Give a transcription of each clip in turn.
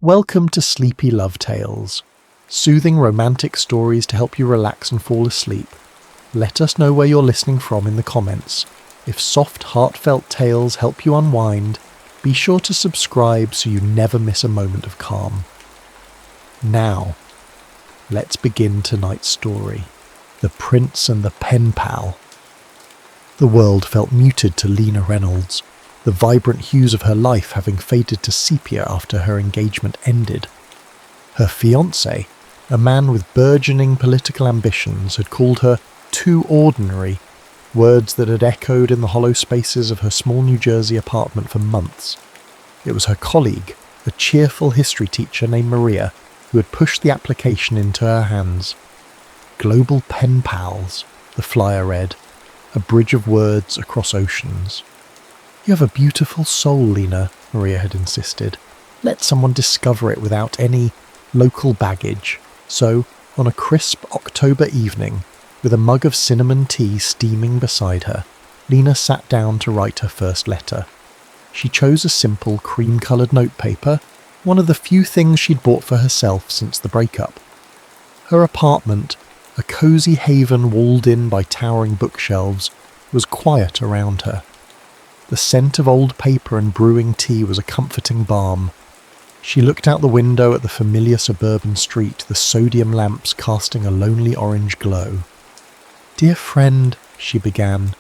Welcome to Sleepy Love Tales, soothing romantic stories to help you relax and fall asleep. Let us know where you're listening from in the comments. If soft, heartfelt tales help you unwind, be sure to subscribe so you never miss a moment of calm. Now, let's begin tonight's story. The Prince and the Pen Pal. The world felt muted to Lina Reynolds, the vibrant hues of her life having faded to sepia after her engagement ended. Her fiancé, a man with burgeoning political ambitions, had called her too ordinary, words that had echoed in the hollow spaces of her small New Jersey apartment for months. It was her colleague, a cheerful history teacher named Maria, who had pushed the application into her hands. Global Pen Pals, the flyer read, a bridge of words across oceans. "You have a beautiful soul, Lina," Maria had insisted. "Let someone discover it without any local baggage." So, on a crisp October evening, with a mug of cinnamon tea steaming beside her, Lina sat down to write her first letter. She chose a simple cream-coloured notepaper, one of the few things she'd bought for herself since the breakup. Her apartment, a cosy haven walled in by towering bookshelves, was quiet around her. The scent of old paper and brewing tea was a comforting balm. She looked out the window at the familiar suburban street, the sodium lamps casting a lonely orange glow. "Dear friend," she began,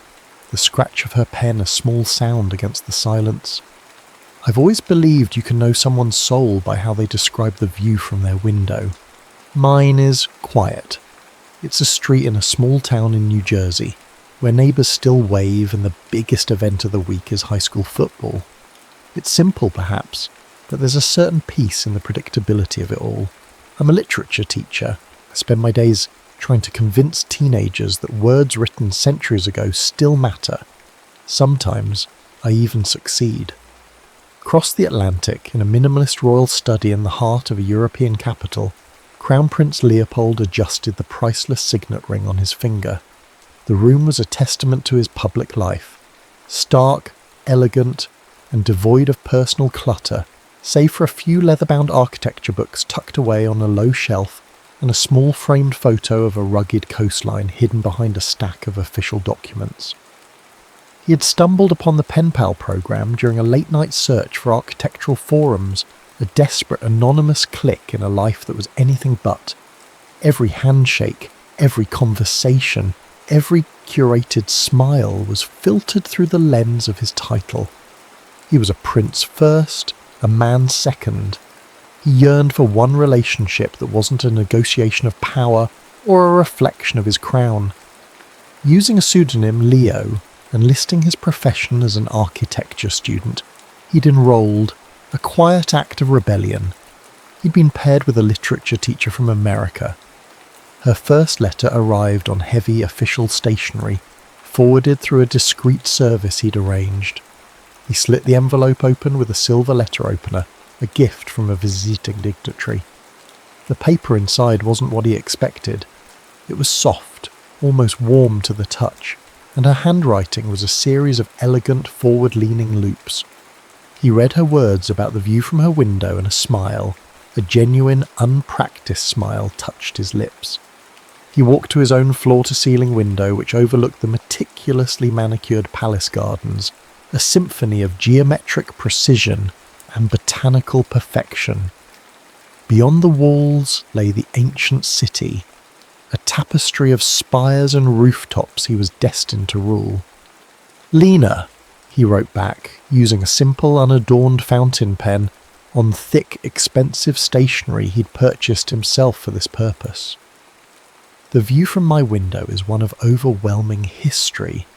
the scratch of her pen a small sound against the silence. "I've always believed you can know someone's soul by how they describe the view from their window. Mine is quiet. It's a street in a small town in New Jersey, where neighbours still wave and the biggest event of the week is high school football. It's simple, perhaps, but there's a certain peace in the predictability of it all. I'm a literature teacher. I spend my days trying to convince teenagers that words written centuries ago still matter. Sometimes I even succeed." Across the Atlantic, in a minimalist royal study in the heart of a European capital, Crown Prince Leopold adjusted the priceless signet ring on his finger. The room was a testament to his public life. Stark, elegant, and devoid of personal clutter, save for a few leather-bound architecture books tucked away on a low shelf and a small framed photo of a rugged coastline hidden behind a stack of official documents. He had stumbled upon the Pen Pal program during a late-night search for architectural forums, a desperate anonymous click in a life that was anything but. Every handshake, every conversation, every curated smile was filtered through the lens of his title. He was a prince first, a man second. He yearned for one relationship that wasn't a negotiation of power or a reflection of his crown. Using a pseudonym, Leo, and listing his profession as an architecture student, he'd enrolled, a quiet act of rebellion. He'd been paired with a literature teacher from America. Her first letter arrived on heavy official stationery, forwarded through a discreet service he'd arranged. He slit the envelope open with a silver letter opener, a gift from a visiting dignitary. The paper inside wasn't what he expected. It was soft, almost warm to the touch, and her handwriting was a series of elegant, forward-leaning loops. He read her words about the view from her window, and a smile, a genuine, unpracticed smile, touched his lips. He walked to his own floor-to-ceiling window, which overlooked the meticulously manicured palace gardens, a symphony of geometric precision and botanical perfection. Beyond the walls lay the ancient city, a tapestry of spires and rooftops he was destined to rule. "Lina," he wrote back, using a simple, unadorned fountain pen on thick, expensive stationery he'd purchased himself for this purpose. "The view from my window is one of overwhelming history.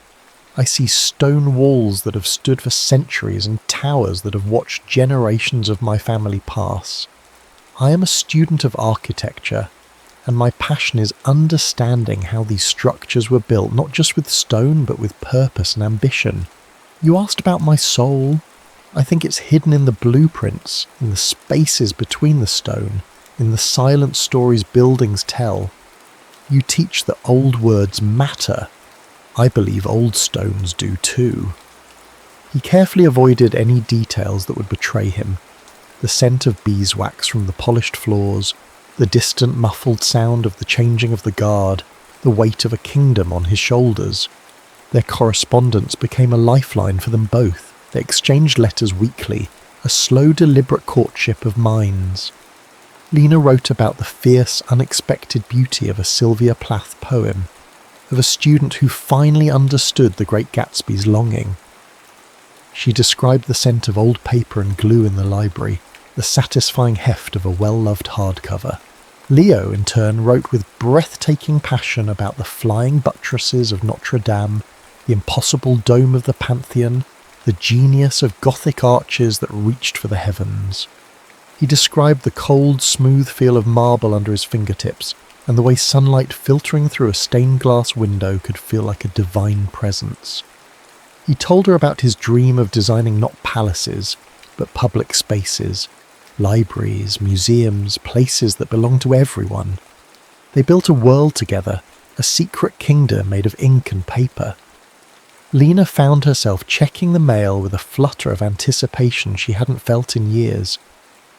I see stone walls that have stood for centuries and towers that have watched generations of my family pass. I am a student of architecture, and my passion is understanding how these structures were built, not just with stone, but with purpose and ambition. You asked about my soul. I think it's hidden in the blueprints, in the spaces between the stone, in the silent stories buildings tell. You teach that old words matter. I believe old stones do too." He carefully avoided any details that would betray him. the scent of beeswax from the polished floors, the distant muffled sound of the changing of the guard, the weight of a kingdom on his shoulders. Their correspondence became a lifeline for them both. They exchanged letters weekly, a slow, deliberate courtship of minds. Lina wrote about the fierce, unexpected beauty of a Sylvia Plath poem, of a student who finally understood the Great Gatsby's longing. She described the scent of old paper and glue in the library, the satisfying heft of a well-loved hardcover. Leo, in turn, wrote with breathtaking passion about the flying buttresses of Notre Dame, the impossible dome of the Pantheon, the genius of Gothic arches that reached for the heavens. He described the cold, smooth feel of marble under his fingertips, and the way sunlight filtering through a stained glass window could feel like a divine presence. He told her about his dream of designing not palaces, but public spaces, libraries, museums, places that belong to everyone. They built a world together, a secret kingdom made of ink and paper. Lina found herself checking the mail with a flutter of anticipation she hadn't felt in years.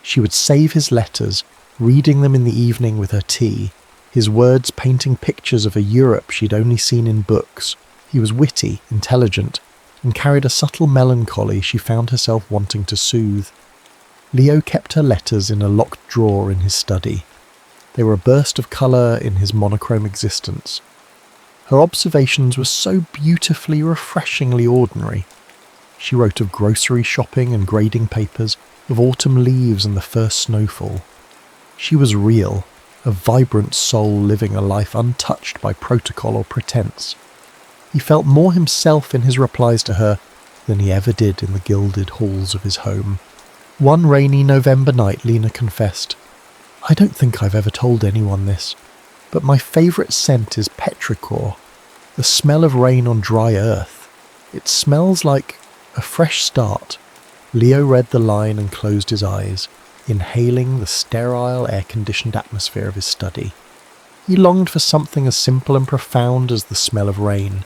She would save his letters, reading them in the evening with her tea, his words painting pictures of a Europe she'd only seen in books. He was witty, intelligent, and carried a subtle melancholy she found herself wanting to soothe. Leo kept her letters in a locked drawer in his study. They were a burst of colour in his monochrome existence. Her observations were so beautifully, refreshingly ordinary. She wrote of grocery shopping and grading papers, of autumn leaves and the first snowfall. She was real, a vibrant soul living a life untouched by protocol or pretense. He felt more himself in his replies to her than he ever did in the gilded halls of his home. One rainy November night, Lina confessed, "I don't think I've ever told anyone this, but my favourite scent is petrichor, the smell of rain on dry earth. It smells like a fresh start." Leo read the line and closed his eyes, inhaling the sterile, air-conditioned atmosphere of his study. He longed for something as simple and profound as the smell of rain.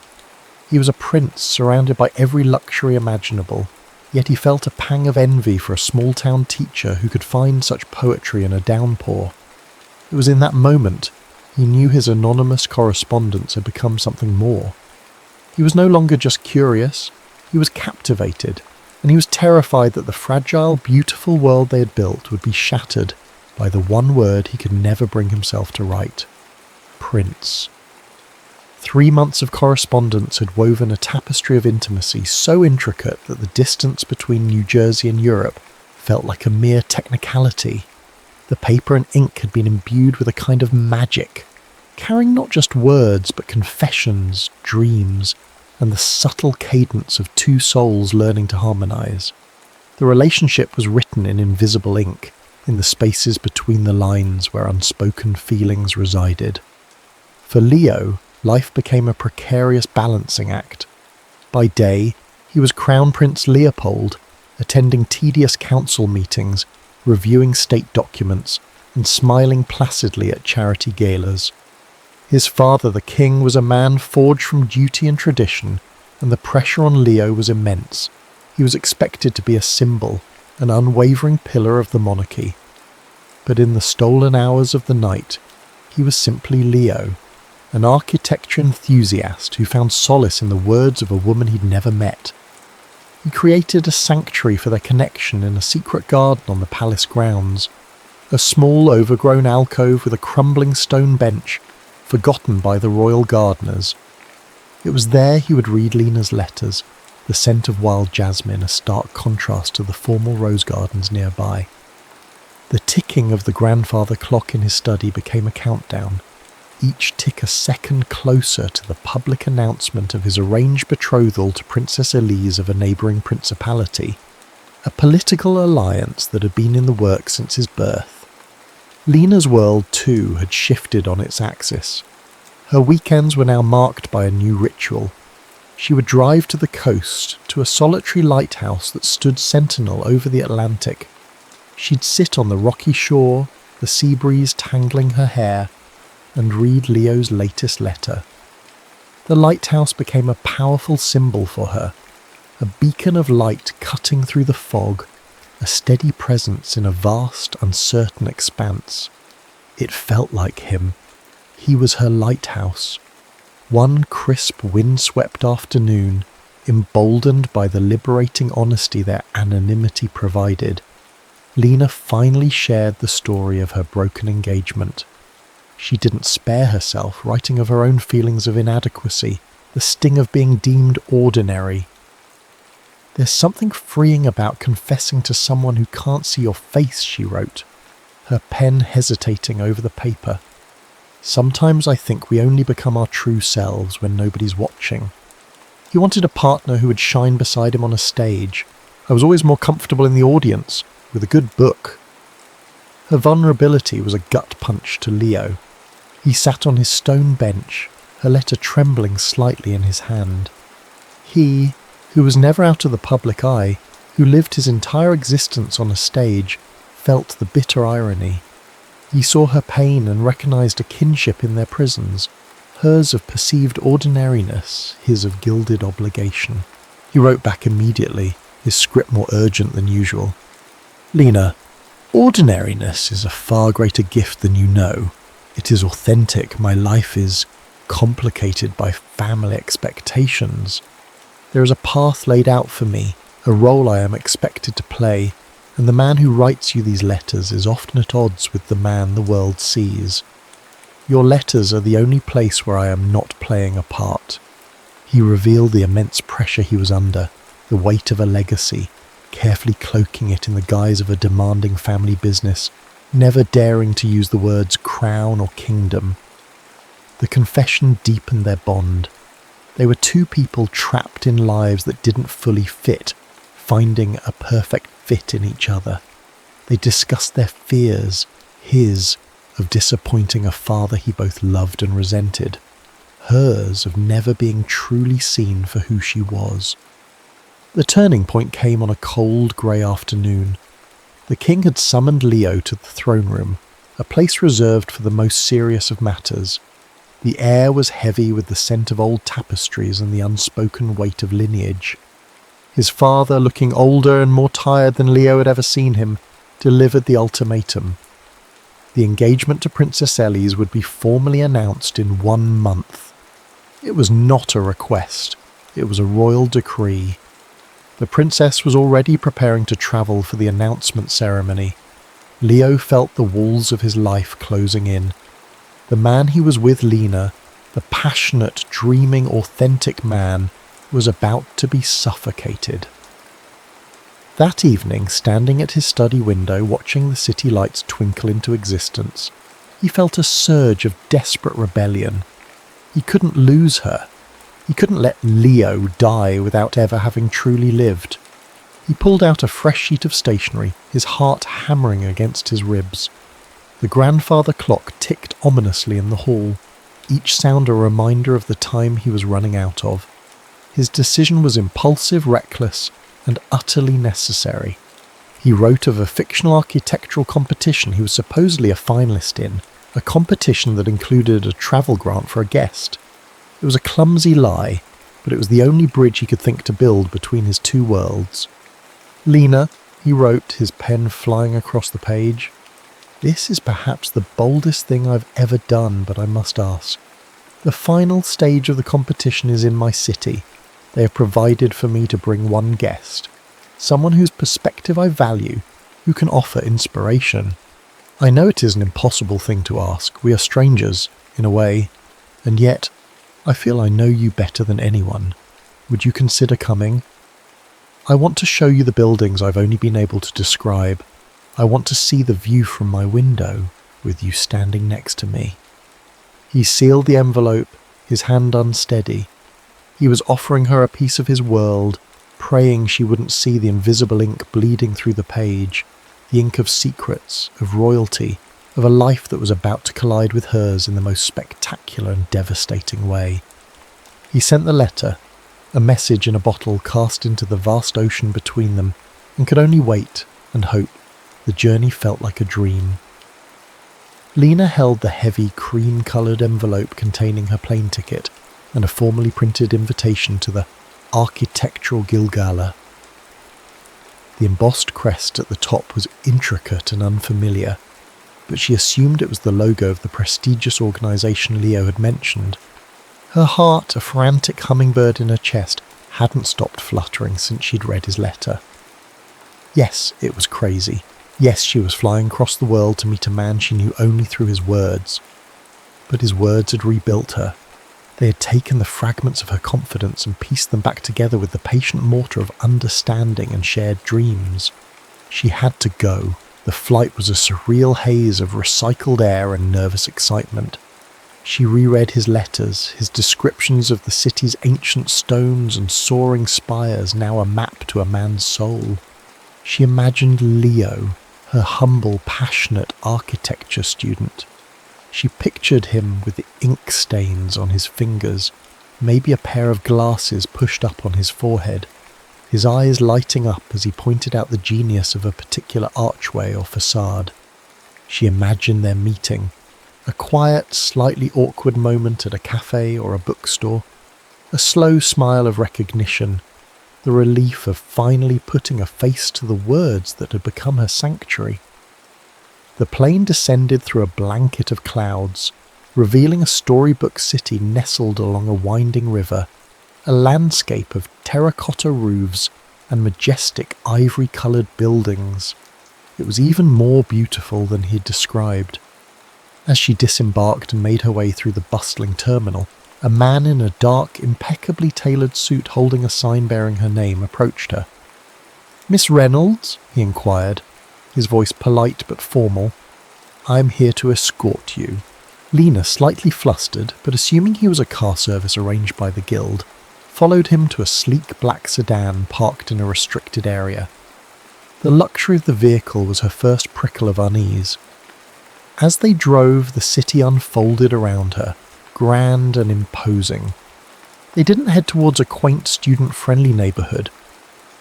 He was a prince surrounded by every luxury imaginable, yet he felt a pang of envy for a small-town teacher who could find such poetry in a downpour. It was in that moment he knew his anonymous correspondence had become something more. He was no longer just curious, he was captivated, and he was terrified that the fragile, beautiful world they had built would be shattered by the one word he could never bring himself to write: Prince. 3 months of correspondence had woven a tapestry of intimacy so intricate that the distance between New Jersey and Europe felt like a mere technicality. The paper and ink had been imbued with a kind of magic, carrying not just words but confessions, dreams, and the subtle cadence of two souls learning to harmonize. The relationship was written in invisible ink, in the spaces between the lines where unspoken feelings resided. For Leo, life became a precarious balancing act. By day, he was Crown Prince Leopold, attending tedious council meetings, reviewing state documents, and smiling placidly at charity galas. His father, the king, was a man forged from duty and tradition, and the pressure on Leo was immense. He was expected to be a symbol, an unwavering pillar of the monarchy. But in the stolen hours of the night, he was simply Leo, an architecture enthusiast who found solace in the words of a woman he'd never met. He created a sanctuary for their connection in a secret garden on the palace grounds, a small overgrown alcove with a crumbling stone bench, forgotten by the royal gardeners. It was there he would read Lina's letters, the scent of wild jasmine a stark contrast to the formal rose gardens nearby. The ticking of the grandfather clock in his study became a countdown, each tick a second closer to the public announcement of his arranged betrothal to Princess Elise of a neighbouring principality, a political alliance that had been in the works since his birth. Lina's world, too, had shifted on its axis. Her weekends were now marked by a new ritual. She would drive to the coast, to a solitary lighthouse that stood sentinel over the Atlantic. She'd sit on the rocky shore, the sea breeze tangling her hair, and read Leo's latest letter. The lighthouse became a powerful symbol for her, a beacon of light cutting through the fog, a steady presence in a vast, uncertain expanse. It felt like him. He was her lighthouse. One crisp, windswept afternoon, emboldened by the liberating honesty their anonymity provided, Lina finally shared the story of her broken engagement. She didn't spare herself, writing of her own feelings of inadequacy, the sting of being deemed ordinary. "There's something freeing about confessing to someone who can't see your face," she wrote, her pen hesitating over the paper. "Sometimes I think we only become our true selves when nobody's watching." He wanted a partner who would shine beside him on a stage. I was always more comfortable in the audience, with a good book. Her vulnerability was a gut punch to Leo. He sat on his stone bench, her letter trembling slightly in his hand. He, who was never out of the public eye, who lived his entire existence on a stage, felt the bitter irony. He saw her pain and recognized a kinship in their prisons, hers of perceived ordinariness, his of gilded obligation. He wrote back immediately, his script more urgent than usual. "Lina, ordinariness is a far greater gift than you know. It is authentic. My life is complicated by family expectations. There is a path laid out for me, a role I am expected to play, and the man who writes you these letters is often at odds with the man the world sees. Your letters are the only place where I am not playing a part." He revealed the immense pressure he was under, the weight of a legacy, carefully cloaking it in the guise of a demanding family business, never daring to use the words crown or kingdom. The confession deepened their bond. They were two people trapped in lives that didn't fully fit, finding a perfect fit in each other. They discussed their fears, his of disappointing a father he both loved and resented, hers of never being truly seen for who she was. The turning point came on a cold, grey afternoon. The king had summoned Leo to the throne room, a place reserved for the most serious of matters. The air was heavy with the scent of old tapestries and the unspoken weight of lineage. His father, looking older and more tired than Leo had ever seen him, delivered the ultimatum. The engagement to Princess Ellie's would be formally announced in 1 month. It was not a request, it was a royal decree. The princess was already preparing to travel for the announcement ceremony. Leo felt the walls of his life closing in. The man he was with Lina, the passionate, dreaming, authentic man, was about to be suffocated. That evening, standing at his study window watching the city lights twinkle into existence, he felt a surge of desperate rebellion. He couldn't lose her. He couldn't let Leo die without ever having truly lived. He pulled out a fresh sheet of stationery, his heart hammering against his ribs. The grandfather clock ticked ominously in the hall, each sound a reminder of the time he was running out of. His decision was impulsive, reckless, and utterly necessary. He wrote of a fictional architectural competition he was supposedly a finalist in, a competition that included a travel grant for a guest. It was a clumsy lie, but it was the only bridge he could think to build between his two worlds. "Lina," he wrote, his pen flying across the page, "this is perhaps the boldest thing I've ever done, but I must ask. The final stage of the competition is in my city. They have provided for me to bring one guest, someone whose perspective I value, who can offer inspiration. I know it is an impossible thing to ask. We are strangers, in a way, and yet I feel I know you better than anyone. Would you consider coming? I want to show you the buildings I've only been able to describe. I want to see the view from my window, with you standing next to me." He sealed the envelope, his hand unsteady. He was offering her a piece of his world, praying she wouldn't see the invisible ink bleeding through the page, the ink of secrets, of royalty, of a life that was about to collide with hers in the most spectacular and devastating way. He sent the letter, a message in a bottle cast into the vast ocean between them, and could only wait and hope. The journey felt like a dream. Lina held the heavy, cream-coloured envelope containing her plane ticket and a formally printed invitation to the Architectural Gilgala. The embossed crest at the top was intricate and unfamiliar, but she assumed it was the logo of the prestigious organisation Leo had mentioned. Her heart, a frantic hummingbird in her chest, hadn't stopped fluttering since she'd read his letter. Yes, it was crazy. Yes, she was flying across the world to meet a man she knew only through his words. But his words had rebuilt her. They had taken the fragments of her confidence and pieced them back together with the patient mortar of understanding and shared dreams. She had to go. The flight was a surreal haze of recycled air and nervous excitement. She reread his letters, his descriptions of the city's ancient stones and soaring spires, now a map to a man's soul. She imagined Leo, her humble, passionate architecture student. She pictured him with the ink stains on his fingers, maybe a pair of glasses pushed up on his forehead, his eyes lighting up as he pointed out the genius of a particular archway or facade. She imagined their meeting, a quiet, slightly awkward moment at a cafe or a bookstore, a slow smile of recognition, the relief of finally putting a face to the words that had become her sanctuary. The plane descended through a blanket of clouds, revealing a storybook city nestled along a winding river, a landscape of terracotta roofs and majestic ivory-coloured buildings. It was even more beautiful than he had described. As she disembarked and made her way through the bustling terminal, a man in a dark, impeccably tailored suit holding a sign bearing her name approached her. "Miss Reynolds?" he inquired, his voice polite but formal. "I'm here to escort you." Lina, slightly flustered, but assuming he was a car service arranged by the guild, followed him to a sleek black sedan parked in a restricted area. The luxury of the vehicle was her first prickle of unease. As they drove, the city unfolded around her, grand and imposing. They didn't head towards a quaint, student-friendly neighbourhood.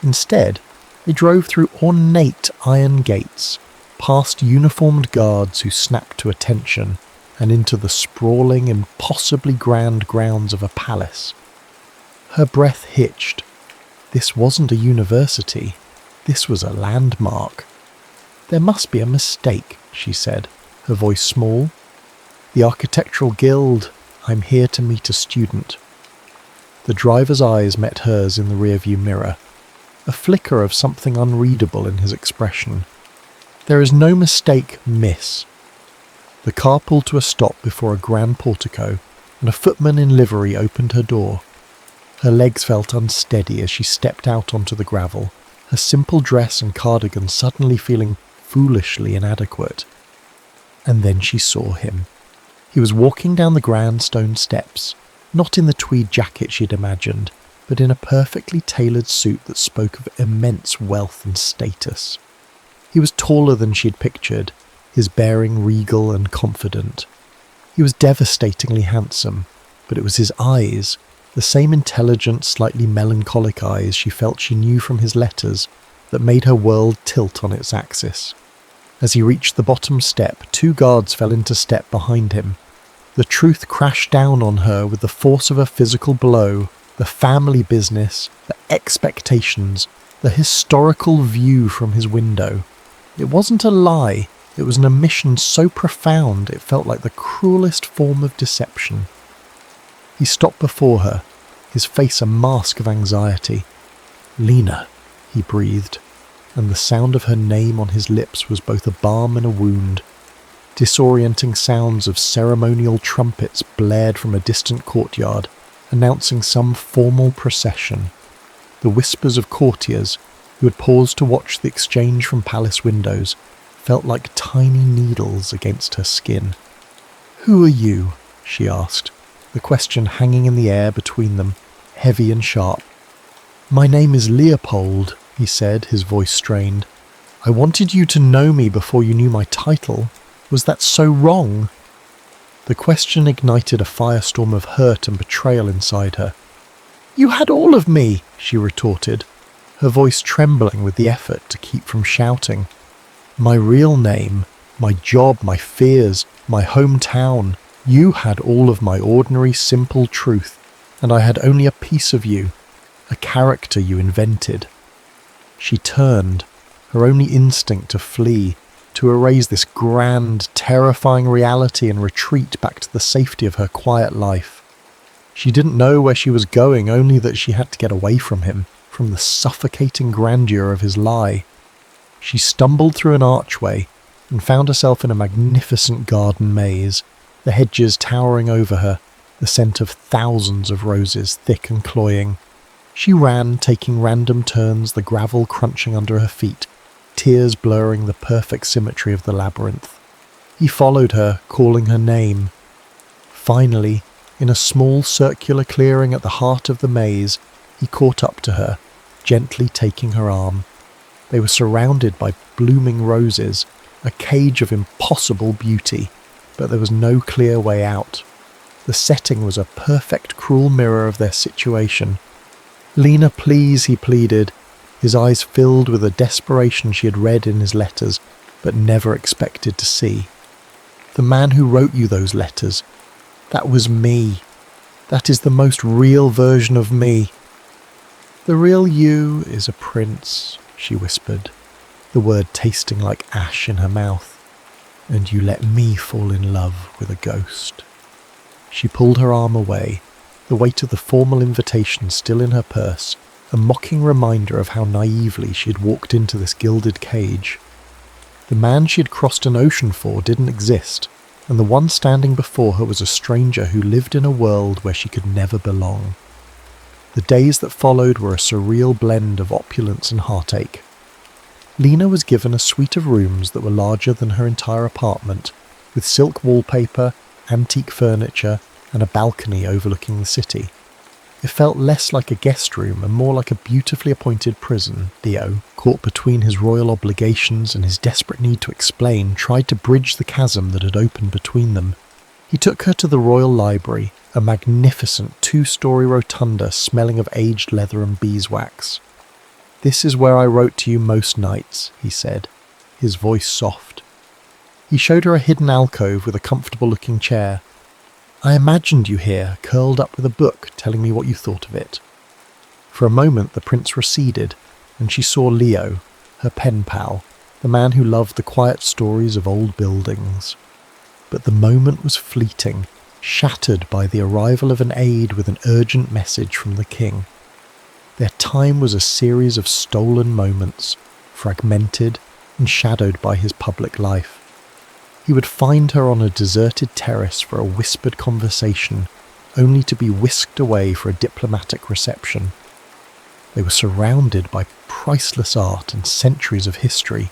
Instead, they drove through ornate iron gates, past uniformed guards who snapped to attention, and into the sprawling, impossibly grand grounds of a palace. Her breath hitched. This wasn't a university. This was a landmark. "There must be a mistake," she said, her voice small. "The Architectural Guild. I'm here to meet a student." The driver's eyes met hers in the rearview mirror, a flicker of something unreadable in his expression. "There is no mistake, miss." The car pulled to a stop before a grand portico, and a footman in livery opened her door. Her legs felt unsteady as she stepped out onto the gravel, her simple dress and cardigan suddenly feeling foolishly inadequate. And then she saw him. He was walking down the grand stone steps, not in the tweed jacket she'd imagined, but in a perfectly tailored suit that spoke of immense wealth and status. He was taller than she'd pictured, his bearing regal and confident. He was devastatingly handsome, but it was his eyes, the same intelligent, slightly melancholic eyes she felt she knew from his letters, that made her world tilt on its axis. As he reached the bottom step, 2 guards fell into step behind him. The truth crashed down on her with the force of a physical blow, the family business, the expectations, the historical view from his window. It wasn't a lie, it was an omission so profound it felt like the cruelest form of deception. He stopped before her, his face a mask of anxiety. "Lina," he breathed, and the sound of her name on his lips was both a balm and a wound. Disorienting sounds of ceremonial trumpets blared from a distant courtyard, announcing some formal procession. The whispers of courtiers, who had paused to watch the exchange from palace windows, felt like tiny needles against her skin. "Who are you?" she asked, the question hanging in the air between them, heavy and sharp. "My name is Leopold," he said, his voice strained. "I wanted you to know me before you knew my title. Was that so wrong?" The question ignited a firestorm of hurt and betrayal inside her. "You had all of me," she retorted, her voice trembling with the effort to keep from shouting. "My real name, my job, my fears, my hometown. You had all of my ordinary, simple truth, and I had only a piece of you, a character you invented." She turned, her only instinct to flee, to erase this grand, terrifying reality and retreat back to the safety of her quiet life. She didn't know where she was going, only that she had to get away from him, from the suffocating grandeur of his lie. She stumbled through an archway and found herself in a magnificent garden maze, the hedges towering over her, the scent of thousands of roses thick and cloying. She ran, taking random turns, the gravel crunching under her feet, tears blurring the perfect symmetry of the labyrinth. He followed her, calling her name. Finally, in a small circular clearing at the heart of the maze, he caught up to her, gently taking her arm. They were surrounded by blooming roses, a cage of impossible beauty, but there was no clear way out. The setting was a perfect cruel mirror of their situation. "Lina, please," he pleaded, his eyes filled with a desperation she had read in his letters, but never expected to see. "The man who wrote you those letters, that was me. That is the most real version of me." "The real you is a prince," she whispered, the word tasting like ash in her mouth. "And you let me fall in love with a ghost." She pulled her arm away, the weight of the formal invitation still in her purse, a mocking reminder of how naively she had walked into this gilded cage. The man she had crossed an ocean for didn't exist, and the one standing before her was a stranger who lived in a world where she could never belong. The days that followed were a surreal blend of opulence and heartache. Lina was given a suite of rooms that were larger than her entire apartment, with silk wallpaper, antique furniture, and a balcony overlooking the city. It felt less like a guest room and more like a beautifully appointed prison. Leo, caught between his royal obligations and his desperate need to explain, tried to bridge the chasm that had opened between them. He took her to the royal library, a magnificent 2-story rotunda smelling of aged leather and beeswax. "This is where I wrote to you most nights," he said, his voice soft. He showed her a hidden alcove with a comfortable-looking chair. "I imagined you here, curled up with a book, telling me what you thought of it." For a moment the prince receded, and she saw Leo, her pen pal, the man who loved the quiet stories of old buildings. But the moment was fleeting, shattered by the arrival of an aide with an urgent message from the king. Their time was a series of stolen moments, fragmented and shadowed by his public life. He would find her on a deserted terrace for a whispered conversation, only to be whisked away for a diplomatic reception. They were surrounded by priceless art and centuries of history,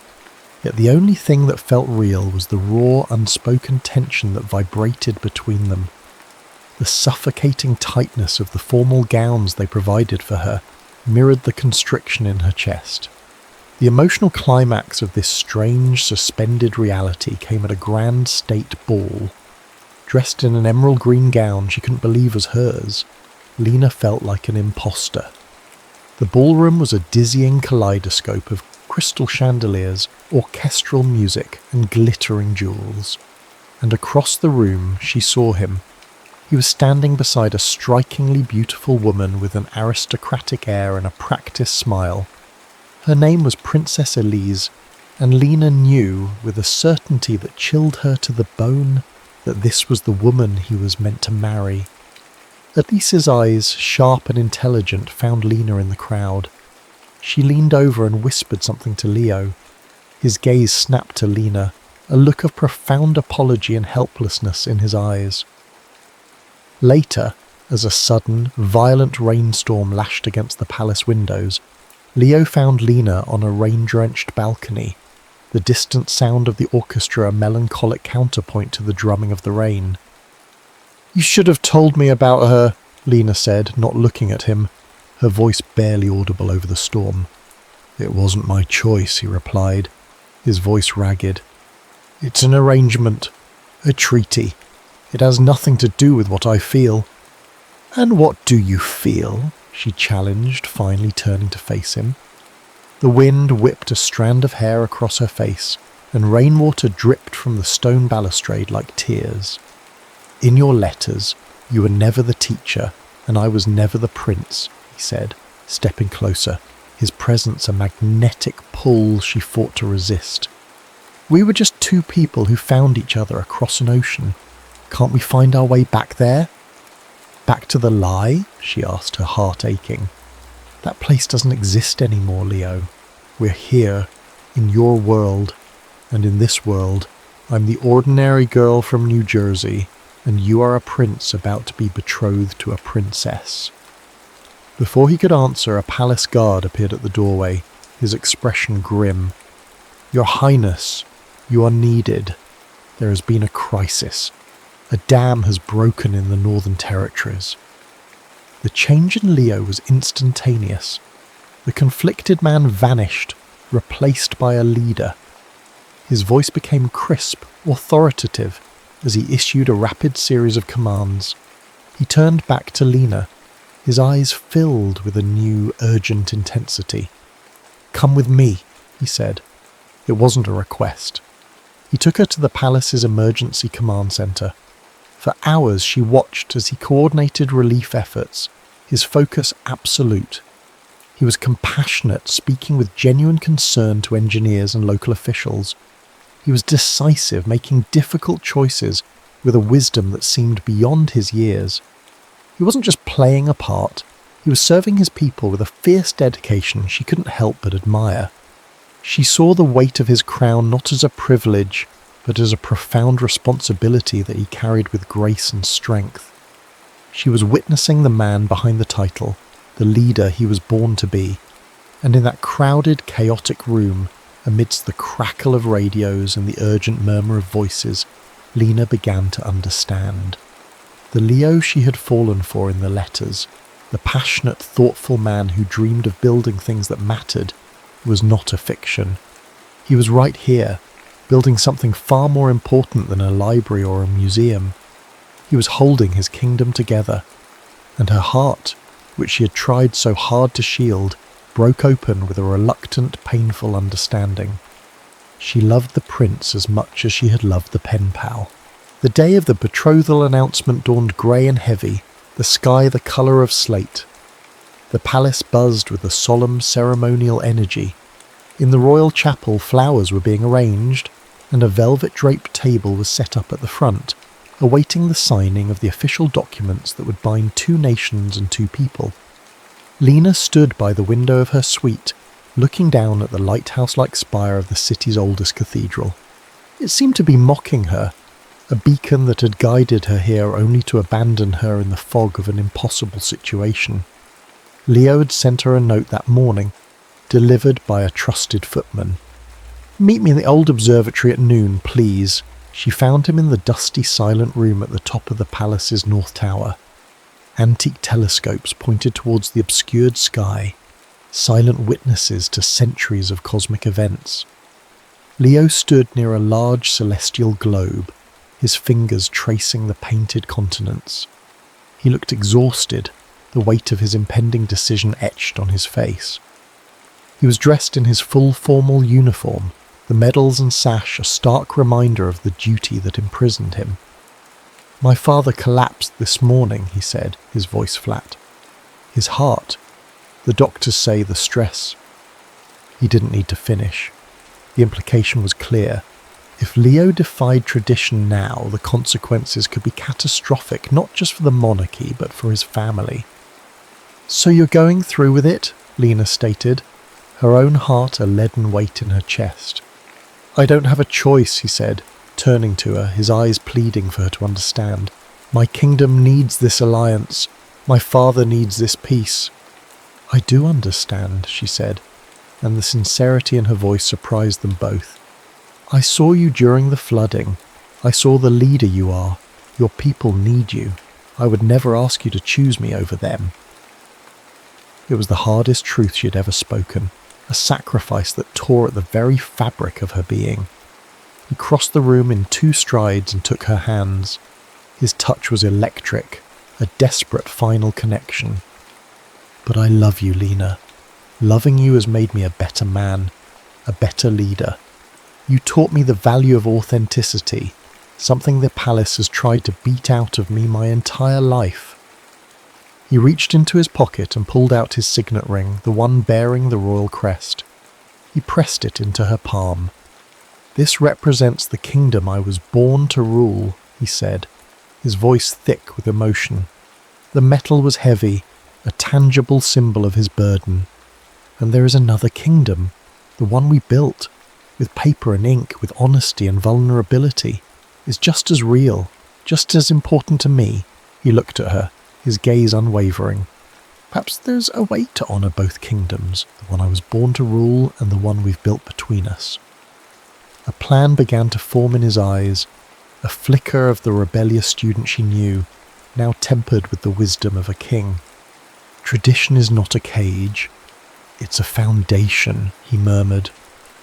yet the only thing that felt real was the raw, unspoken tension that vibrated between them. The suffocating tightness of the formal gowns they provided for her mirrored the constriction in her chest. The emotional climax of this strange, suspended reality came at a grand state ball. Dressed in an emerald green gown she couldn't believe was hers, Lina felt like an imposter. The ballroom was a dizzying kaleidoscope of crystal chandeliers, orchestral music, and glittering jewels. And across the room she saw him. He was standing beside a strikingly beautiful woman with an aristocratic air and a practiced smile. Her name was Princess Elise, and Lina knew, with a certainty that chilled her to the bone, that this was the woman he was meant to marry. Elise's eyes, sharp and intelligent, found Lina in the crowd. She leaned over and whispered something to Leo. His gaze snapped to Lina, a look of profound apology and helplessness in his eyes. Later, as a sudden, violent rainstorm lashed against the palace windows, Leo found Lina on a rain-drenched balcony, the distant sound of the orchestra a melancholic counterpoint to the drumming of the rain. "You should have told me about her," Lina said, not looking at him, her voice barely audible over the storm. "It wasn't my choice," he replied, his voice ragged. "It's an arrangement, a treaty. It has nothing to do with what I feel." "And what do you feel?" she challenged, finally turning to face him. The wind whipped a strand of hair across her face, and rainwater dripped from the stone balustrade like tears. "In your letters, you were never the teacher, and I was never the prince," he said, stepping closer. his presence a magnetic pull she fought to resist. We were just two people who found each other across an ocean. Can't we find our way back there? Back to the lie? She asked, her heart aching. That place doesn't exist anymore, Leo. We're here, in your world, and in this world, I'm the ordinary girl from New Jersey, and you are a prince about to be betrothed to a princess. Before he could answer, a palace guard appeared at the doorway, his expression grim. Your Highness, you are needed. There has been a crisis. A dam has broken in the Northern Territories. The change in Leo was instantaneous. The conflicted man vanished, replaced by a leader. His voice became crisp, authoritative, as he issued a rapid series of commands. He turned back to Lina, his eyes filled with a new, urgent intensity. Come with me, he said. It wasn't a request. He took her to the palace's emergency command centre. For hours she watched as he coordinated relief efforts, his focus absolute. He was compassionate, speaking with genuine concern to engineers and local officials. He was decisive, making difficult choices with a wisdom that seemed beyond his years. He wasn't just playing a part, he was serving his people with a fierce dedication she couldn't help but admire. She saw the weight of his crown not as a privilege, but as a profound responsibility that he carried with grace and strength. She was witnessing the man behind the title, the leader he was born to be, and in that crowded, chaotic room, amidst the crackle of radios and the urgent murmur of voices, Lina began to understand. The Leo she had fallen for in the letters, the passionate, thoughtful man who dreamed of building things that mattered, was not a fiction. He was right here, building something far more important than a library or a museum. He was holding his kingdom together, and her heart, which she had tried so hard to shield, broke open with a reluctant, painful understanding. She loved the prince as much as she had loved the pen pal. The day of the betrothal announcement dawned grey and heavy, the sky the colour of slate. The palace buzzed with a solemn ceremonial energy. In the royal chapel, flowers were being arranged, and a velvet-draped table was set up at the front, awaiting the signing of the official documents that would bind two nations and two people. Lina stood by the window of her suite, looking down at the lighthouse-like spire of the city's oldest cathedral. It seemed to be mocking her, a beacon that had guided her here only to abandon her in the fog of an impossible situation. Leo had sent her a note that morning, delivered by a trusted footman. "Meet me in the old observatory at noon, please." She found him in the dusty, silent room at the top of the palace's north tower. Antique telescopes pointed towards the obscured sky, silent witnesses to centuries of cosmic events. Leo stood near a large celestial globe, his fingers tracing the painted continents. He looked exhausted, the weight of his impending decision etched on his face. He was dressed in his full formal uniform, the medals and sash a stark reminder of the duty that imprisoned him. "My father collapsed this morning," he said, his voice flat. "His heart. The doctors say the stress." He didn't need to finish. The implication was clear. If Leo defied tradition now, the consequences could be catastrophic, not just for the monarchy, but for his family. "So you're going through with it?" Lina stated, her own heart a leaden weight in her chest. "I don't have a choice," he said, turning to her, his eyes pleading for her to understand. "My kingdom needs this alliance. My father needs this peace." "I do understand," she said, and the sincerity in her voice surprised them both. "I saw you during the flooding. I saw the leader you are. Your people need you. I would never ask you to choose me over them." It was the hardest truth she had ever spoken, a sacrifice that tore at the very fabric of her being. He crossed the room in 2 strides and took her hands. His touch was electric, a desperate final connection. "But I love you, Lina. Loving you has made me a better man, a better leader. You taught me the value of authenticity, something the palace has tried to beat out of me my entire life." He reached into his pocket and pulled out his signet ring, the one bearing the royal crest. He pressed it into her palm. "This represents the kingdom I was born to rule," he said, his voice thick with emotion. The metal was heavy, a tangible symbol of his burden. "And there is another kingdom, the one we built, with paper and ink, with honesty and vulnerability, is just as real, just as important to me." He looked at her, his gaze unwavering. "Perhaps there's a way to honour both kingdoms, the one I was born to rule and the one we've built between us." A plan began to form in his eyes, a flicker of the rebellious student she knew, now tempered with the wisdom of a king. "Tradition is not a cage, it's a foundation," he murmured,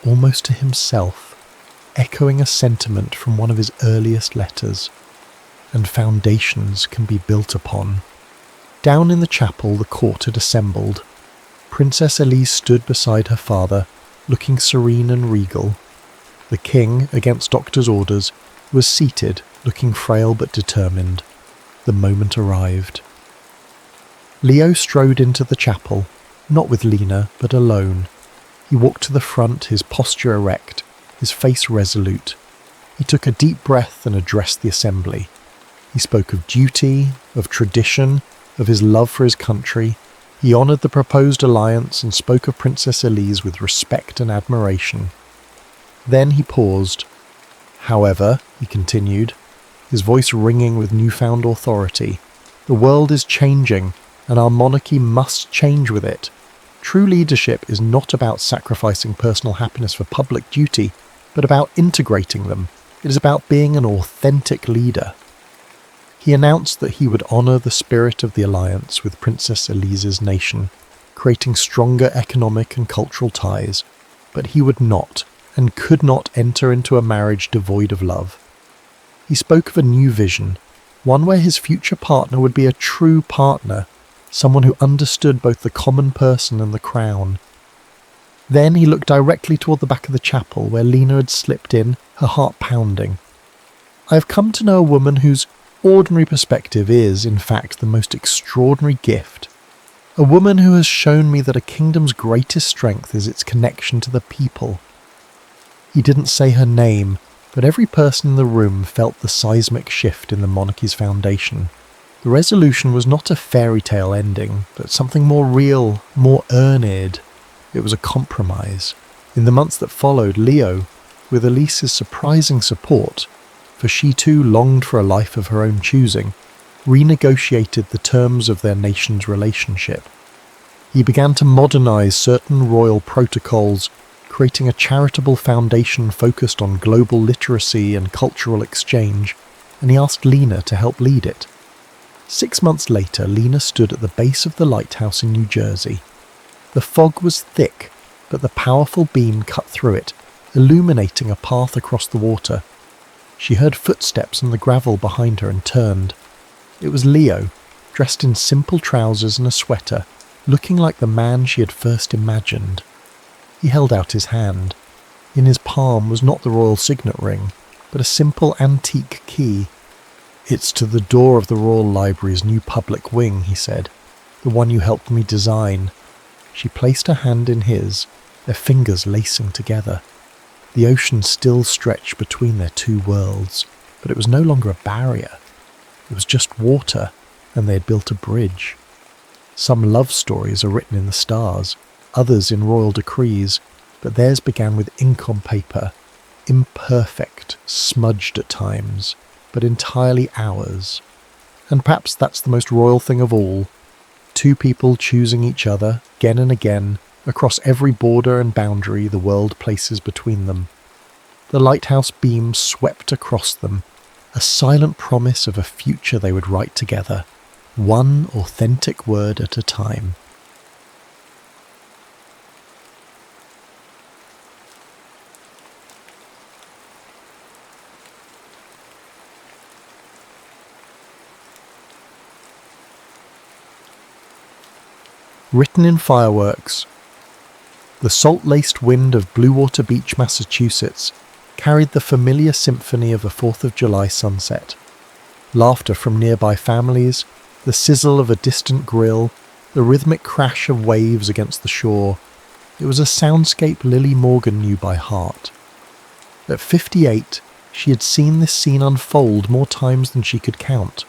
almost to himself, echoing a sentiment from one of his earliest letters. "And foundations can be built upon." Down in the chapel the court had assembled. Princess Elise stood beside her father, looking serene and regal. The king, against doctor's orders, was seated, looking frail but determined. The moment arrived. Leo strode into the chapel, not with Lina, but alone. He walked to the front, his posture erect, his face resolute. He took a deep breath and addressed the assembly. He spoke of duty, of tradition, of his love for his country. He honoured the proposed alliance and spoke of Princess Elise with respect and admiration. Then he paused. "However," he continued, his voice ringing with newfound authority, "the world is changing, and our monarchy must change with it. True leadership is not about sacrificing personal happiness for public duty, but about integrating them. It is about being an authentic leader." He announced that he would honour the spirit of the alliance with Princess Elise's nation, creating stronger economic and cultural ties, but he would not and could not enter into a marriage devoid of love. He spoke of a new vision, one where his future partner would be a true partner, someone who understood both the common person and the crown. Then he looked directly toward the back of the chapel where Lina had slipped in, her heart pounding. "I have come to know a woman whose ordinary perspective is, in fact, the most extraordinary gift. A woman who has shown me that a kingdom's greatest strength is its connection to the people." He didn't say her name, but every person in the room felt the seismic shift in the monarchy's foundation. The resolution was not a fairy tale ending, but something more real, more earned. It was a compromise. In the months that followed, Leo, with Elise's surprising support, for she too longed for a life of her own choosing, renegotiated the terms of their nation's relationship. He began to modernize certain royal protocols, creating a charitable foundation focused on global literacy and cultural exchange, and he asked Lina to help lead it. 6 months later, Lina stood at the base of the lighthouse in New Jersey. The fog was thick, but the powerful beam cut through it, illuminating a path across the water. She heard footsteps on the gravel behind her and turned. It was Leo, dressed in simple trousers and a sweater, looking like the man she had first imagined. He held out his hand. In his palm was not the royal signet ring, but a simple antique key. "It's to the door of the Royal Library's new public wing," he said, "the one you helped me design." She placed her hand in his, their fingers lacing together. The ocean still stretched between their two worlds, but it was no longer a barrier. It was just water, and they had built a bridge. Some love stories are written in the stars, others in royal decrees, but theirs began with ink on paper, imperfect, smudged at times, but entirely ours. And perhaps that's the most royal thing of all. Two people choosing each other, again and again, across every border and boundary the world places between them. The lighthouse beam swept across them, a silent promise of a future they would write together, one authentic word at a time. Written in fireworks. The salt-laced wind of Bluewater Beach, Massachusetts, carried the familiar symphony of a 4th of July sunset. Laughter from nearby families, The sizzle of a distant grill, the rhythmic crash of waves against the shore. It was a soundscape Lily Morgan knew by heart. At 58, she had seen this scene unfold more times than she could count.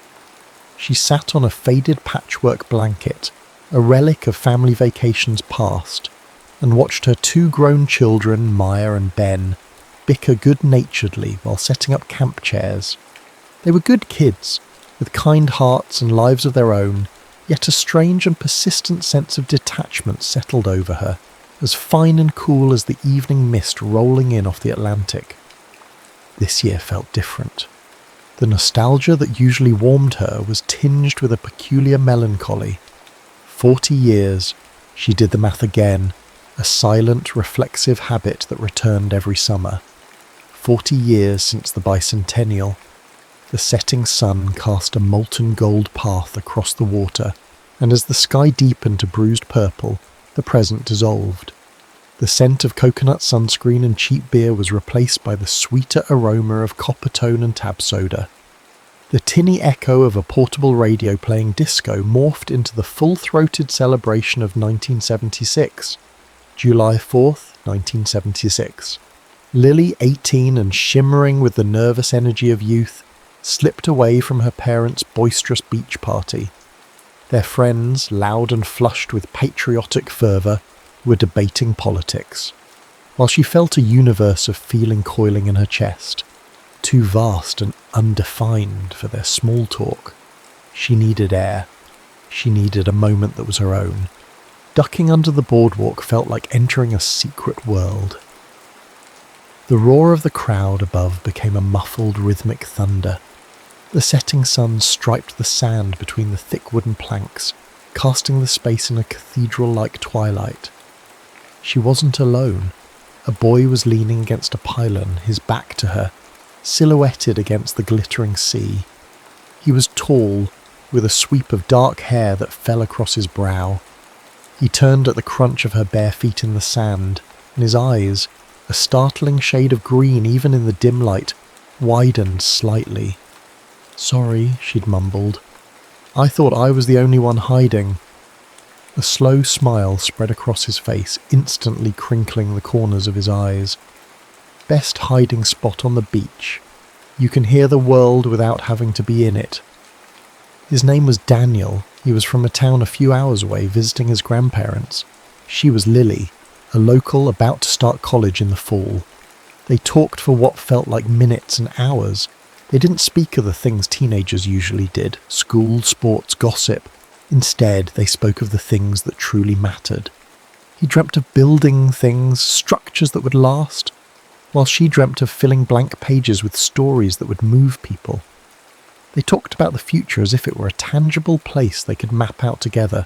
She sat on a faded patchwork blanket, a relic of family vacations past, and watched her two grown children, Maya and Ben, bicker good-naturedly while setting up camp chairs. They were good kids, with kind hearts and lives of their own, yet a strange and persistent sense of detachment settled over her, as fine and cool as the evening mist rolling in off the Atlantic. This year felt different. The nostalgia that usually warmed her was tinged with a peculiar melancholy. 40 years, she did the math again, a silent, reflexive habit that returned every summer. 40 years since the bicentennial. The setting sun cast a molten gold path across the water, and as the sky deepened to bruised purple, the present dissolved. The scent of coconut sunscreen and cheap beer was replaced by the sweeter aroma of Coppertone and tab soda. The tinny echo of a portable radio playing disco morphed into the full-throated celebration of 1976. July 4th, 1976. Lily, 18 and shimmering with the nervous energy of youth, slipped away from her parents' boisterous beach party. Their friends, loud and flushed with patriotic fervour, were debating politics, while she felt a universe of feeling coiling in her chest, too vast and undefined for their small talk. She needed air. She needed a moment that was her own. Ducking under the boardwalk felt like entering a secret world. The roar of the crowd above became a muffled rhythmic thunder. The setting sun striped the sand between the thick wooden planks, casting the space in a cathedral-like twilight. She wasn't alone. A boy was leaning against a pylon, his back to her, silhouetted against the glittering sea. He was tall, with a sweep of dark hair that fell across his brow. He turned at the crunch of her bare feet in the sand, and his eyes, a startling shade of green even in the dim light, widened slightly. "Sorry," she'd mumbled. "I thought I was the only one hiding." A slow smile spread across his face, instantly crinkling the corners of his eyes. "Best hiding spot on the beach. You can hear the world without having to be in it." His name was Daniel. He was from a town a few hours away visiting his grandparents. She was Lily, a local about to start college in the fall. They talked for what felt like minutes and hours. They didn't speak of the things teenagers usually did, school, sports, gossip. Instead, they spoke of the things that truly mattered. He dreamt of building things, structures that would last, while she dreamt of filling blank pages with stories that would move people. They talked about the future as if it were a tangible place they could map out together,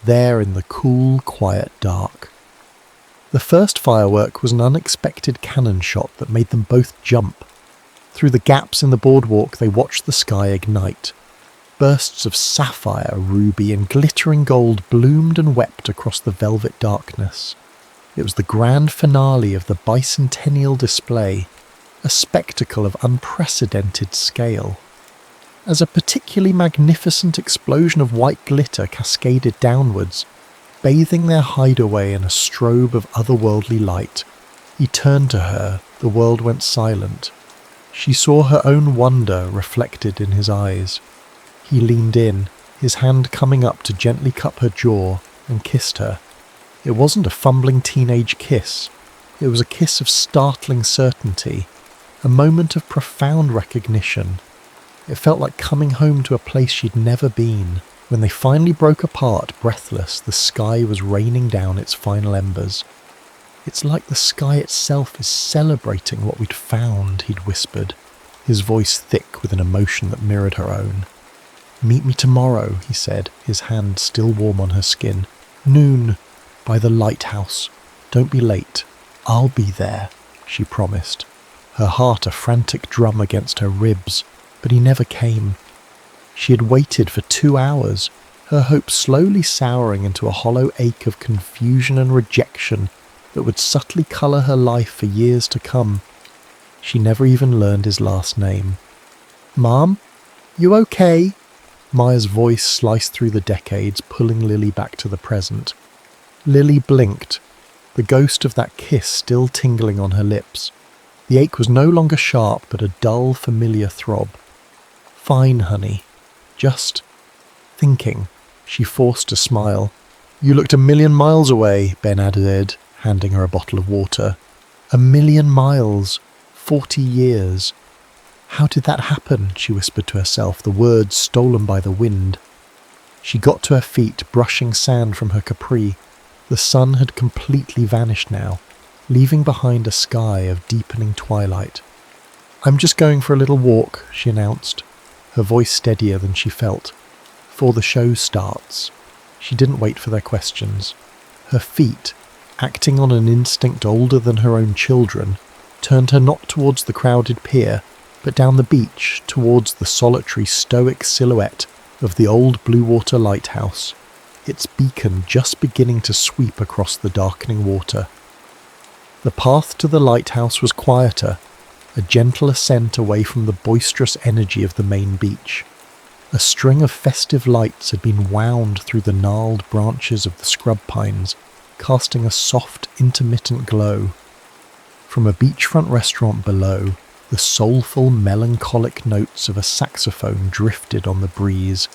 there in the cool, quiet dark. The first firework was an unexpected cannon shot that made them both jump. Through the gaps in the boardwalk, they watched the sky ignite. Bursts of sapphire, ruby, and glittering gold bloomed and wept across the velvet darkness. It was the grand finale of the bicentennial display, a spectacle of unprecedented scale. As a particularly magnificent explosion of white glitter cascaded downwards, bathing their hideaway in a strobe of otherworldly light, he turned to her, the world went silent. She saw her own wonder reflected in his eyes. He leaned in, his hand coming up to gently cup her jaw, and kissed her. It wasn't a fumbling teenage kiss. It was a kiss of startling certainty, a moment of profound recognition. It felt like coming home to a place she'd never been. When they finally broke apart, breathless, the sky was raining down its final embers. "It's like the sky itself is celebrating what we'd found," he'd whispered, his voice thick with an emotion that mirrored her own. "Meet me tomorrow," he said, his hand still warm on her skin. "Noon, by the lighthouse. Don't be late. I'll be there," she promised, her heart a frantic drum against her ribs, but he never came. She had waited for 2 hours, her hope slowly souring into a hollow ache of confusion and rejection that would subtly colour her life for years to come. She never even learned his last name. "Mom? You okay?" Maya's voice sliced through the decades, pulling Lily back to the present. Lily blinked, the ghost of that kiss still tingling on her lips. The ache was no longer sharp, but a dull, familiar throb. "Fine, honey. Just thinking." She forced a smile. "You looked 1,000,000 miles away," Ben added, handing her a bottle of water. 1,000,000 miles. 40 years. "How did that happen?" she whispered to herself, the words stolen by the wind. She got to her feet, brushing sand from her capri. The sun had completely vanished now, leaving behind a sky of deepening twilight. "I'm just going for a little walk," she announced, her voice steadier than she felt. "Before the show starts." She didn't wait for their questions. Her feet, acting on an instinct older than her own children, turned her not towards the crowded pier, but down the beach towards the solitary, stoic silhouette of the old Blue Water lighthouse, its beacon just beginning to sweep across the darkening water. The path to the lighthouse was quieter, a gentle ascent away from the boisterous energy of the main beach. A string of festive lights had been wound through the gnarled branches of the scrub pines, casting a soft, intermittent glow. From a beachfront restaurant below, the soulful, melancholic notes of a saxophone drifted on the breeze,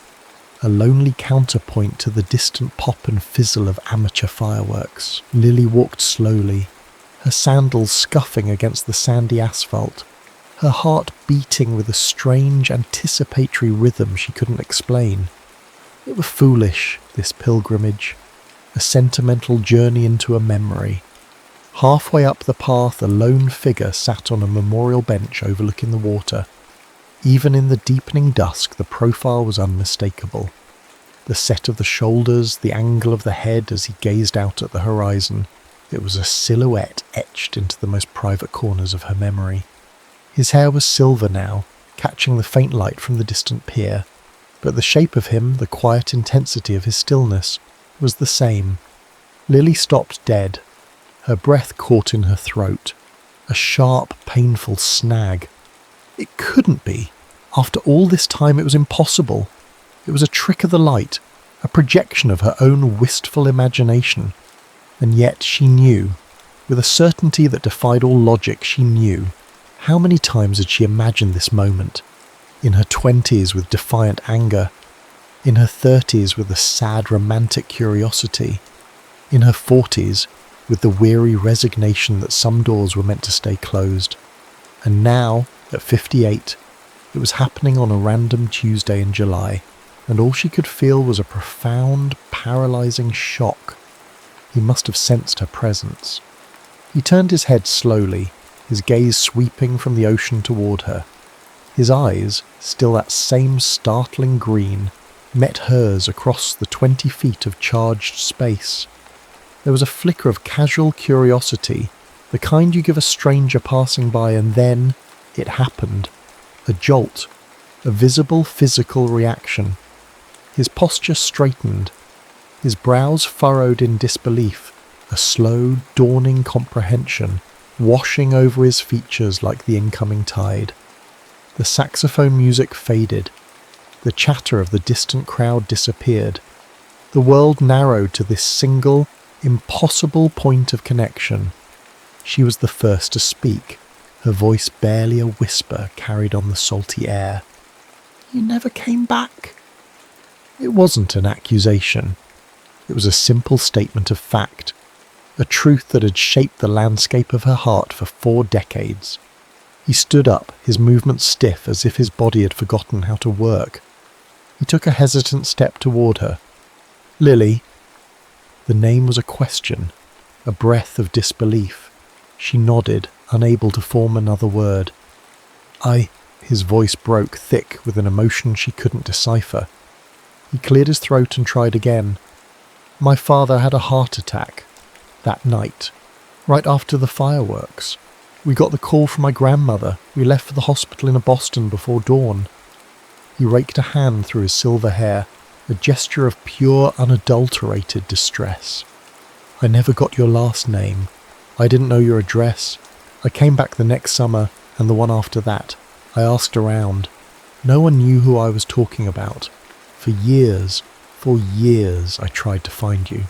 a lonely counterpoint to the distant pop and fizzle of amateur fireworks. Lily walked slowly, her sandals scuffing against the sandy asphalt, her heart beating with a strange, anticipatory rhythm she couldn't explain. It was foolish, this pilgrimage, a sentimental journey into a memory. Halfway up the path, a lone figure sat on a memorial bench overlooking the water. Even in the deepening dusk, the profile was unmistakable. The set of the shoulders, the angle of the head as he gazed out at the horizon. It was a silhouette etched into the most private corners of her memory. His hair was silver now, catching the faint light from the distant pier, but the shape of him, the quiet intensity of his stillness, was the same. Lily stopped dead, her breath caught in her throat, a sharp, painful snag. It couldn't be. After all this time, it was impossible. It was a trick of the light, a projection of her own wistful imagination. And yet she knew, with a certainty that defied all logic, she knew. How many times had she imagined this moment? In her 20s with defiant anger, in her 30s with a sad romantic curiosity, in her 40s with the weary resignation that some doors were meant to stay closed. And now, at 58, it was happening on a random Tuesday in July, and all she could feel was a profound, paralysing shock. He must have sensed her presence. He turned his head slowly, his gaze sweeping from the ocean toward her. His eyes, still that same startling green, met hers across the 20 feet of charged space. There was a flicker of casual curiosity, the kind you give a stranger passing by, and then it happened. A jolt, a visible physical reaction. His posture straightened, his brows furrowed in disbelief, a slow, dawning comprehension washing over his features like the incoming tide. The saxophone music faded. The chatter of the distant crowd disappeared. The world narrowed to this single, impossible point of connection. She was the first to speak, her voice barely a whisper carried on the salty air. "You never came back." It wasn't an accusation. It was a simple statement of fact, a truth that had shaped the landscape of her heart for 4 decades. He stood up, his movements stiff as if his body had forgotten how to work. He took a hesitant step toward her. "Lily." The name was a question, a breath of disbelief. She nodded, unable to form another word. His voice broke thick with an emotion she couldn't decipher. He cleared his throat and tried again. "My father had a heart attack that night, right after the fireworks. We got the call from my grandmother. We left for the hospital in Boston before dawn." He raked a hand through his silver hair, a gesture of pure, unadulterated distress. "I never got your last name. I didn't know your address. I came back the next summer, and the one after that. I asked around. No one knew who I was talking about. For years I tried to find you.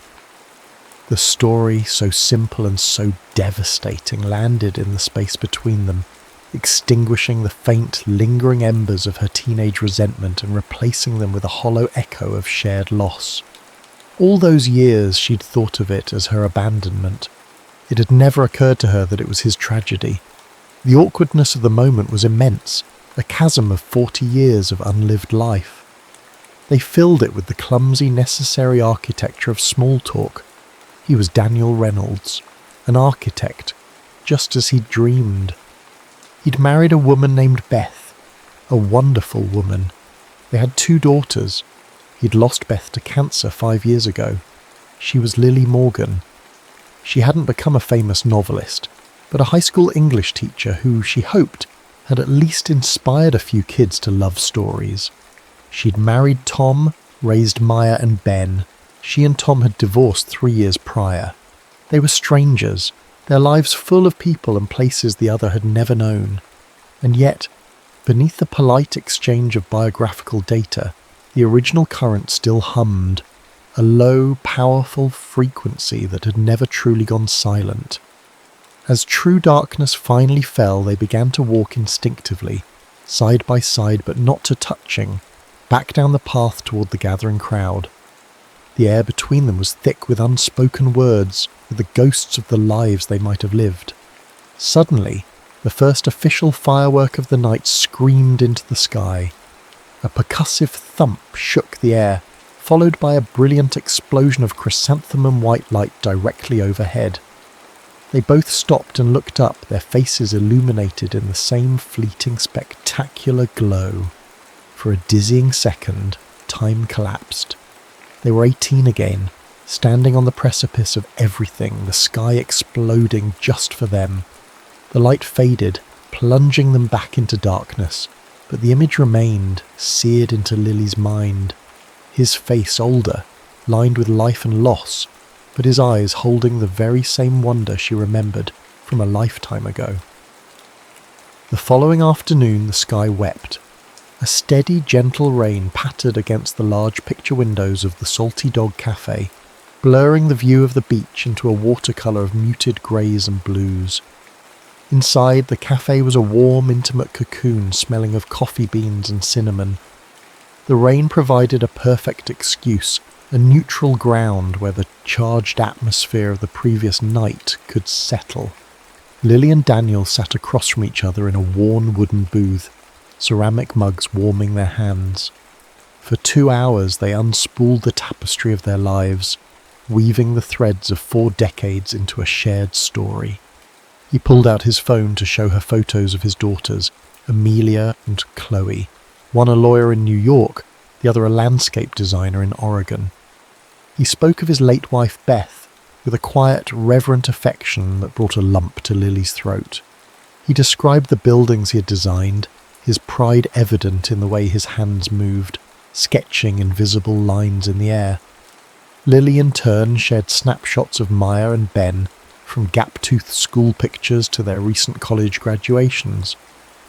The story, so simple and so devastating, landed in the space between them, extinguishing the faint, lingering embers of her teenage resentment and replacing them with a hollow echo of shared loss. All those years she'd thought of it as her abandonment. It had never occurred to her that it was his tragedy. The awkwardness of the moment was immense, a chasm of 40 years of unlived life. They filled it with the clumsy, necessary architecture of small talk. He was Daniel Reynolds, an architect, just as he'd dreamed. He'd married a woman named Beth, a wonderful woman. They had 2 daughters. He'd lost Beth to cancer 5 years ago. She was Lily Morgan. She hadn't become a famous novelist, but a high school English teacher who, she hoped, had at least inspired a few kids to love stories. She'd married Tom, raised Maya and Ben. She and Tom had divorced 3 years prior. They were strangers, their lives full of people and places the other had never known. And yet, beneath the polite exchange of biographical data, the original current still hummed, a low, powerful frequency that had never truly gone silent. As true darkness finally fell, they began to walk instinctively, side by side but not to touching, back down the path toward the gathering crowd. The air between them was thick with unspoken words, with the ghosts of the lives they might have lived. Suddenly, the first official firework of the night screamed into the sky. A percussive thump shook the air, followed by a brilliant explosion of chrysanthemum white light directly overhead. They both stopped and looked up, their faces illuminated in the same fleeting, spectacular glow. For a dizzying second, time collapsed. They were 18 again, standing on the precipice of everything, the sky exploding just for them. The light faded, plunging them back into darkness, but the image remained, seared into Lily's mind. His face older, lined with life and loss, but his eyes holding the very same wonder she remembered from a lifetime ago. The following afternoon the sky wept. A steady, gentle rain pattered against the large picture windows of the Salty Dog Cafe, blurring the view of the beach into a watercolour of muted greys and blues. Inside, the cafe was a warm, intimate cocoon smelling of coffee beans and cinnamon. The rain provided a perfect excuse, a neutral ground where the charged atmosphere of the previous night could settle. Lily and Daniel sat across from each other in a worn wooden booth, ceramic mugs warming their hands. For 2 hours they unspooled the tapestry of their lives, weaving the threads of 4 decades into a shared story. He pulled out his phone to show her photos of his daughters, Amelia and Chloe, one a lawyer in New York, the other a landscape designer in Oregon. He spoke of his late wife Beth with a quiet, reverent affection that brought a lump to Lily's throat. He described the buildings he had designed, his pride evident in the way his hands moved, sketching invisible lines in the air. Lily in turn shared snapshots of Maya and Ben, from gap-toothed school pictures to their recent college graduations.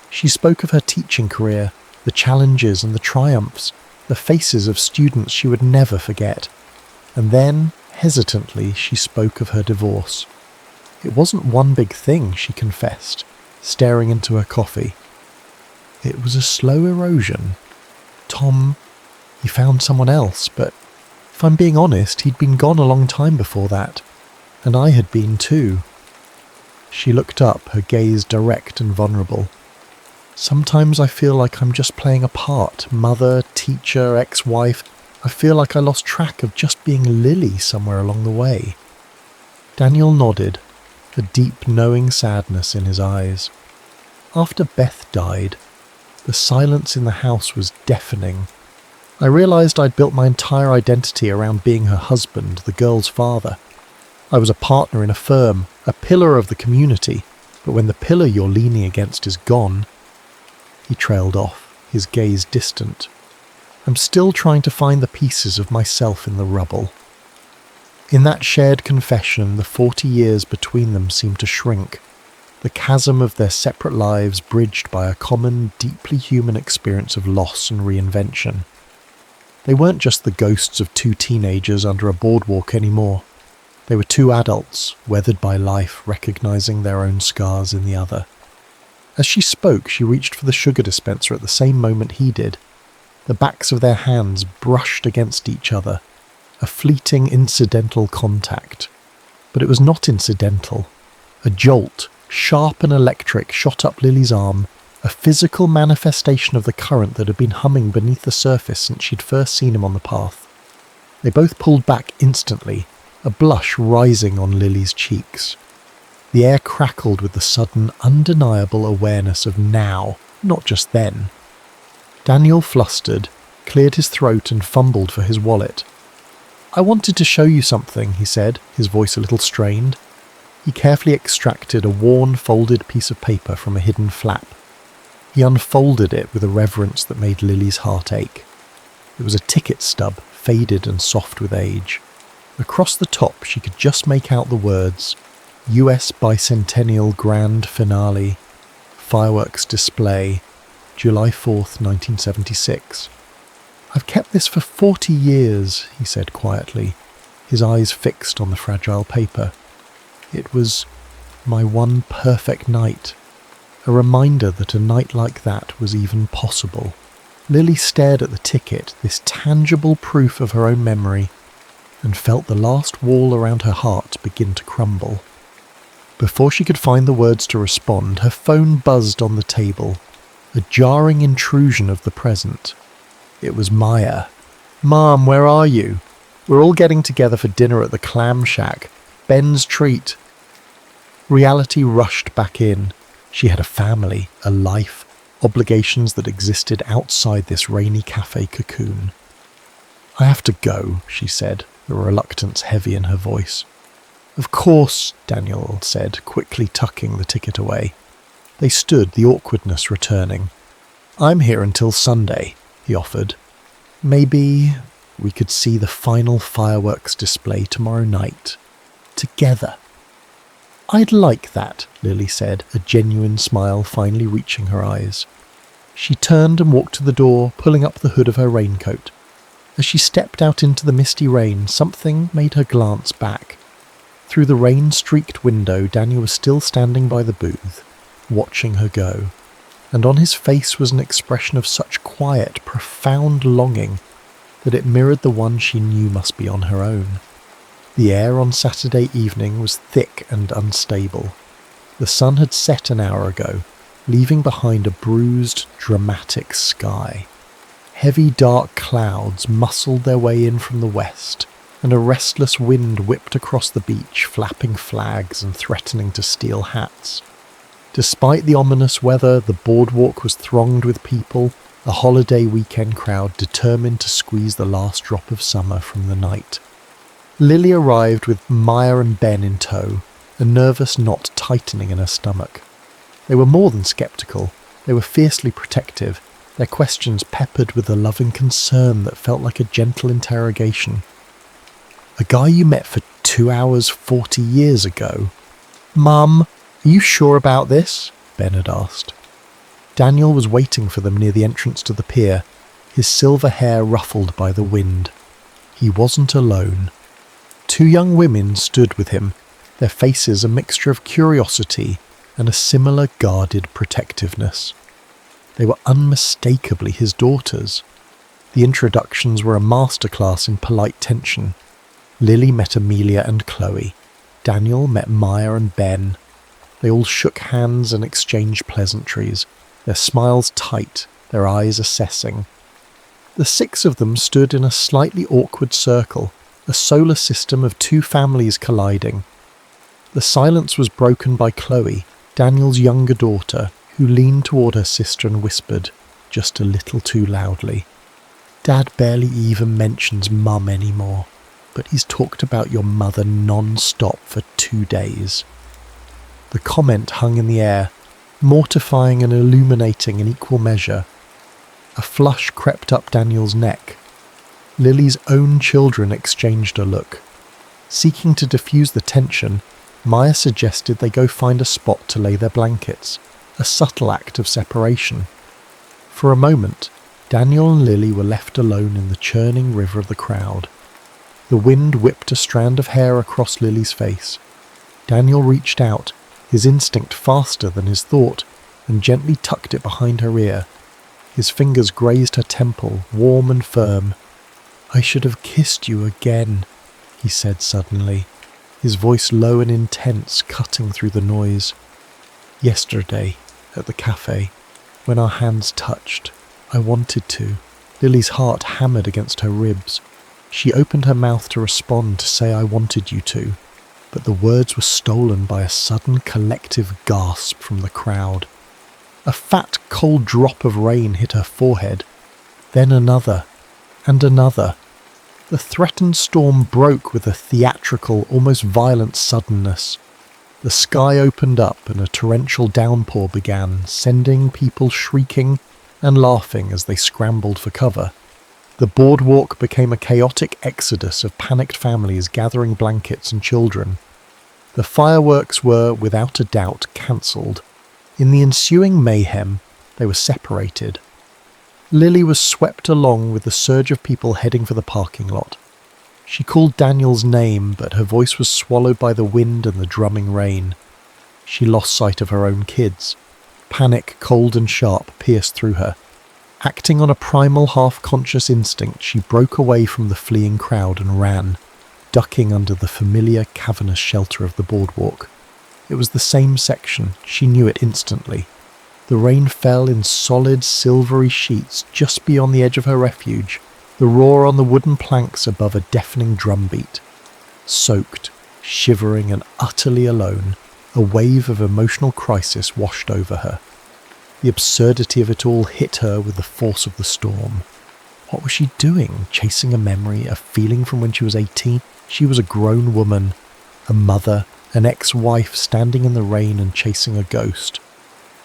She spoke of her teaching career, the challenges and the triumphs, the faces of students she would never forget. And then, hesitantly, she spoke of her divorce. It wasn't one big thing, she confessed, staring into her coffee. It was a slow erosion. Tom, he found someone else, but if I'm being honest, he'd been gone a long time before that. And I had been too. She looked up, her gaze direct and vulnerable. Sometimes I feel like I'm just playing a part, mother, teacher, ex-wife. I feel like I lost track of just being Lily somewhere along the way. Daniel nodded, a deep knowing sadness in his eyes. After Beth died, the silence in the house was deafening. I realised I'd built my entire identity around being her husband, the girl's father. I was a partner in a firm, a pillar of the community, but when the pillar you're leaning against is gone... He trailed off, his gaze distant. I'm still trying to find the pieces of myself in the rubble. In that shared confession, the 40 years between them seemed to shrink, the chasm of their separate lives bridged by a common, deeply human experience of loss and reinvention. They weren't just the ghosts of two teenagers under a boardwalk anymore. They were two adults, weathered by life, recognizing their own scars in the other. As she spoke, she reached for the sugar dispenser at the same moment he did. The backs of their hands brushed against each other, a fleeting incidental contact. But it was not incidental. A jolt, sharp and electric, shot up Lily's arm, a physical manifestation of the current that had been humming beneath the surface since she'd first seen him on the path. They both pulled back instantly, a blush rising on Lily's cheeks. The air crackled with the sudden, undeniable awareness of now, not just then. Daniel flustered, cleared his throat and fumbled for his wallet. "I wanted to show you something," he said, his voice a little strained. He carefully extracted a worn, folded piece of paper from a hidden flap. He unfolded it with a reverence that made Lily's heart ache. It was a ticket stub, faded and soft with age. Across the top she could just make out the words, US Bicentennial Grand Finale, Fireworks Display, July 4th, 1976. "I've kept this for 40 years, he said quietly, his eyes fixed on the fragile paper. It was my one perfect night. A reminder that a night like that was even possible. Lily stared at the ticket, this tangible proof of her own memory, and felt the last wall around her heart begin to crumble. Before she could find the words to respond, her phone buzzed on the table, a jarring intrusion of the present. It was Maya. "Mom, where are you? We're all getting together for dinner at the Clam Shack. Ben's treat." Reality rushed back in. She had a family, a life, obligations that existed outside this rainy cafe cocoon. "I have to go," she said, the reluctance heavy in her voice. "Of course," Daniel said, quickly tucking the ticket away. They stood, the awkwardness returning. "I'm here until Sunday," he offered. "Maybe we could see the final fireworks display tomorrow night. Together." "I'd like that," Lily said, a genuine smile finally reaching her eyes. She turned and walked to the door, pulling up the hood of her raincoat. As she stepped out into the misty rain, something made her glance back. Through the rain-streaked window, Daniel was still standing by the booth, watching her go, and on his face was an expression of such quiet, profound longing that it mirrored the one she knew must be on her own. The air on Saturday evening was thick and unstable. The sun had set an hour ago, leaving behind a bruised, dramatic sky. Heavy dark clouds muscled their way in from the west, and a restless wind whipped across the beach, flapping flags and threatening to steal hats. Despite the ominous weather, the boardwalk was thronged with people, a holiday weekend crowd determined to squeeze the last drop of summer from the night. Lily arrived with Maya and Ben in tow, a nervous knot tightening in her stomach. They were more than sceptical, they were fiercely protective, their questions peppered with a loving concern that felt like a gentle interrogation. "A guy you met for 2 hours 40 years ago? Mum, are you sure about this?" Ben had asked. Daniel was waiting for them near the entrance to the pier, his silver hair ruffled by the wind. He wasn't alone. 2 young women stood with him, their faces a mixture of curiosity and a similar guarded protectiveness. They were unmistakably his daughters. The introductions were a masterclass in polite tension. Lily met Amelia and Chloe. Daniel met Maya and Ben. They all shook hands and exchanged pleasantries, their smiles tight, their eyes assessing. The 6 of them stood in a slightly awkward circle, a solar system of 2 families colliding. The silence was broken by Chloe, Daniel's younger daughter, who leaned toward her sister and whispered, just a little too loudly, "Dad barely even mentions Mum anymore, but he's talked about your mother non-stop for 2 days." The comment hung in the air, mortifying and illuminating in equal measure. A flush crept up Daniel's neck. Lily's own children exchanged a look. Seeking to diffuse the tension, Maya suggested they go find a spot to lay their blankets, a subtle act of separation. For a moment, Daniel and Lily were left alone in the churning river of the crowd. The wind whipped a strand of hair across Lily's face. Daniel reached out, his instinct faster than his thought, and gently tucked it behind her ear. His fingers grazed her temple, warm and firm. "I should have kissed you again," he said suddenly, his voice low and intense, cutting through the noise. "Yesterday, at the cafe, when our hands touched, I wanted to." Lily's heart hammered against her ribs. She opened her mouth to respond, to say "I wanted you to," but the words were stolen by a sudden collective gasp from the crowd. A fat, cold drop of rain hit her forehead, then another, and another. The threatened storm broke with a theatrical, almost violent suddenness. The sky opened up and a torrential downpour began, sending people shrieking and laughing as they scrambled for cover. The boardwalk became a chaotic exodus of panicked families gathering blankets and children. The fireworks were, without a doubt, cancelled. In the ensuing mayhem, they were separated. Lily was swept along with the surge of people heading for the parking lot. She called Daniel's name, but her voice was swallowed by the wind and the drumming rain. She lost sight of her own kids. Panic, cold and sharp, pierced through her. Acting on a primal, half-conscious instinct, she broke away from the fleeing crowd and ran, ducking under the familiar, cavernous shelter of the boardwalk. It was the same section. She knew it instantly. The rain fell in solid, silvery sheets just beyond the edge of her refuge, the roar on the wooden planks above a deafening drumbeat. Soaked, shivering and utterly alone, a wave of emotional crisis washed over her. The absurdity of it all hit her with the force of the storm. What was she doing? Chasing a memory, a feeling from when she was 18? She was a grown woman, a mother, an ex-wife standing in the rain and chasing a ghost.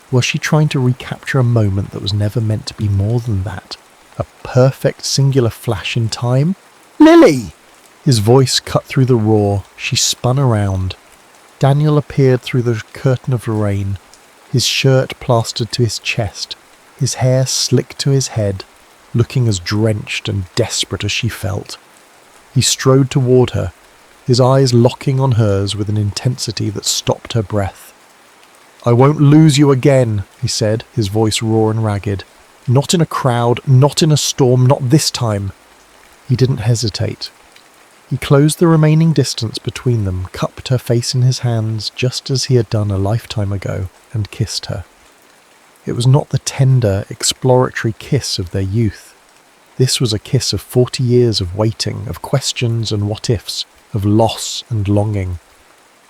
Was she trying to recapture a moment that was never meant to be more than that? A perfect singular flash in time? "Lily!" His voice cut through the roar. She spun around. Daniel appeared through the curtain of the rain, his shirt plastered to his chest, his hair slicked to his head, looking as drenched and desperate as she felt. He strode toward her, his eyes locking on hers with an intensity that stopped her breath. "I won't lose you again," he said, his voice raw and ragged. "Not in a crowd, not in a storm, not this time." He didn't hesitate. He closed the remaining distance between them, cupped her face in his hands just as he had done a lifetime ago, and kissed her. It was not the tender, exploratory kiss of their youth. This was a kiss of 40 years of waiting, of questions and what-ifs, of loss and longing.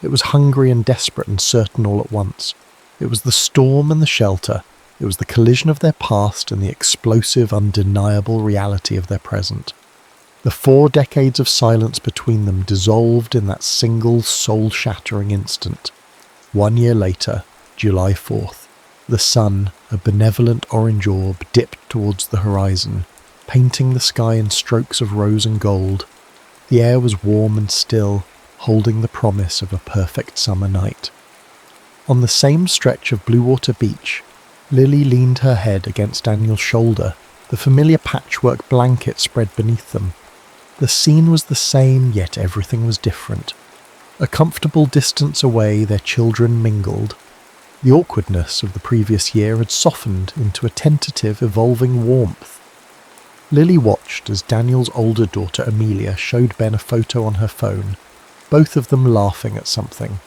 It was hungry and desperate and certain all at once. It was the storm and the shelter. It was the collision of their past and the explosive, undeniable reality of their present. The 4 decades of silence between them dissolved in that single, soul-shattering instant. 1 year later, July 4th, the sun, a benevolent orange orb, dipped towards the horizon, painting the sky in strokes of rose and gold. The air was warm and still, holding the promise of a perfect summer night. On the same stretch of Bluewater Beach, Lily leaned her head against Daniel's shoulder, the familiar patchwork blanket spread beneath them. The scene was the same, yet everything was different. A comfortable distance away, their children mingled. The awkwardness of the previous year had softened into a tentative, evolving warmth. Lily watched as Daniel's older daughter Amelia showed Ben a photo on her phone, both of them laughing at something.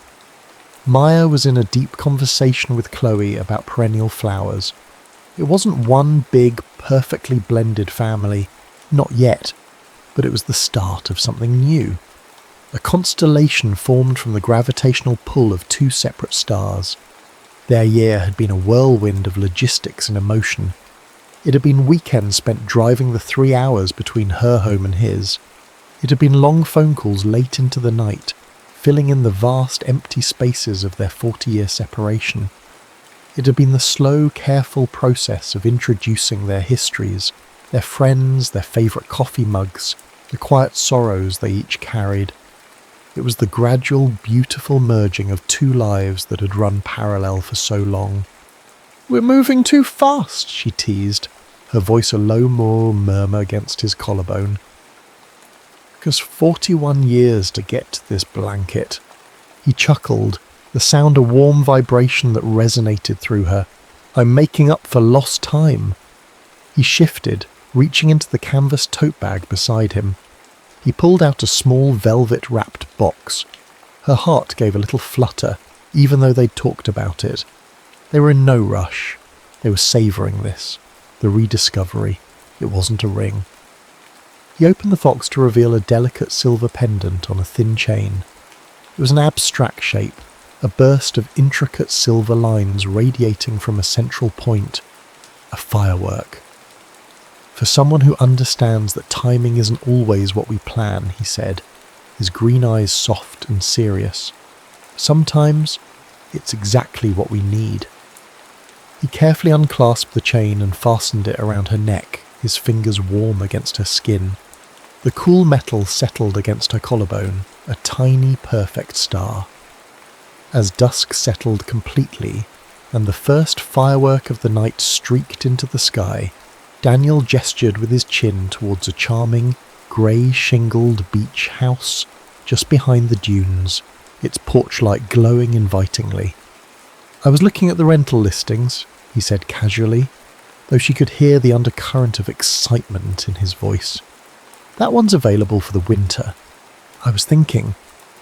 Maya was in a deep conversation with Chloe about perennial flowers. It wasn't one big, perfectly blended family, not yet, but it was the start of something new. A constellation formed from the gravitational pull of 2 separate stars. Their year had been a whirlwind of logistics and emotion. It had been weekends spent driving the 3 hours between her home and his. It had been long phone calls late into the night, filling in the vast empty spaces of their 40-year separation. It had been the slow, careful process of introducing their histories, their friends, their favourite coffee mugs, the quiet sorrows they each carried. It was the gradual, beautiful merging of 2 lives that had run parallel for so long. "We're moving too fast," she teased. her voice a low murmur against his collarbone. "'Cause 41 years to get to this blanket." He chuckled, the sound a warm vibration that resonated through her. "I'm making up for lost time." He shifted, reaching into the canvas tote bag beside him. He pulled out a small velvet-wrapped box. Her heart gave a little flutter, even though they'd talked about it. They were in no rush. They were savouring this. The rediscovery. It wasn't a ring. He opened the box to reveal a delicate silver pendant on a thin chain. It was an abstract shape, a burst of intricate silver lines radiating from a central point. A firework. "For someone who understands that timing isn't always what we plan," he said, his green eyes soft and serious. "Sometimes it's exactly what we need." He carefully unclasped the chain and fastened it around her neck, his fingers warm against her skin. The cool metal settled against her collarbone, a tiny, perfect star. As dusk settled completely, and the first firework of the night streaked into the sky, Daniel gestured with his chin towards a charming, grey-shingled beach house just behind the dunes, its porch-light glowing invitingly. "I was looking at the rental listings," he said casually, though she could hear the undercurrent of excitement in his voice. "That one's available for the winter. I was thinking,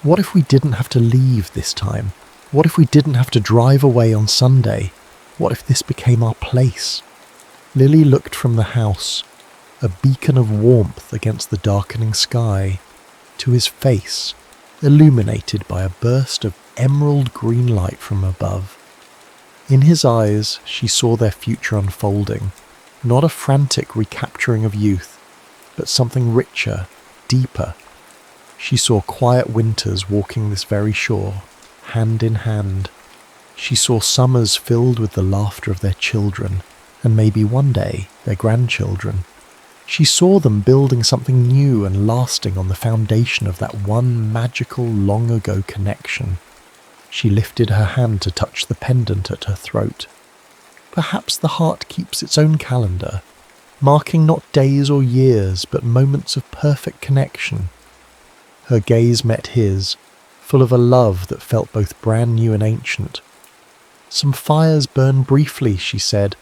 what if we didn't have to leave this time? What if we didn't have to drive away on Sunday? What if this became our place?" Lily looked from the house, a beacon of warmth against the darkening sky, to his face, illuminated by a burst of emerald green light from above. In his eyes she saw their future unfolding, not a frantic recapturing of youth, but something richer, deeper. She saw quiet winters walking this very shore, hand in hand. She saw summers filled with the laughter of their children, and maybe one day their grandchildren. She saw them building something new and lasting on the foundation of that one magical long-ago connection. She lifted her hand to touch the pendant at her throat. Perhaps the heart keeps its own calendar, marking not days or years, but moments of perfect connection. Her gaze met his, full of a love that felt both brand new and ancient. "Some fires burn briefly," she said,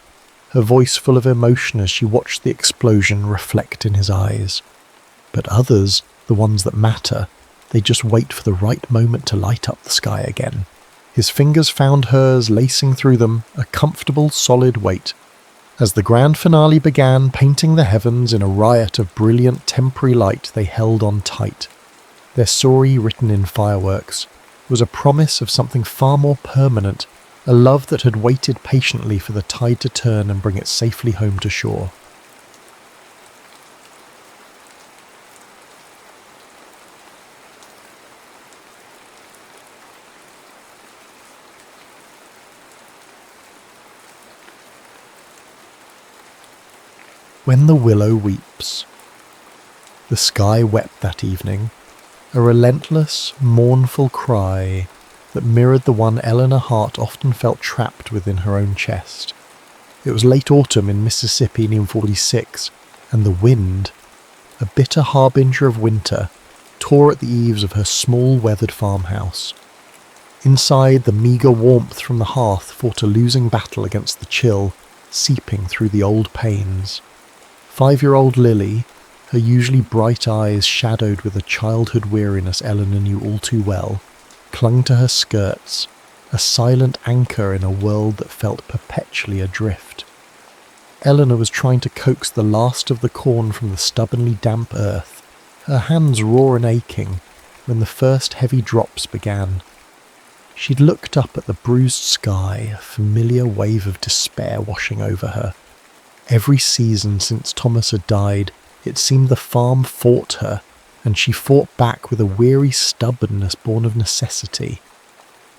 her voice full of emotion as she watched the explosion reflect in his eyes. "But others, the ones that matter, they just wait for the right moment to light up the sky again." His fingers found hers, lacing through them, a comfortable, solid weight. As the grand finale began, painting the heavens in a riot of brilliant temporary light, they held on tight. Their story, written in fireworks, was a promise of something far more permanent, a love that had waited patiently for the tide to turn and bring it safely home to shore. When the Willow Weeps. The sky wept that evening, a relentless, mournful cry that mirrored the one Eleanor Hart often felt trapped within her own chest. It was late autumn in Mississippi in 1846, and the wind, a bitter harbinger of winter, tore at the eaves of her small weathered farmhouse. Inside, the meagre warmth from the hearth fought a losing battle against the chill, seeping through the old panes. 5-year-old Lily, her usually bright eyes shadowed with a childhood weariness Eleanor knew all too well, clung to her skirts, a silent anchor in a world that felt perpetually adrift. Eleanor was trying to coax the last of the corn from the stubbornly damp earth, her hands raw and aching, when the first heavy drops began. She'd looked up at the bruised sky, a familiar wave of despair washing over her. Every season since Thomas had died, it seemed the farm fought her, and she fought back with a weary stubbornness born of necessity.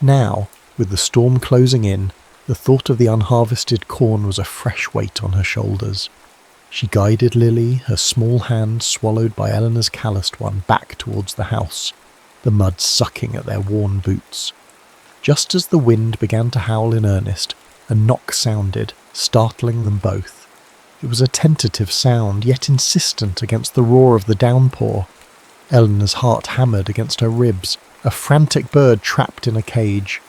Now, with the storm closing in, the thought of the unharvested corn was a fresh weight on her shoulders. She guided Lily, her small hand swallowed by Eleanor's calloused one, back towards the house, the mud sucking at their worn boots. Just as the wind began to howl in earnest, a knock sounded, startling them both. It was a tentative sound, yet insistent against the roar of the downpour. Eleanor's heart hammered against her ribs, a frantic bird trapped in a cage.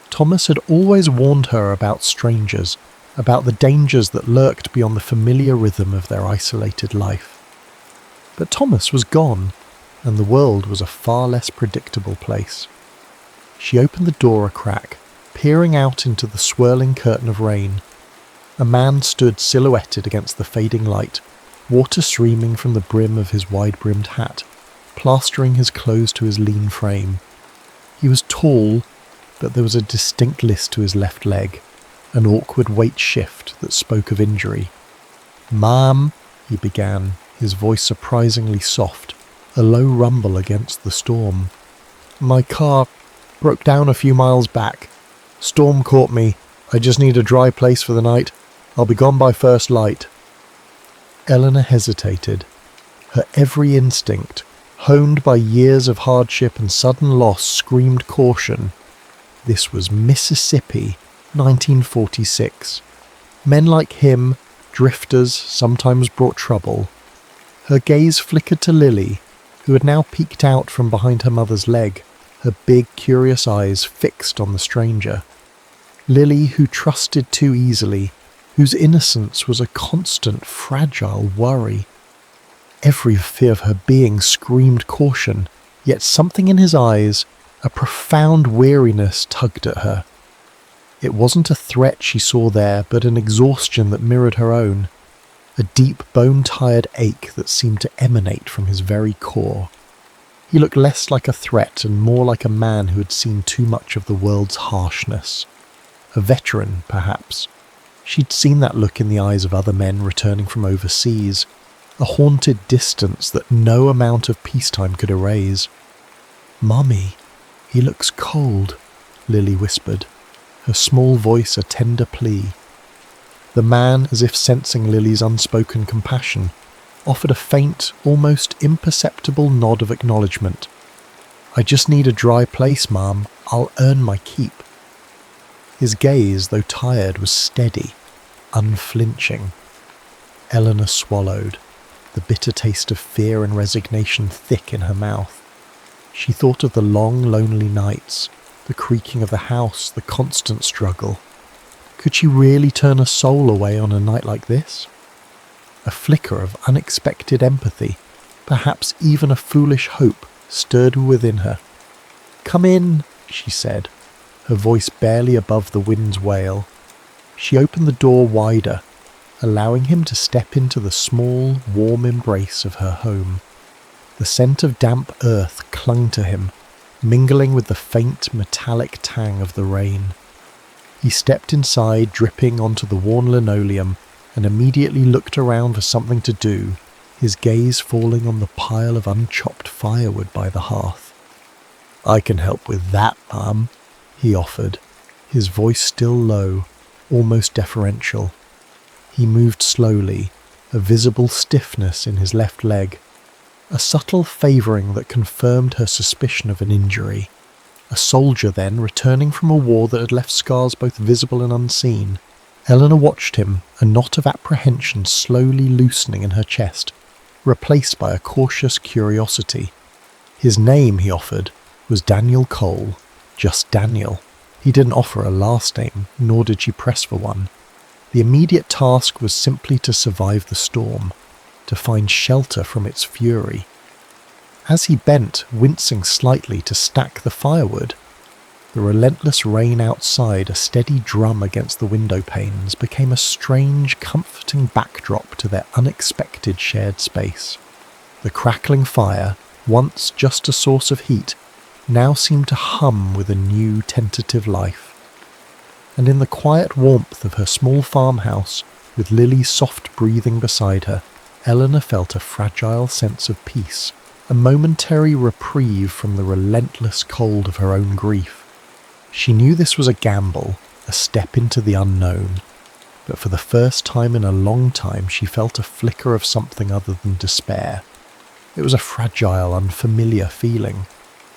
Thomas had always warned her about strangers, about the dangers that lurked beyond the familiar rhythm of their isolated life. But Thomas was gone, and the world was a far less predictable place. She opened the door a crack, peering out into the swirling curtain of rain. A man stood silhouetted against the fading light, water streaming from the brim of his wide-brimmed hat, plastering his clothes to his lean frame. He was tall, but there was a distinct list to his left leg, an awkward weight shift that spoke of injury. "Ma'am," he began, his voice surprisingly soft, a low rumble against the storm. "My car broke down a few miles back. Storm caught me. I just need a dry place for the night. I'll be gone by first light." Eleanor hesitated. Her every instinct, honed by years of hardship and sudden loss, screamed caution. This was Mississippi, 1946. Men like him, drifters, sometimes brought trouble. Her gaze flickered to Lily, who had now peeked out from behind her mother's leg, her big, curious eyes fixed on the stranger. Lily, who trusted too easily, whose innocence was a constant, fragile worry. Every fear of her being screamed caution, yet something in his eyes, a profound weariness, tugged at her. It wasn't a threat she saw there, but an exhaustion that mirrored her own, a deep, bone-tired ache that seemed to emanate from his very core. He looked less like a threat and more like a man who had seen too much of the world's harshness. A veteran, perhaps. She'd seen that look in the eyes of other men returning from overseas, a haunted distance that no amount of peacetime could erase. "Mummy, he looks cold," Lily whispered, her small voice a tender plea. The man, as if sensing Lily's unspoken compassion, offered a faint, almost imperceptible nod of acknowledgement. "I just need a dry place, Ma'am. I'll earn my keep." His gaze, though tired, was steady, unflinching. Eleanor swallowed, the bitter taste of fear and resignation thick in her mouth. She thought of the long, lonely nights, the creaking of the house, the constant struggle. Could she really turn a soul away on a night like this? A flicker of unexpected empathy, perhaps even a foolish hope, stirred within her. "Come in," she said, her voice barely above the wind's wail. She opened the door wider, allowing him to step into the small, warm embrace of her home. The scent of damp earth clung to him, mingling with the faint, metallic tang of the rain. He stepped inside, dripping onto the worn linoleum, and immediately looked around for something to do, his gaze falling on the pile of unchopped firewood by the hearth. "I can help with that, Mum," he offered, his voice still low, almost deferential. He moved slowly, a visible stiffness in his left leg, a subtle favouring that confirmed her suspicion of an injury. A soldier, then, returning from a war that had left scars both visible and unseen. Eleanor watched him, a knot of apprehension slowly loosening in her chest, replaced by a cautious curiosity. His name, he offered, was Daniel Cole, just Daniel. He didn't offer a last name, nor did she press for one. The immediate task was simply to survive the storm, to find shelter from its fury. As he bent, wincing slightly, to stack the firewood, the relentless rain outside, a steady drum against the window panes, became a strange, comforting backdrop to their unexpected shared space. The crackling fire, once just a source of heat, now seemed to hum with a new, tentative life. And in the quiet warmth of her small farmhouse, with Lily's soft breathing beside her, Eleanor felt a fragile sense of peace, a momentary reprieve from the relentless cold of her own grief. She knew this was a gamble, a step into the unknown, but for the first time in a long time she felt a flicker of something other than despair. It was a fragile, unfamiliar feeling,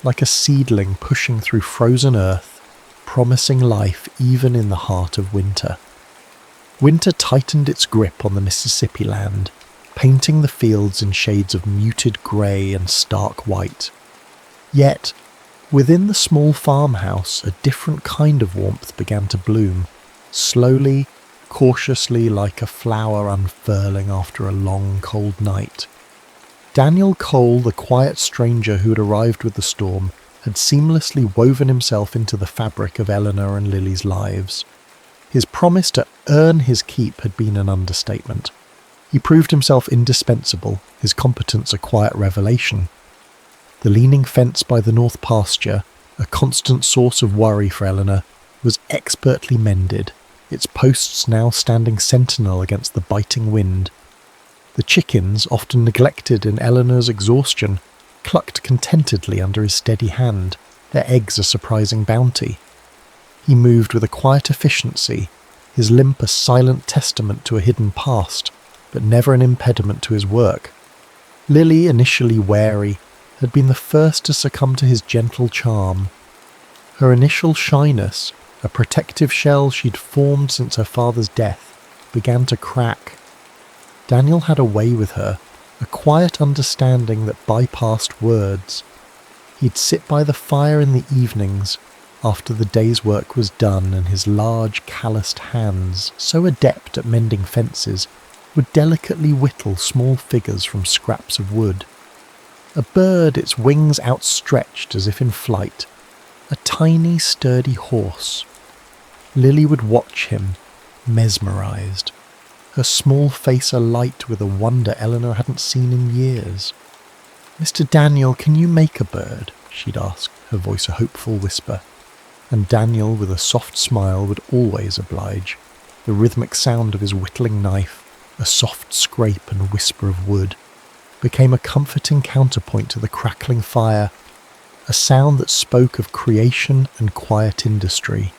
like a seedling pushing through frozen earth, promising life even in the heart of winter. Winter tightened its grip on the Mississippi land, painting the fields in shades of muted grey and stark white. Yet, within the small farmhouse, a different kind of warmth began to bloom, slowly, cautiously, like a flower unfurling after a long, cold night. Daniel Cole, the quiet stranger who had arrived with the storm, had seamlessly woven himself into the fabric of Eleanor and Lily's lives. His promise to earn his keep had been an understatement. He proved himself indispensable, his competence a quiet revelation. The leaning fence by the north pasture, a constant source of worry for Eleanor, was expertly mended, its posts now standing sentinel against the biting wind. The chickens, often neglected in Eleanor's exhaustion, clucked contentedly under his steady hand, their eggs a surprising bounty. He moved with a quiet efficiency, his limp a silent testament to a hidden past, but never an impediment to his work. Lily, initially wary, had been the first to succumb to his gentle charm. Her initial shyness, a protective shell she'd formed since her father's death, began to crack. Daniel had a way with her, a quiet understanding that bypassed words. He'd sit by the fire in the evenings, after the day's work was done, and his large, calloused hands, so adept at mending fences, would delicately whittle small figures from scraps of wood. A bird, its wings outstretched as if in flight. A tiny, sturdy horse. Lily would watch him, mesmerised, her small face alight with a wonder Eleanor hadn't seen in years. "Mr. Daniel, can you make a bird?" she'd ask, her voice a hopeful whisper. And Daniel, with a soft smile, would always oblige, the rhythmic sound of his whittling knife, a soft scrape and whisper of wood, became a comforting counterpoint to the crackling fire, a sound that spoke of creation and quiet industry.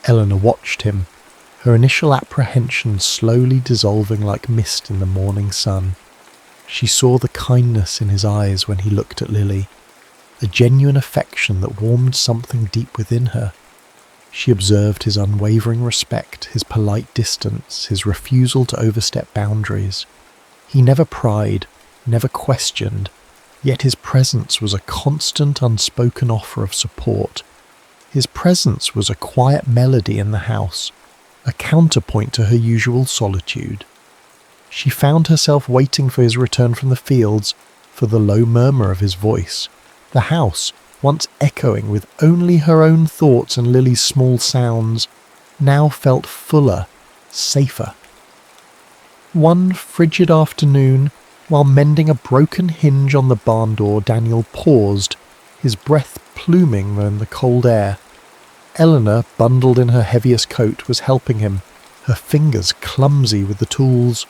Eleanor watched him, her initial apprehension slowly dissolving like mist in the morning sun. She saw the kindness in his eyes when he looked at Lily, a genuine affection that warmed something deep within her. She observed his unwavering respect, his polite distance, his refusal to overstep boundaries. He never pried, never questioned, yet his presence was a constant unspoken offer of support. His presence was a quiet melody in the house, a counterpoint to her usual solitude. She found herself waiting for his return from the fields, for the low murmur of his voice. The house, once echoing with only her own thoughts and Lily's small sounds, now felt fuller, safer. One frigid afternoon, while mending a broken hinge on the barn door, Daniel paused, his breath pluming in the cold air. Eleanor, bundled in her heaviest coat, was helping him, her fingers clumsy with the tools.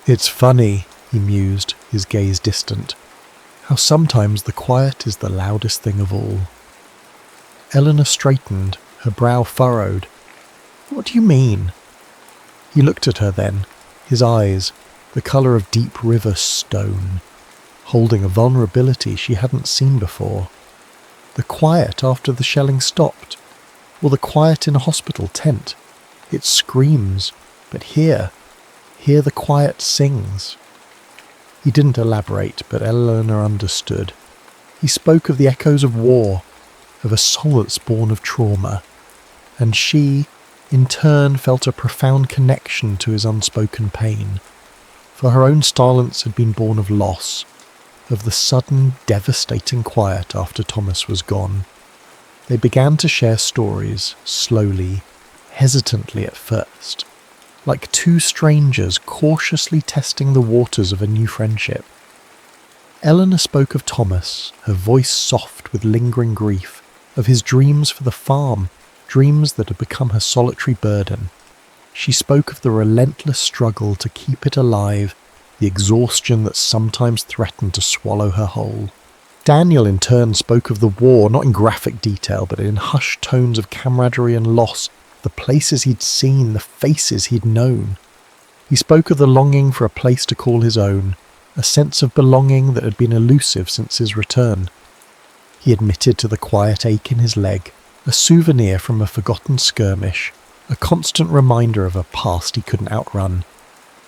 "It's funny," he mused, his gaze distant, "how sometimes the quiet is the loudest thing of all." Eleanor straightened, her brow furrowed. "What do you mean?" He looked at her then, his eyes, the colour of deep river stone, holding a vulnerability she hadn't seen before. The quiet after the shelling stopped, or the quiet in a hospital tent. It screams, but here the quiet sings. He didn't elaborate, but Eleanor understood. He spoke of the echoes of war, of a soul that's born of trauma, and she, in turn, felt a profound connection to his unspoken pain. For her own silence had been born of loss, of the sudden, devastating quiet after Thomas was gone. They began to share stories, slowly, hesitantly at first, like two strangers cautiously testing the waters of a new friendship. Eleanor spoke of Thomas, her voice soft with lingering grief, of his dreams for the farm, dreams that had become her solitary burden. She spoke of the relentless struggle to keep it alive, the exhaustion that sometimes threatened to swallow her whole. Daniel in turn spoke of the war, not in graphic detail, but in hushed tones of camaraderie and loss, the places he'd seen, the faces he'd known. He spoke of the longing for a place to call his own, a sense of belonging that had been elusive since his return. He admitted to the quiet ache in his leg, a souvenir from a forgotten skirmish, a constant reminder of a past he couldn't outrun.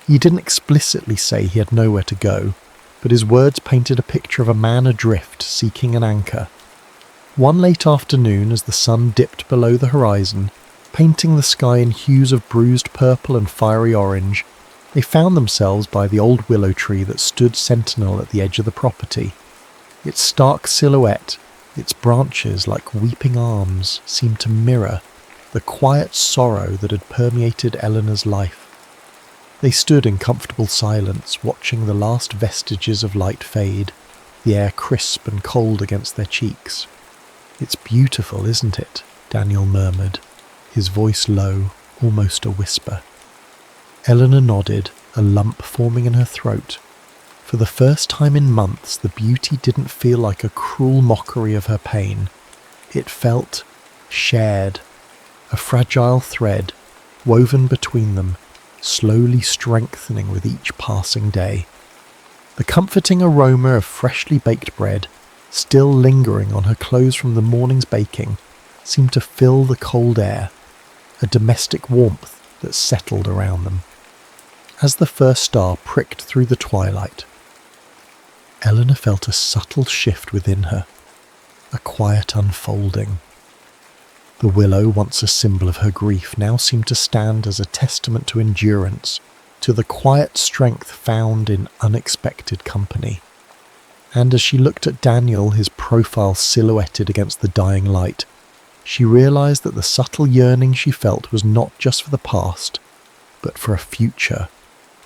He didn't explicitly say he had nowhere to go, but his words painted a picture of a man adrift seeking an anchor. One late afternoon, as the sun dipped below the horizon, painting the sky in hues of bruised purple and fiery orange, they found themselves by the old willow tree that stood sentinel at the edge of the property. Its stark silhouette, its branches like weeping arms, seemed to mirror the quiet sorrow that had permeated Eleanor's life. They stood in comfortable silence, watching the last vestiges of light fade, the air crisp and cold against their cheeks. "It's beautiful, isn't it?" Daniel murmured, his voice low, almost a whisper. Eleanor nodded, a lump forming in her throat. For the first time in months, the beauty didn't feel like a cruel mockery of her pain. It felt shared, a fragile thread, woven between them, slowly strengthening with each passing day. The comforting aroma of freshly baked bread, still lingering on her clothes from the morning's baking, seemed to fill the cold air, a domestic warmth that settled around them. As the first star pricked through the twilight, Eleanor felt a subtle shift within her, a quiet unfolding. The willow, once a symbol of her grief, now seemed to stand as a testament to endurance, to the quiet strength found in unexpected company. And as she looked at Daniel, his profile silhouetted against the dying light, she realized that the subtle yearning she felt was not just for the past, but for a future,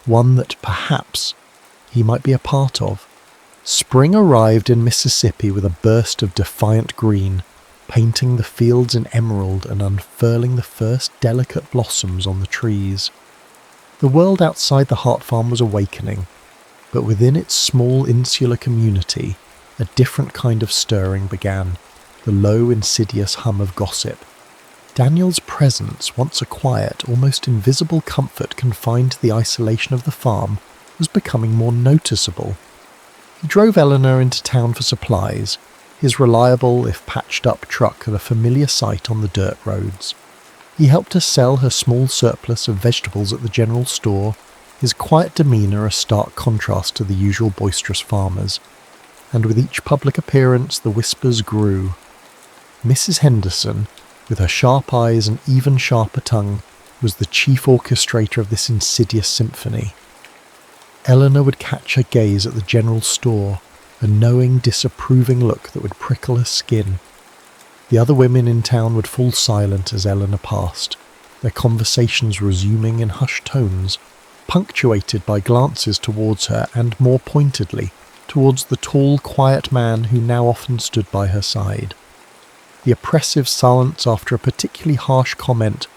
one that perhaps he might be a part of. Spring arrived in Mississippi with a burst of defiant green, painting the fields in emerald and unfurling the first delicate blossoms on the trees. The world outside the Hart Farm was awakening, but within its small insular community, a different kind of stirring began, the low, insidious hum of gossip. Daniel's presence, once a quiet, almost invisible comfort confined to the isolation of the farm, was becoming more noticeable. He drove Eleanor into town for supplies, his reliable, if patched-up truck a familiar sight on the dirt roads. He helped her sell her small surplus of vegetables at the general store, his quiet demeanour a stark contrast to the usual boisterous farmers. And with each public appearance the whispers grew. Mrs. Henderson, with her sharp eyes and even sharper tongue, was the chief orchestrator of this insidious symphony. Eleanor would catch her gaze at the general store, a knowing, disapproving look that would prickle her skin. The other women in town would fall silent as Eleanor passed, their conversations resuming in hushed tones, punctuated by glances towards her and, more pointedly, towards the tall, quiet man who now often stood by her side. The oppressive silence after a particularly harsh comment,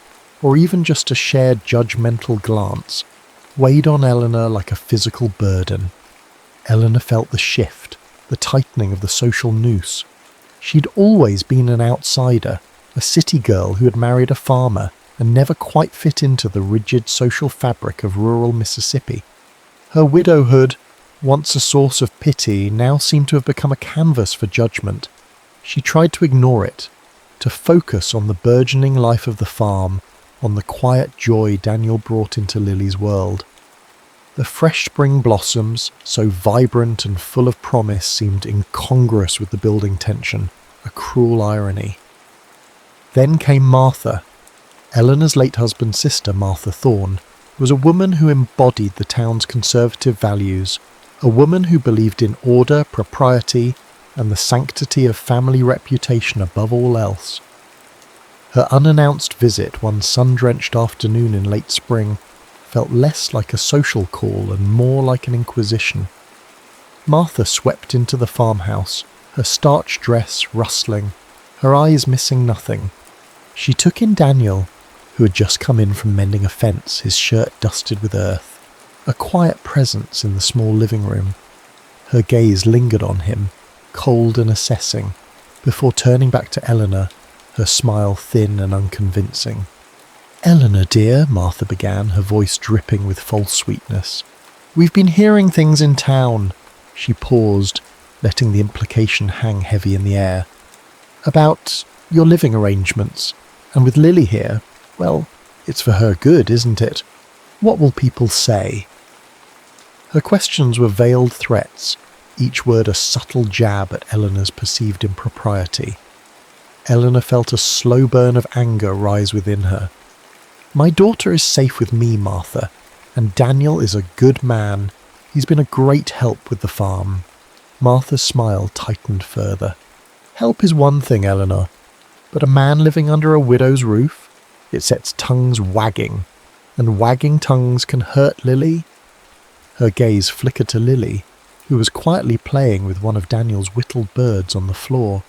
or even just a shared judgmental glance, weighed on Eleanor like a physical burden. Eleanor felt the shift, the tightening of the social noose. She'd always been an outsider, a city girl who had married a farmer and never quite fit into the rigid social fabric of rural Mississippi. Her widowhood, once a source of pity, now seemed to have become a canvas for judgment. She tried to ignore it, to focus on the burgeoning life of the farm, on the quiet joy Daniel brought into Lily's world. The fresh spring blossoms, so vibrant and full of promise, seemed incongruous with the building tension, a cruel irony. Then came Martha. Eleanor's late husband's sister, Martha Thorne, was a woman who embodied the town's conservative values, a woman who believed in order, propriety, and the sanctity of family reputation above all else. Her unannounced visit one sun-drenched afternoon in late spring felt less like a social call and more like an inquisition. Martha swept into the farmhouse, her starched dress rustling, her eyes missing nothing. She took in Daniel, who had just come in from mending a fence, his shirt dusted with earth, a quiet presence in the small living room. Her gaze lingered on him, cold and assessing, before turning back to Eleanor, her smile thin and unconvincing. "Eleanor, dear," Martha began, her voice dripping with false sweetness. "We've been hearing things in town." She paused, letting the implication hang heavy in the air. "About your living arrangements. And with Lily here, well, It's for her good, isn't it? What will people say? Her questions were veiled threats, each word a subtle jab at Eleanor's perceived impropriety. Eleanor felt a slow burn of anger rise within her. My daughter is safe with me, Martha, and Daniel is a good man. He's been a great help with the farm. Martha's smile tightened further. Help is one thing, Eleanor, but a man living under a widow's roof? It sets tongues wagging, and wagging tongues can hurt Lily. Her gaze flickered to Lily, who was quietly playing with one of Daniel's whittled birds on the floor,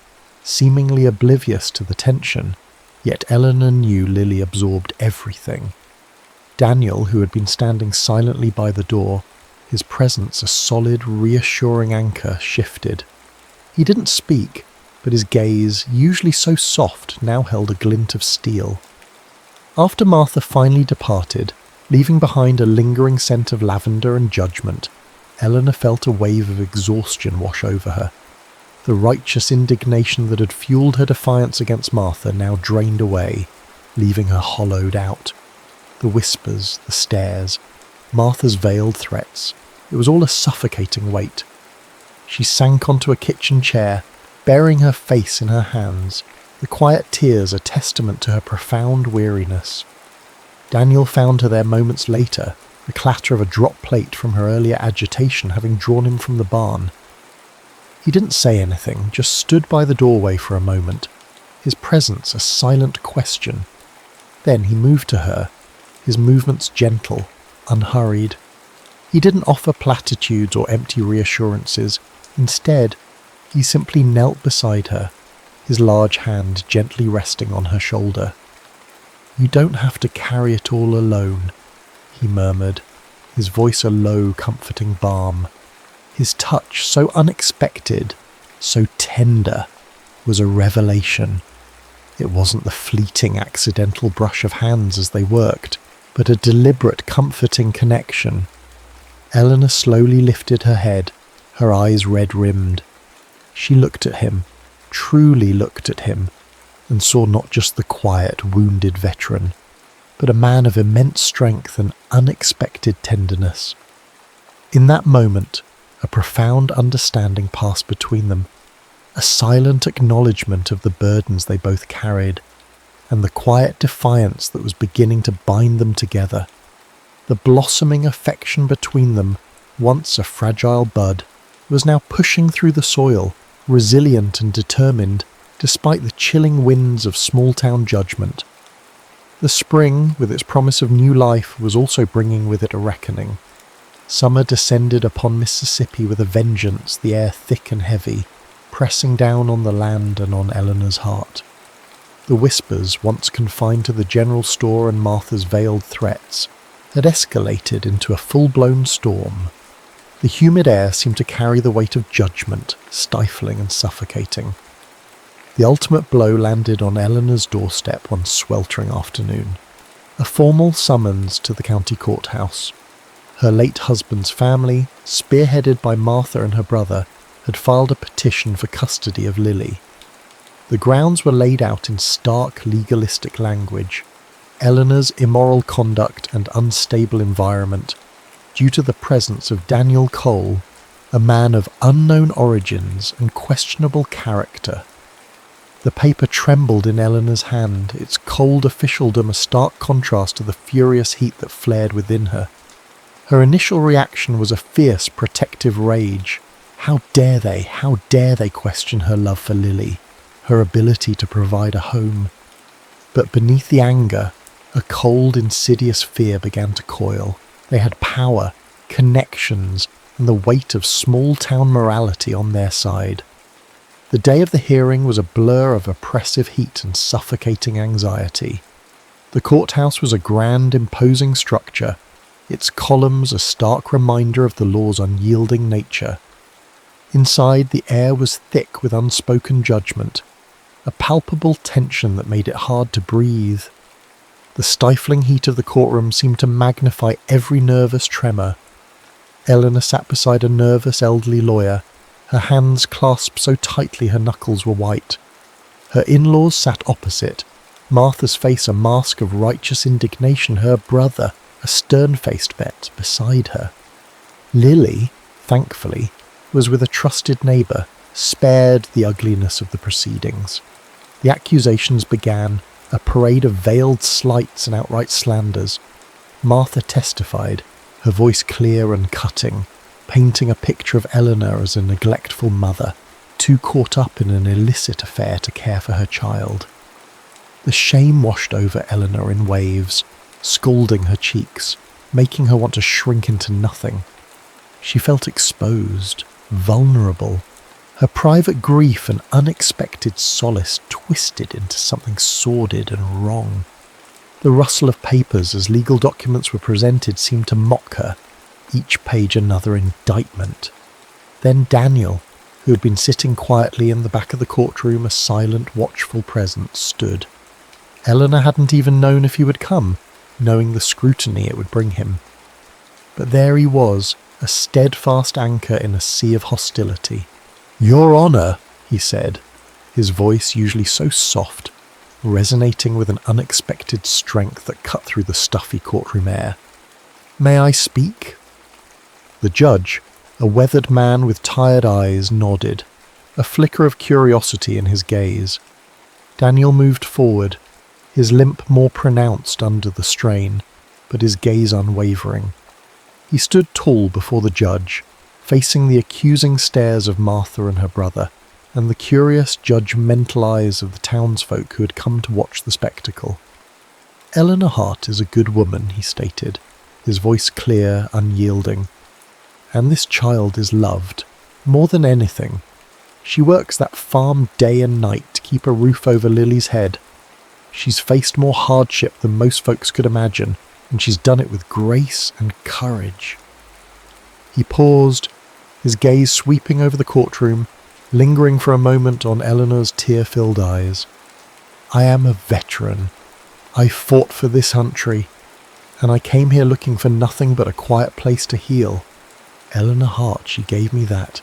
seemingly oblivious to the tension, yet Eleanor knew Lily absorbed everything. Daniel, who had been standing silently by the door, his presence a solid, reassuring anchor, shifted. He didn't speak, but his gaze, usually so soft, now held a glint of steel. After Martha finally departed, leaving behind a lingering scent of lavender and judgment, Eleanor felt a wave of exhaustion wash over her. The righteous indignation that had fueled her defiance against Martha now drained away, leaving her hollowed out. The whispers, the stares, Martha's veiled threats, it was all a suffocating weight. She sank onto a kitchen chair, burying her face in her hands, the quiet tears a testament to her profound weariness. Daniel found her there moments later, the clatter of a drop plate from her earlier agitation having drawn him from the barn. He didn't say anything, just stood by the doorway for a moment, his presence a silent question. Then he moved to her, his movements gentle, unhurried. He didn't offer platitudes or empty reassurances. Instead, he simply knelt beside her, his large hand gently resting on her shoulder. You don't have to carry it all alone, he murmured, his voice a low, comforting balm. His touch, so unexpected, so tender, was a revelation. It wasn't the fleeting, accidental brush of hands as they worked, but a deliberate, comforting connection. Eleanor slowly lifted her head, her eyes red-rimmed. She looked at him, truly looked at him, and saw not just the quiet, wounded veteran, but a man of immense strength and unexpected tenderness. In that moment, a profound understanding passed between them, a silent acknowledgement of the burdens they both carried, and the quiet defiance that was beginning to bind them together. The blossoming affection between them, once a fragile bud, was now pushing through the soil, resilient and determined, despite the chilling winds of small-town judgment. The spring, with its promise of new life, was also bringing with it a reckoning. Summer descended upon Mississippi with a vengeance, the air thick and heavy, pressing down on the land and on Eleanor's heart. The whispers, once confined to the general store and Martha's veiled threats, had escalated into a full-blown storm. The humid air seemed to carry the weight of judgment, stifling and suffocating. The ultimate blow landed on Eleanor's doorstep one sweltering afternoon. A formal summons to the county courthouse. Her late husband's family, spearheaded by Martha and her brother, had filed a petition for custody of Lily. The grounds were laid out in stark legalistic language. Eleanor's immoral conduct and unstable environment, due to the presence of Daniel Cole, a man of unknown origins and questionable character. The paper trembled in Eleanor's hand, its cold officialdom a stark contrast to the furious heat that flared within her. Her initial reaction was a fierce, protective rage. How dare they question her love for Lily, her ability to provide a home? But beneath the anger, a cold, insidious fear began to coil. They had power, connections, and the weight of small-town morality on their side. The day of the hearing was a blur of oppressive heat and suffocating anxiety. The courthouse was a grand, imposing structure, its columns a stark reminder of the law's unyielding nature. Inside, the air was thick with unspoken judgment, a palpable tension that made it hard to breathe. The stifling heat of the courtroom seemed to magnify every nervous tremor. Eleanor sat beside a nervous elderly lawyer, her hands clasped so tightly her knuckles were white. Her in-laws sat opposite, Martha's face a mask of righteous indignation, her brother a stern-faced vet beside her. Lily, thankfully, was with a trusted neighbour, spared the ugliness of the proceedings. The accusations began, a parade of veiled slights and outright slanders. Martha testified, her voice clear and cutting, painting a picture of Eleanor as a neglectful mother, too caught up in an illicit affair to care for her child. The shame washed over Eleanor in waves, scalding her cheeks, making her want to shrink into nothing. She felt exposed, vulnerable. Her private grief and unexpected solace twisted into something sordid and wrong. The rustle of papers as legal documents were presented seemed to mock her, each page another indictment. Then Daniel, who had been sitting quietly in the back of the courtroom, a silent, watchful presence, stood. Eleanor hadn't even known if he would come, knowing the scrutiny it would bring him. But there he was, a steadfast anchor in a sea of hostility. "Your Honour," he said, his voice, usually so soft, resonating with an unexpected strength that cut through the stuffy courtroom air. "May I speak?" The judge, a weathered man with tired eyes, nodded, a flicker of curiosity in his gaze. Daniel moved forward, his limp more pronounced under the strain, but his gaze unwavering. He stood tall before the judge, facing the accusing stares of Martha and her brother, and the curious, judgmental eyes of the townsfolk who had come to watch the spectacle. "Eleanor Hart is a good woman," he stated, his voice clear, unyielding. "And this child is loved, more than anything. She works that farm day and night to keep a roof over Lily's head. She's faced more hardship than most folks could imagine, and she's done it with grace and courage." He paused, his gaze sweeping over the courtroom, lingering for a moment on Eleanor's tear-filled eyes. "I am a veteran. I fought for this country, and I came here looking for nothing but a quiet place to heal. Eleanor Hart, she gave me that.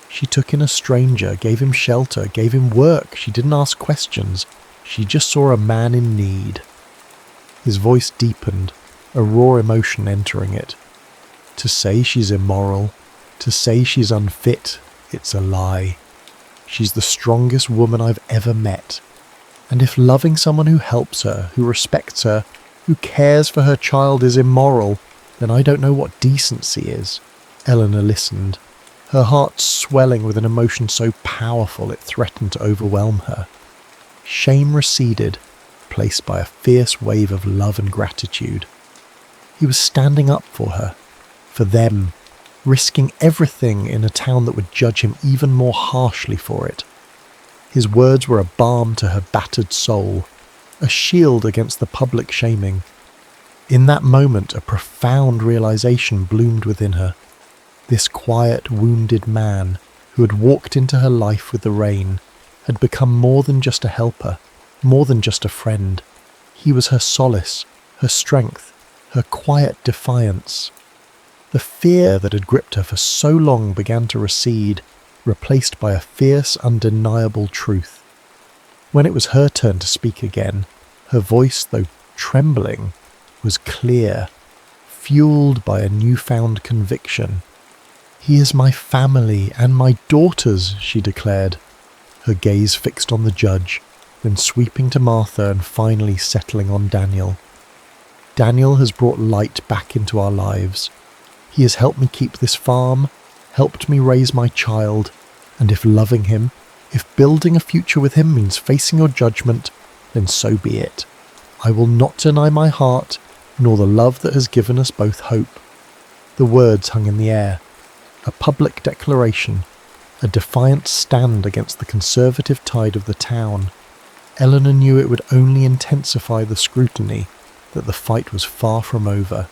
She took in a stranger, gave him shelter, gave him work. She didn't ask questions. She just saw a man in need." His voice deepened, a raw emotion entering it. "To say she's immoral, to say she's unfit, it's a lie. She's the strongest woman I've ever met. And if loving someone who helps her, who respects her, who cares for her child is immoral, then I don't know what decency is." Eleanor listened, her heart swelling with an emotion so powerful it threatened to overwhelm her. Shame receded, placed by a fierce wave of love and gratitude. He was standing up for her, for them, risking everything in a town that would judge him even more harshly for it. His words were a balm to her battered soul, a shield against the public shaming. In that moment, a profound realization bloomed within her. This quiet, wounded man, who had walked into her life with the rain, had become more than just a helper, more than just a friend. He was her solace, her strength, her quiet defiance. The fear that had gripped her for so long began to recede, replaced by a fierce, undeniable truth. When it was her turn to speak again, her voice, though trembling, was clear, fueled by a newfound conviction. "He is my family and my daughter's," she declared, her gaze fixed on the judge, then sweeping to Martha and finally settling on Daniel. "Daniel has brought light back into our lives. He has helped me keep this farm, helped me raise my child, and if loving him, if building a future with him means facing your judgment, then so be it. I will not deny my heart, nor the love that has given us both hope." The words hung in the air, a public declaration, a defiant stand against the conservative tide of the town. Eleanor knew it would only intensify the scrutiny, that the fight was far from over.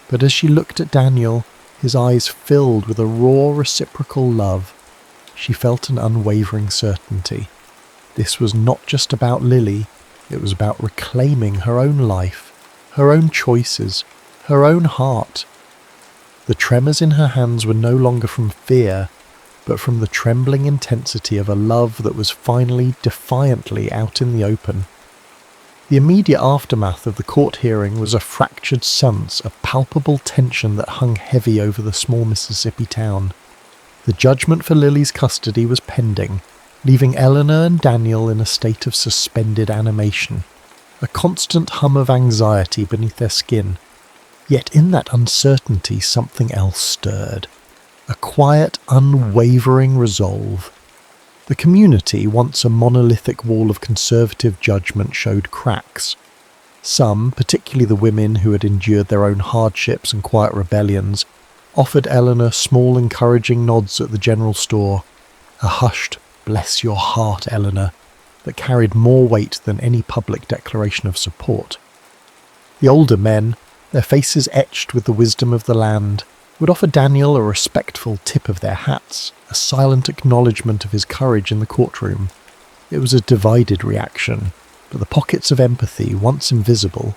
But as she looked at Daniel, his eyes filled with a raw reciprocal love, she felt an unwavering certainty. This was not just about Lily, it was about reclaiming her own life, her own choices, her own heart. The tremors in her hands were no longer from fear, but from the trembling intensity of a love that was finally, defiantly out in the open. The immediate aftermath of the court hearing was a fractured sense of palpable tension that hung heavy over the small Mississippi town. The judgment for Lily's custody was pending, leaving Eleanor and Daniel in a state of suspended animation, a constant hum of anxiety beneath their skin. Yet in that uncertainty something else stirred, a quiet, unwavering resolve. The community, once a monolithic wall of conservative judgment, showed cracks. Some, particularly the women who had endured their own hardships and quiet rebellions, offered Eleanor small encouraging nods at the general store, a hushed "bless your heart, Eleanor," that carried more weight than any public declaration of support. The older men, their faces etched with the wisdom of the land, would offer Daniel a respectful tip of their hats, a silent acknowledgement of his courage in the courtroom. It was a divided reaction, but the pockets of empathy, once invisible,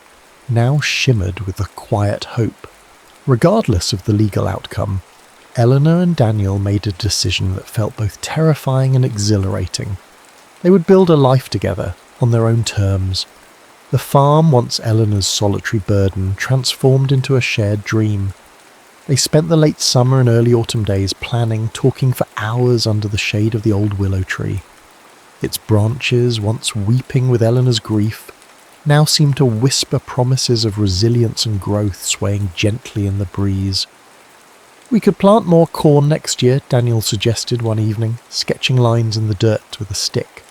now shimmered with a quiet hope. Regardless of the legal outcome, Eleanor and Daniel made a decision that felt both terrifying and exhilarating. They would build a life together, on their own terms. The farm, once Eleanor's solitary burden, transformed into a shared dream. They spent the late summer and early autumn days planning, talking for hours under the shade of the old willow tree. Its branches, once weeping with Eleanor's grief, now seemed to whisper promises of resilience and growth swaying gently in the breeze. "We could plant more corn next year," Daniel suggested one evening, sketching lines in the dirt with a stick.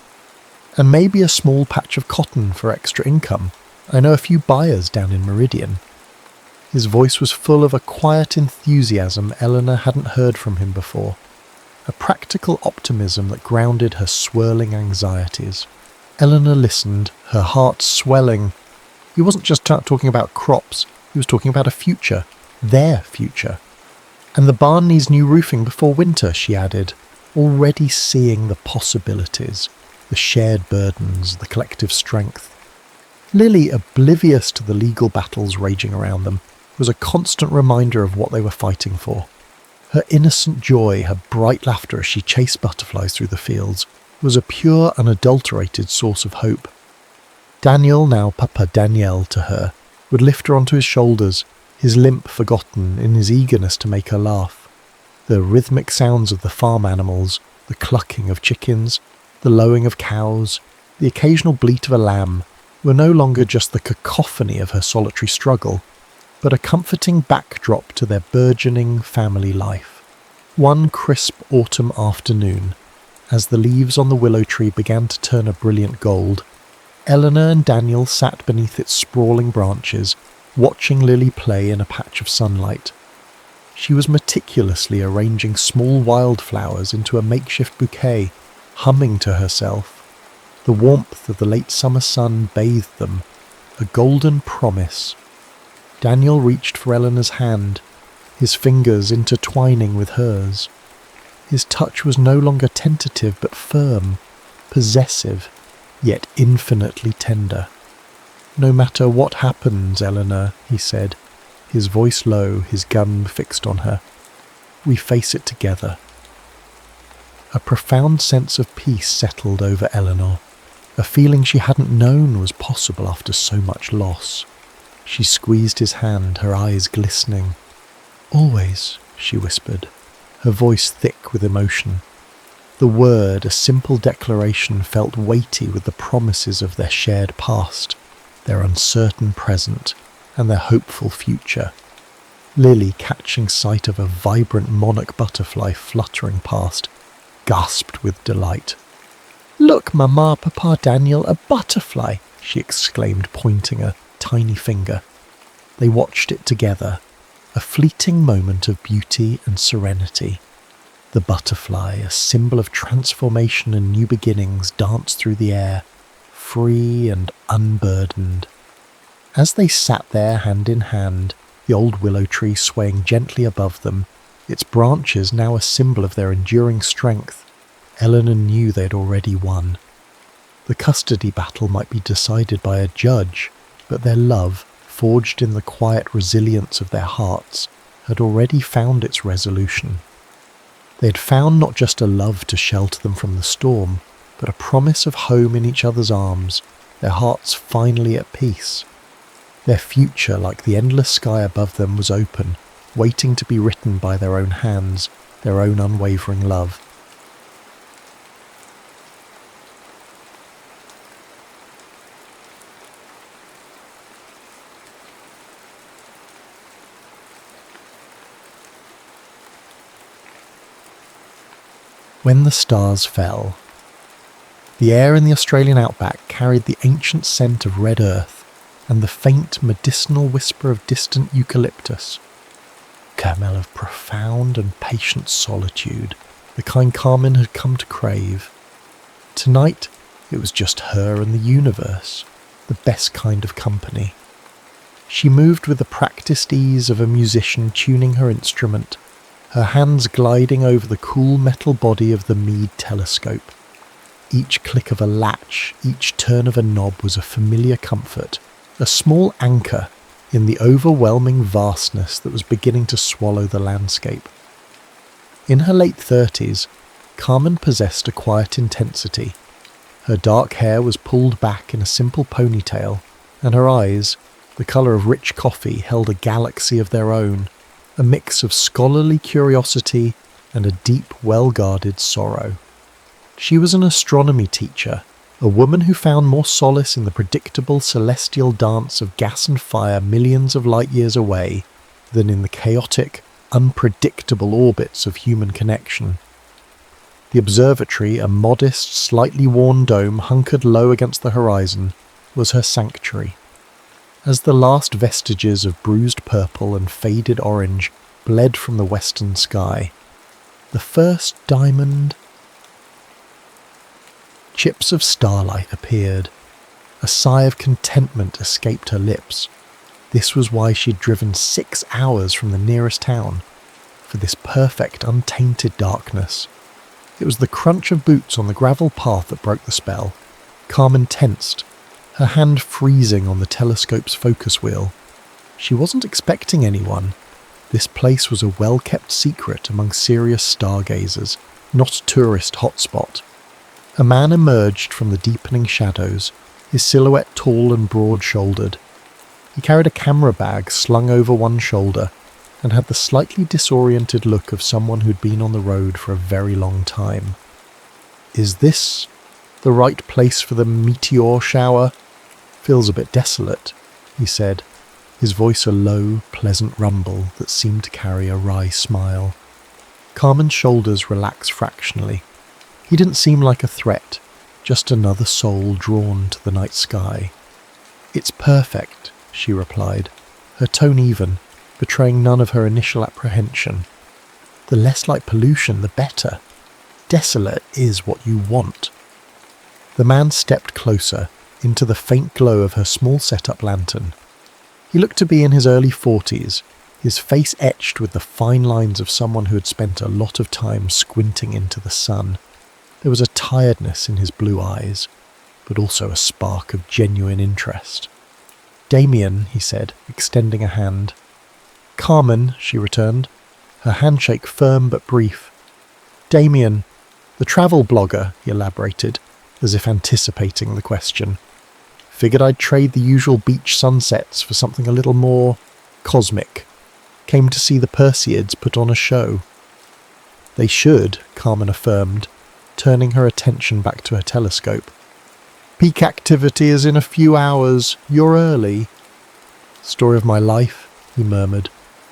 "And maybe a small patch of cotton for extra income. I know a few buyers down in Meridian." His voice was full of a quiet enthusiasm Eleanor hadn't heard from him before, a practical optimism that grounded her swirling anxieties. Eleanor listened, her heart swelling. He wasn't just talking about crops, he was talking about a future, their future. "And the barn needs new roofing before winter," she added, already seeing the possibilities, the shared burdens, the collective strength. Lily, oblivious to the legal battles raging around them, was a constant reminder of what they were fighting for. Her innocent joy, her bright laughter as she chased butterflies through the fields, was a pure, unadulterated source of hope. Daniel, now Papa Daniel to her, would lift her onto his shoulders, his limp forgotten in his eagerness to make her laugh. The rhythmic sounds of the farm animals, the clucking of chickens, the lowing of cows, the occasional bleat of a lamb, were no longer just the cacophony of her solitary struggle, but a comforting backdrop to their burgeoning family life. One crisp autumn afternoon, as the leaves on the willow tree began to turn a brilliant gold, Eleanor and Daniel sat beneath its sprawling branches, watching Lily play in a patch of sunlight. She was meticulously arranging small wildflowers into a makeshift bouquet, humming to herself. The warmth of the late summer sun bathed them, a golden promise. Daniel reached for Eleanor's hand, his fingers intertwining with hers. His touch was no longer tentative but firm, possessive, yet infinitely tender. "No matter what happens, Eleanor," he said, his voice low, his gun fixed on her, "we face it together." A profound sense of peace settled over Eleanor, a feeling she hadn't known was possible after so much loss. She squeezed his hand, her eyes glistening. "Always," she whispered, her voice thick with emotion. The word, a simple declaration, felt weighty with the promises of their shared past, their uncertain present, and their hopeful future. Lily, catching sight of a vibrant monarch butterfly fluttering past, gasped with delight. "Look, Mama, Papa Daniel, a butterfly!" she exclaimed, pointing a tiny finger. They watched it together, a fleeting moment of beauty and serenity. The butterfly, a symbol of transformation and new beginnings, danced through the air, free and unburdened. As they sat there hand in hand, the old willow tree swaying gently above them, its branches now a symbol of their enduring strength, Eleanor knew they had already won. The custody battle might be decided by a judge, but their love, forged in the quiet resilience of their hearts, had already found its resolution. They had found not just a love to shelter them from the storm, but a promise of home in each other's arms, their hearts finally at peace. Their future, like the endless sky above them, was open, waiting to be written by their own hands, their own unwavering love. When the stars fell. The air in the Australian outback carried the ancient scent of red earth and the faint medicinal whisper of distant eucalyptus. Caramel of profound and patient solitude, the kind Carmen had come to crave. Tonight, it was just her and the universe, the best kind of company. She moved with the practiced ease of a musician tuning her instrument, her hands gliding over the cool metal body of the Meade telescope. Each click of a latch, each turn of a knob was a familiar comfort, a small anchor in the overwhelming vastness that was beginning to swallow the landscape. In her late 30s, Carmen possessed a quiet intensity. Her dark hair was pulled back in a simple ponytail, and her eyes, the colour of rich coffee, held a galaxy of their own, a mix of scholarly curiosity and a deep, well-guarded sorrow. She was an astronomy teacher, a woman who found more solace in the predictable celestial dance of gas and fire millions of light years away than in the chaotic, unpredictable orbits of human connection. The observatory, a modest, slightly worn dome hunkered low against the horizon, was her sanctuary. As the last vestiges of bruised purple and faded orange bled from the western sky, the first diamond... Chips of starlight appeared. A sigh of contentment escaped her lips. This was why she'd driven 6 hours from the nearest town, for this perfect, untainted darkness. It was the crunch of boots on the gravel path that broke the spell. Carmen tensed, her hand freezing on the telescope's focus wheel. She wasn't expecting anyone. This place was a well-kept secret among serious stargazers, not a tourist hotspot. A man emerged from the deepening shadows, his silhouette tall and broad-shouldered. He carried a camera bag slung over one shoulder and had the slightly disoriented look of someone who'd been on the road for a very long time. "Is this the right place for the meteor shower? Feels a bit desolate," he said, his voice a low, pleasant rumble that seemed to carry a wry smile. Carmen's shoulders relaxed fractionally. He didn't seem like a threat, just another soul drawn to the night sky. "It's perfect," she replied, her tone even, betraying none of her initial apprehension. "The less light pollution, the better. Desolate is what you want." The man stepped closer, into the faint glow of her small set-up lantern. He looked to be in his early 40s, his face etched with the fine lines of someone who had spent a lot of time squinting into the sun. There was a tiredness in his blue eyes, but also a spark of genuine interest. "Damien," he said, extending a hand. "Carmen," she returned, her handshake firm but brief. "Damien, the travel blogger," he elaborated, as if anticipating the question. "Figured I'd trade the usual beach sunsets for something a little more cosmic. Came to see the Perseids put on a show." "They should," Carmen affirmed, turning her attention back to her telescope. "Peak activity is in a few hours. You're early." "Story of my life," he murmured,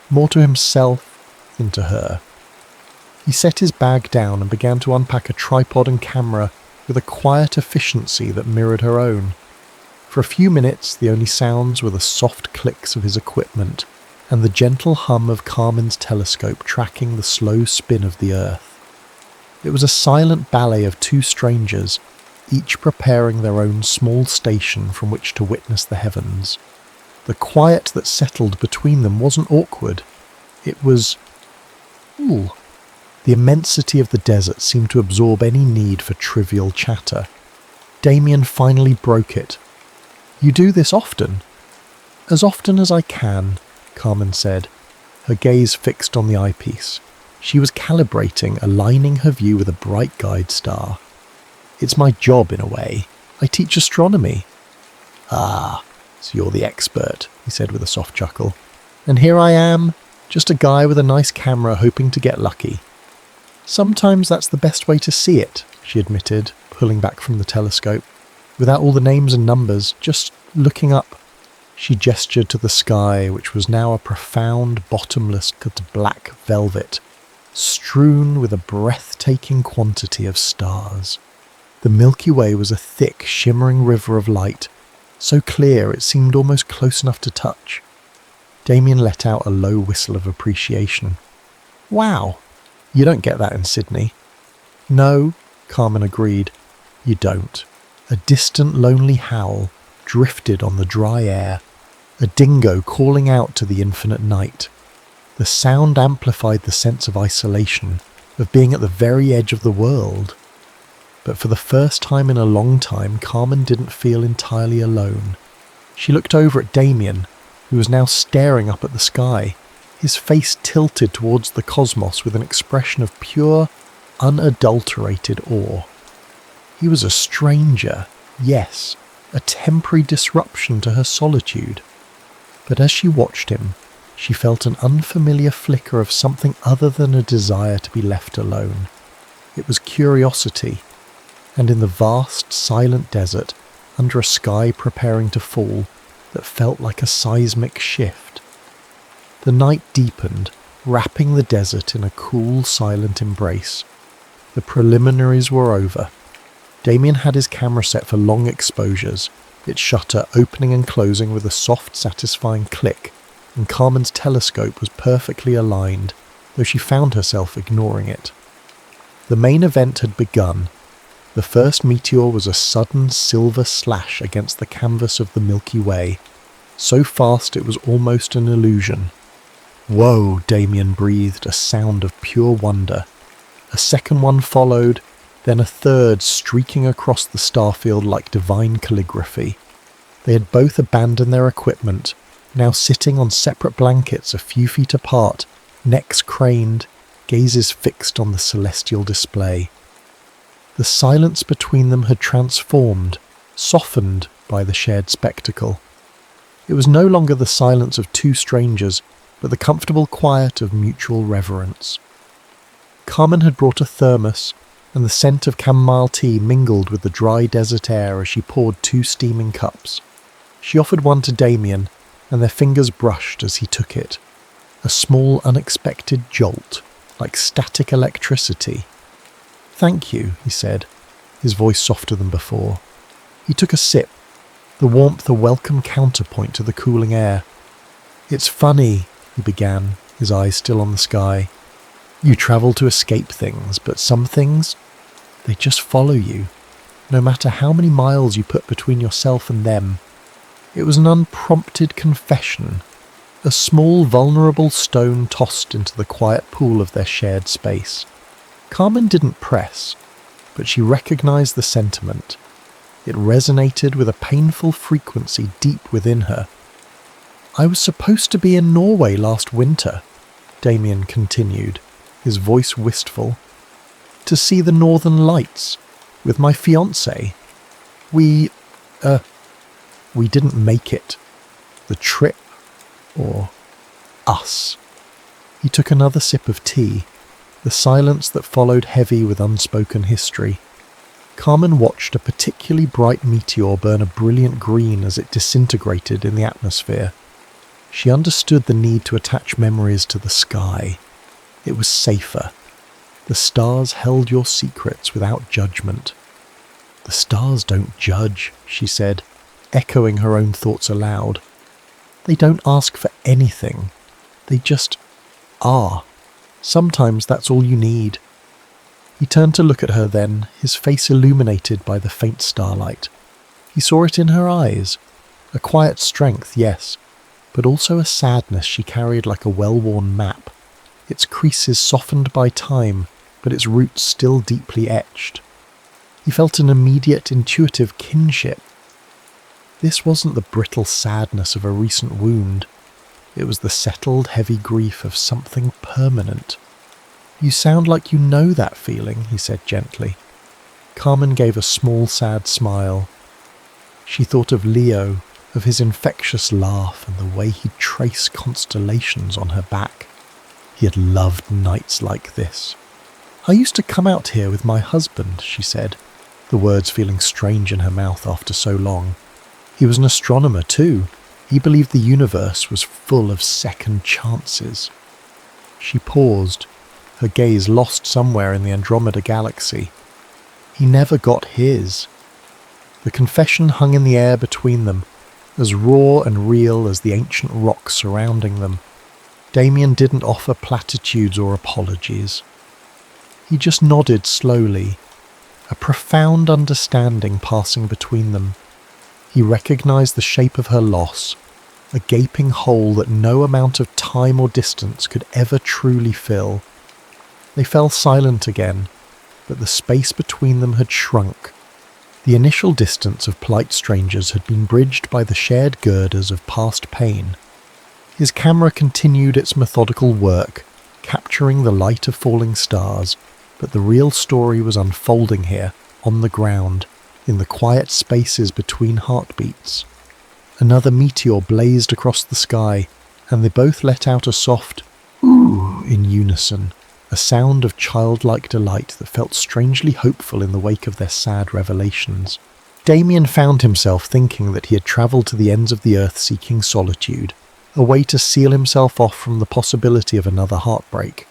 more to himself than to her. He set his bag down and began to unpack a tripod and camera with a quiet efficiency that mirrored her own. For a few minutes, the only sounds were the soft clicks of his equipment and the gentle hum of Carmen's telescope tracking the slow spin of the Earth. It was a silent ballet of two strangers, each preparing their own small station from which to witness the heavens. The quiet that settled between them wasn't awkward. It was... The immensity of the desert seemed to absorb any need for trivial chatter. Damien finally broke it. "You do this often?" "As often as I can," Carmen said, her gaze fixed on the eyepiece. She was calibrating, aligning her view with a bright guide star. "It's my job, in a way. I teach astronomy." "Ah, so you're the expert," he said with a soft chuckle. "And here I am, just a guy with a nice camera hoping to get lucky." "Sometimes that's the best way to see it," she admitted, pulling back from the telescope. "Without all the names and numbers, just looking up." She gestured to the sky, which was now a profound, bottomless black velvet, strewn with a breathtaking quantity of stars. The Milky Way was a thick, shimmering river of light, so clear it seemed almost close enough to touch. Damien let out a low whistle of appreciation. "Wow, you don't get that in Sydney." "No," Carmen agreed, "you don't." A distant, lonely howl drifted on the dry air, a dingo calling out to the infinite night. The sound amplified the sense of isolation, of being at the very edge of the world. But for the first time in a long time, Carmen didn't feel entirely alone. She looked over at Damien, who was now staring up at the sky, his face tilted towards the cosmos with an expression of pure, unadulterated awe. He was a stranger, yes, a temporary disruption to her solitude. But as she watched him, she felt an unfamiliar flicker of something other than a desire to be left alone. It was curiosity, and in the vast, silent desert, under a sky preparing to fall, that felt like a seismic shift. The night deepened, wrapping the desert in a cool, silent embrace. The preliminaries were over. Damien had his camera set for long exposures, its shutter opening and closing with a soft, satisfying click, and Carmen's telescope was perfectly aligned, though she found herself ignoring it. The main event had begun. The first meteor was a sudden silver slash against the canvas of the Milky Way, so fast it was almost an illusion. "Whoa," Damien breathed, a sound of pure wonder. A second one followed, then a third streaking across the starfield like divine calligraphy. They had both abandoned their equipment, now sitting on separate blankets a few feet apart, necks craned, gazes fixed on the celestial display. The silence between them had transformed, softened by the shared spectacle. It was no longer the silence of two strangers, but the comfortable quiet of mutual reverence. Carmen had brought a thermos, and the scent of chamomile tea mingled with the dry desert air as she poured 2 steaming cups. She offered one to Damien, and their fingers brushed as he took it. A small, unexpected jolt, like static electricity. "Thank you," he said, his voice softer than before. He took a sip, the warmth a welcome counterpoint to the cooling air. "It's funny," he began, his eyes still on the sky. "You travel to escape things, but some things, they just follow you, no matter how many miles you put between yourself and them." It was an unprompted confession, a small, vulnerable stone tossed into the quiet pool of their shared space. Carmen didn't press, but she recognized the sentiment. It resonated with a painful frequency deep within her. "I was supposed to be in Norway last winter," Damien continued, his voice wistful, "to see the northern lights with my fiancé. We didn't make it. The trip, or us." He took another sip of tea, the silence that followed heavy with unspoken history. Carmen watched a particularly bright meteor burn a brilliant green as it disintegrated in the atmosphere. She understood the need to attach memories to the sky. It was safer. The stars held your secrets without judgment. "The stars don't judge," she said, echoing her own thoughts aloud. "They don't ask for anything. They just are. Sometimes that's all you need." He turned to look at her then, his face illuminated by the faint starlight. He saw it in her eyes. A quiet strength, yes, but also a sadness she carried like a well-worn map, its creases softened by time, but its roots still deeply etched. He felt an immediate intuitive kinship. This wasn't the brittle sadness of a recent wound. It was the settled, heavy grief of something permanent. "You sound like you know that feeling," he said gently. Carmen gave a small, sad smile. She thought of Leo, of his infectious laugh and the way he'd trace constellations on her back. He had loved nights like this. "I used to come out here with my husband," she said, the words feeling strange in her mouth after so long. "He was an astronomer too. He believed the universe was full of second chances." She paused, her gaze lost somewhere in the Andromeda galaxy. He never got his. The confession hung in the air between them, as raw and real as the ancient rocks surrounding them. Damien didn't offer platitudes or apologies. He just nodded slowly, a profound understanding passing between them. He recognized the shape of her loss, a gaping hole that no amount of time or distance could ever truly fill. They fell silent again, but the space between them had shrunk. The initial distance of polite strangers had been bridged by the shared girders of past pain. His camera continued its methodical work, capturing the light of falling stars, but the real story was unfolding here, on the ground, in the quiet spaces between heartbeats. Another meteor blazed across the sky, and they both let out a soft "ooh" in unison, a sound of childlike delight that felt strangely hopeful in the wake of their sad revelations. Damien found himself thinking that he had travelled to the ends of the earth seeking solitude, a way to seal himself off from the possibility of another heartbreak.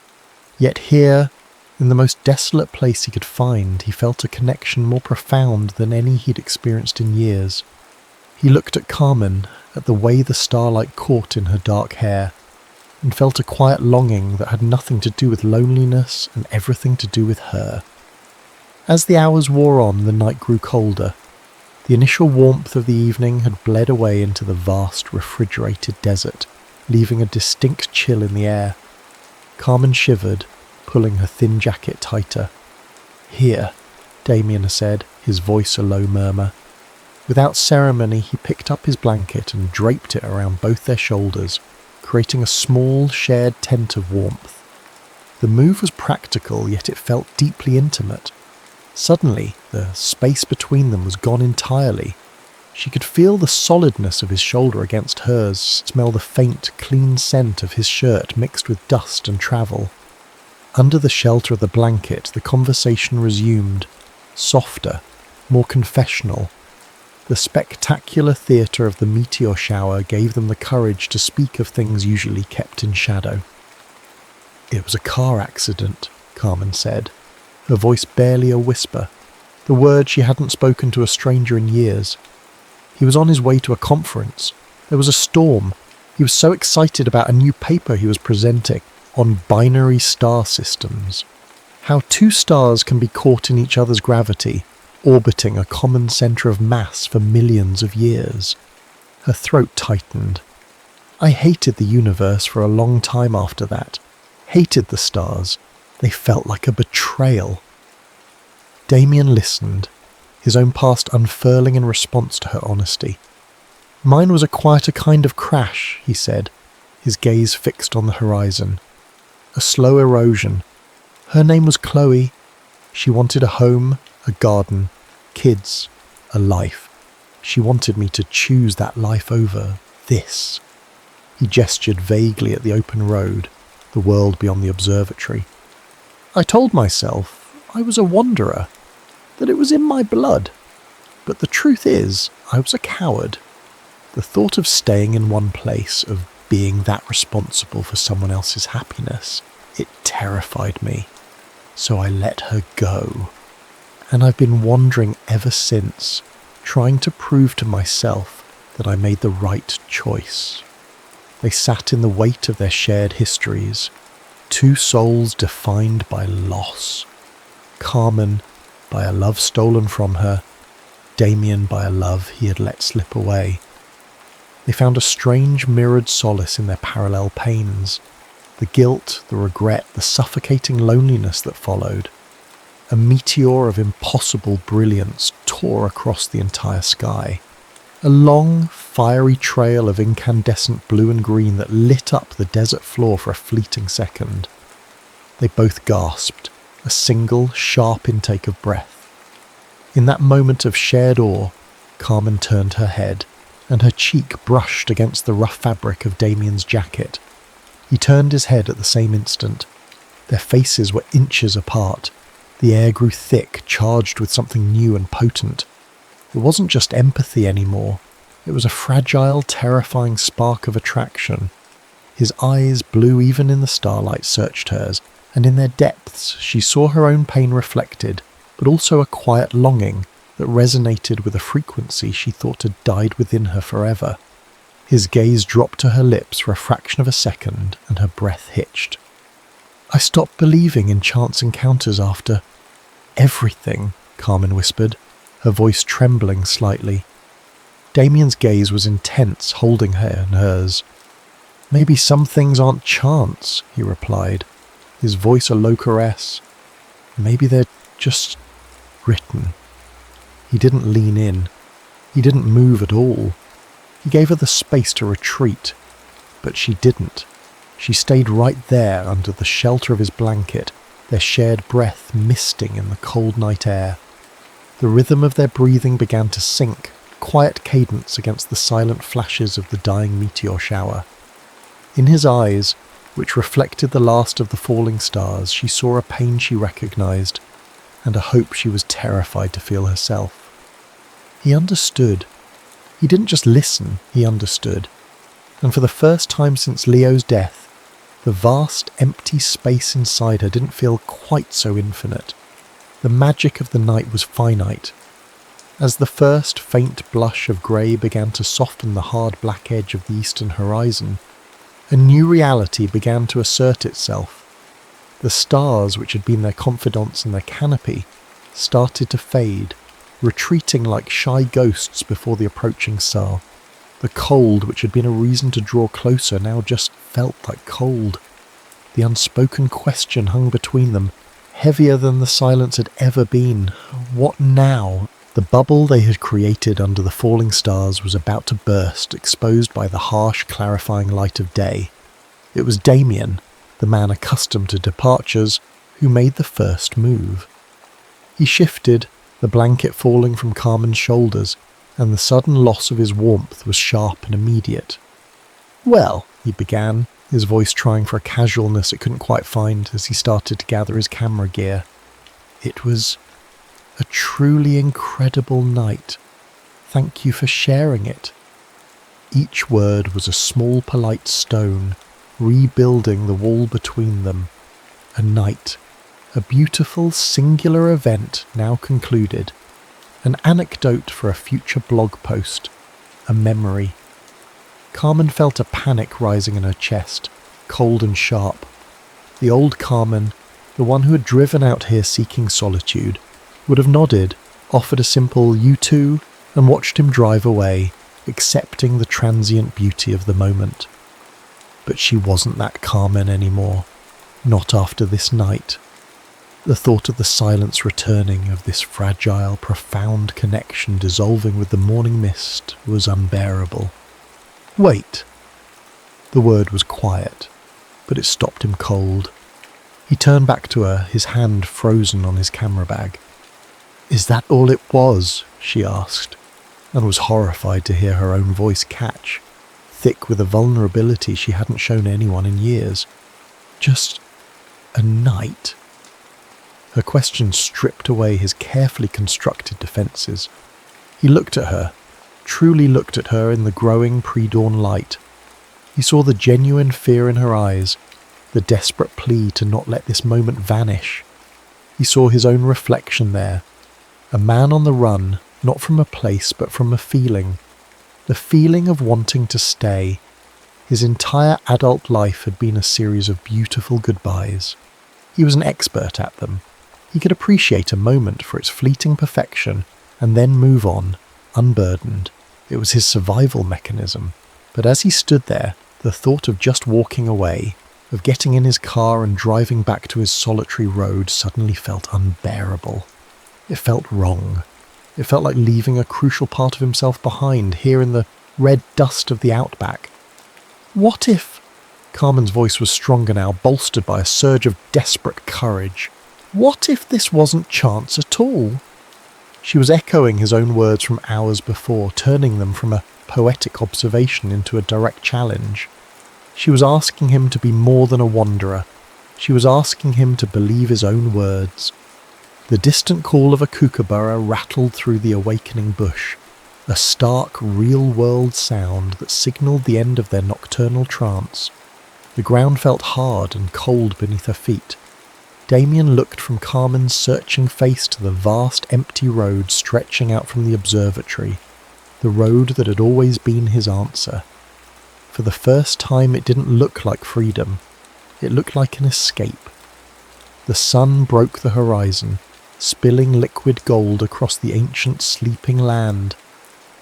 Yet here, in the most desolate place he could find, he felt a connection more profound than any he'd experienced in years. He looked at Carmen, at the way the starlight caught in her dark hair, and felt a quiet longing that had nothing to do with loneliness and everything to do with her. As the hours wore on, the night grew colder. The initial warmth of the evening had bled away into the vast, refrigerated desert, leaving a distinct chill in the air. Carmen shivered, pulling her thin jacket tighter. "Here," Damien said, his voice a low murmur. Without ceremony, he picked up his blanket and draped it around both their shoulders, creating a small, shared tent of warmth. The move was practical, yet it felt deeply intimate. Suddenly, the space between them was gone entirely. She could feel the solidness of his shoulder against hers, smell the faint, clean scent of his shirt mixed with dust and travel. Under the shelter of the blanket, the conversation resumed, softer, more confessional. The spectacular theatre of the meteor shower gave them the courage to speak of things usually kept in shadow. "It was a car accident," Carmen said, her voice barely a whisper, the word she hadn't spoken to a stranger in years. "He was on his way to a conference. There was a storm. He was so excited about a new paper he was presenting on binary star systems. How two stars can be caught in each other's gravity, orbiting a common centre of mass for millions of years." Her throat tightened. "I hated the universe for a long time after that. Hated the stars. They felt like a betrayal." Damien listened, his own past unfurling in response to her honesty. "Mine was a quieter kind of crash," he said, his gaze fixed on the horizon. "A slow erosion. Her name was Chloe. She wanted a home, a garden, kids, a life. She wanted me to choose that life over this." He gestured vaguely at the open road, the world beyond the observatory. "I told myself I was a wanderer, that it was in my blood. But the truth is, I was a coward. The thought of staying in one place, of being that responsible for someone else's happiness, it terrified me. So I let her go. And I've been wandering ever since, trying to prove to myself that I made the right choice." They sat in the weight of their shared histories, two souls defined by loss. Carmen by a love stolen from her, Damien by a love he had let slip away. They found a strange mirrored solace in their parallel pains, the guilt, the regret, the suffocating loneliness that followed. A meteor of impossible brilliance tore across the entire sky. A long, fiery trail of incandescent blue and green that lit up the desert floor for a fleeting second. They both gasped, a single, sharp intake of breath. In that moment of shared awe, Carmen turned her head, and her cheek brushed against the rough fabric of Damien's jacket. He turned his head at the same instant. Their faces were inches apart. The air grew thick, charged with something new and potent. It wasn't just empathy anymore. It was a fragile, terrifying spark of attraction. His eyes, blue even in the starlight, searched hers, and in their depths she saw her own pain reflected, but also a quiet longing that resonated with a frequency she thought had died within her forever. His gaze dropped to her lips for a fraction of a second, and her breath hitched. "I stopped believing in chance encounters after everything," Carmen whispered, her voice trembling slightly. Damien's gaze was intense, holding her in hers. "Maybe some things aren't chance," he replied, his voice a low caress. "Maybe they're just written." He didn't lean in. He didn't move at all. He gave her the space to retreat, but she didn't. She stayed right there under the shelter of his blanket, their shared breath misting in the cold night air. The rhythm of their breathing began to sync, quiet cadence against the silent flashes of the dying meteor shower. In his eyes, which reflected the last of the falling stars, she saw a pain she recognized, and a hope she was terrified to feel herself. He understood. He didn't just listen, he understood. And for the first time since Leo's death, the vast, empty space inside her didn't feel quite so infinite. The magic of the night was finite. As the first faint blush of grey began to soften the hard black edge of the eastern horizon, a new reality began to assert itself. The stars, which had been their confidants in their canopy, started to fade, retreating like shy ghosts before the approaching star. The cold, which had been a reason to draw closer, now just felt like cold. The unspoken question hung between them, heavier than the silence had ever been. What now? The bubble they had created under the falling stars was about to burst, exposed by the harsh, clarifying light of day. It was Damien, the man accustomed to departures, who made the first move. He shifted, the blanket falling from Carmen's shoulders, and the sudden loss of his warmth was sharp and immediate. "Well," he began, his voice trying for a casualness it couldn't quite find as he started to gather his camera gear. "It was a truly incredible night. Thank you for sharing it." Each word was a small polite stone, rebuilding the wall between them. A night. A beautiful, singular event now concluded. An anecdote for a future blog post. A memory. Carmen felt a panic rising in her chest, cold and sharp. The old Carmen, the one who had driven out here seeking solitude, would have nodded, offered a simple "you too," and watched him drive away, accepting the transient beauty of the moment. But she wasn't that Carmen anymore. Not after this night. The thought of the silence returning, of this fragile, profound connection dissolving with the morning mist, was unbearable. "Wait." The word was quiet, but it stopped him cold. He turned back to her, his hand frozen on his camera bag. "Is that all it was?" she asked, and was horrified to hear her own voice catch, thick with a vulnerability she hadn't shown anyone in years. "Just a night?" Her question stripped away his carefully constructed defences. He looked at her, truly looked at her in the growing pre-dawn light. He saw the genuine fear in her eyes, the desperate plea to not let this moment vanish. He saw his own reflection there, a man on the run, not from a place but from a feeling, the feeling of wanting to stay. His entire adult life had been a series of beautiful goodbyes. He was an expert at them. He could appreciate a moment for its fleeting perfection and then move on, unburdened. It was his survival mechanism. But as he stood there, the thought of just walking away, of getting in his car and driving back to his solitary road, suddenly felt unbearable. It felt wrong. It felt like leaving a crucial part of himself behind, here in the red dust of the outback. What if... Carmen's voice was stronger now, bolstered by a surge of desperate courage. What if this wasn't chance at all? She was echoing his own words from hours before, turning them from a poetic observation into a direct challenge. She was asking him to be more than a wanderer. She was asking him to believe his own words. The distant call of a kookaburra rattled through the awakening bush, a stark, real-world sound that signalled the end of their nocturnal trance. The ground felt hard and cold beneath her feet. Damien looked from Carmen's searching face to the vast, empty road stretching out from the observatory, the road that had always been his answer. For the first time, it didn't look like freedom. It looked like an escape. The sun broke the horizon, spilling liquid gold across the ancient sleeping land.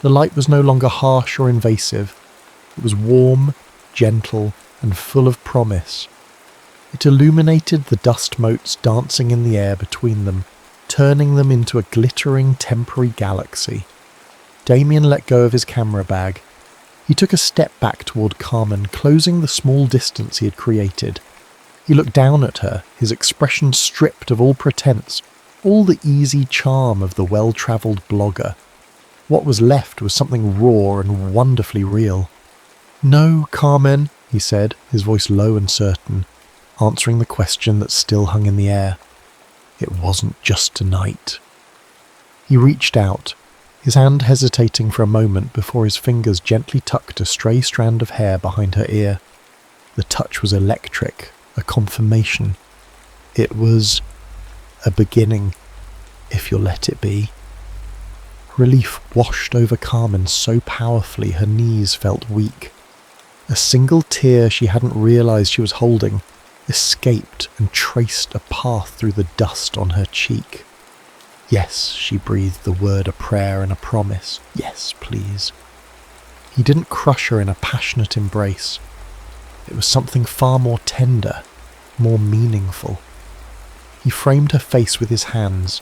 The light was no longer harsh or invasive. It was warm, gentle, and full of promise. It illuminated the dust motes dancing in the air between them, turning them into a glittering temporary galaxy. Damien let go of his camera bag. He took a step back toward Carmen, closing the small distance he had created. He looked down at her, his expression stripped of all pretense, all the easy charm of the well-travelled blogger. What was left was something raw and wonderfully real. "No, Carmen," he said, his voice low and certain, answering the question that still hung in the air. It wasn't just tonight. He reached out, his hand hesitating for a moment before his fingers gently tucked a stray strand of hair behind her ear. The touch was electric, a confirmation. It was a beginning, if you'll let it be. Relief washed over Carmen so powerfully her knees felt weak. A single tear she hadn't realised she was holding escaped and traced a path through the dust on her cheek. Yes, she breathed the word, a prayer and a promise. Yes, please. He didn't crush her in a passionate embrace. It was something far more tender, more meaningful. He framed her face with his hands,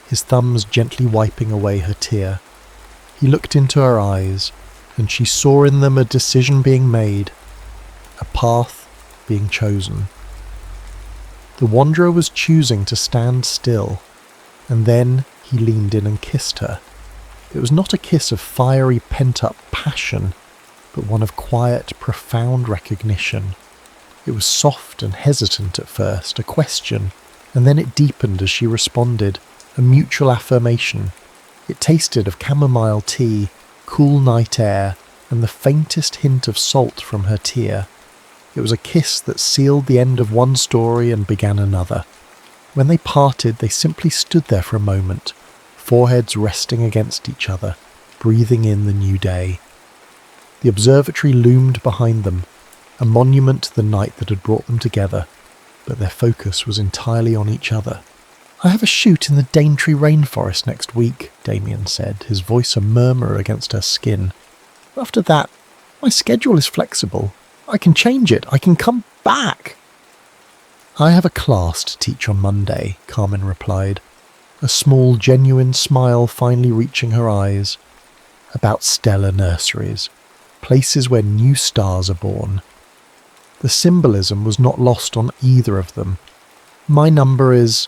his thumbs gently wiping away her tear. He looked into her eyes, and she saw in them a decision being made, a path being chosen. The wanderer was choosing to stand still, and then he leaned in and kissed her. It was not a kiss of fiery pent-up passion, but one of quiet, profound recognition. It was soft and hesitant at first, a question, and then it deepened as she responded, a mutual affirmation. It tasted of chamomile tea, cool night air, and the faintest hint of salt from her tear. It was a kiss that sealed the end of one story and began another. When they parted, they simply stood there for a moment, foreheads resting against each other, breathing in the new day. The observatory loomed behind them, a monument to the night that had brought them together, but their focus was entirely on each other. "I have a shoot in the Daintree rainforest next week," Damien said, his voice a murmur against her skin. "After that, my schedule is flexible. I can change it. I can come back." "I have a class to teach on Monday," Carmen replied, a small, genuine smile finally reaching her eyes, "about stellar nurseries, places where new stars are born." The symbolism was not lost on either of them. "My number is..."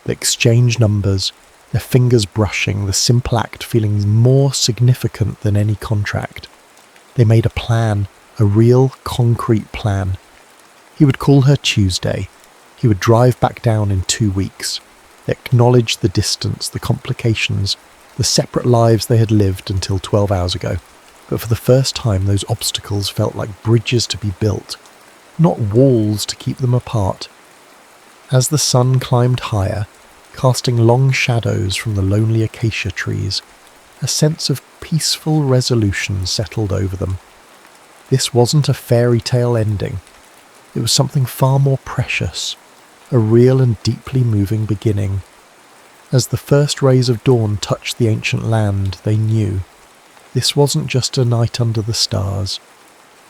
They exchanged numbers, their fingers brushing, the simple act feeling more significant than any contract. They made a plan, a real, concrete plan. He would call her Tuesday. He would drive back down in 2 weeks. They acknowledged the distance, the complications, the separate lives they had lived until 12 hours ago. But for the first time, those obstacles felt like bridges to be built, not walls to keep them apart. As the sun climbed higher, casting long shadows from the lonely acacia trees, a sense of peaceful resolution settled over them. This wasn't a fairy tale ending. It was something far more precious, a real and deeply moving beginning. As the first rays of dawn touched the ancient land, they knew this wasn't just a night under the stars.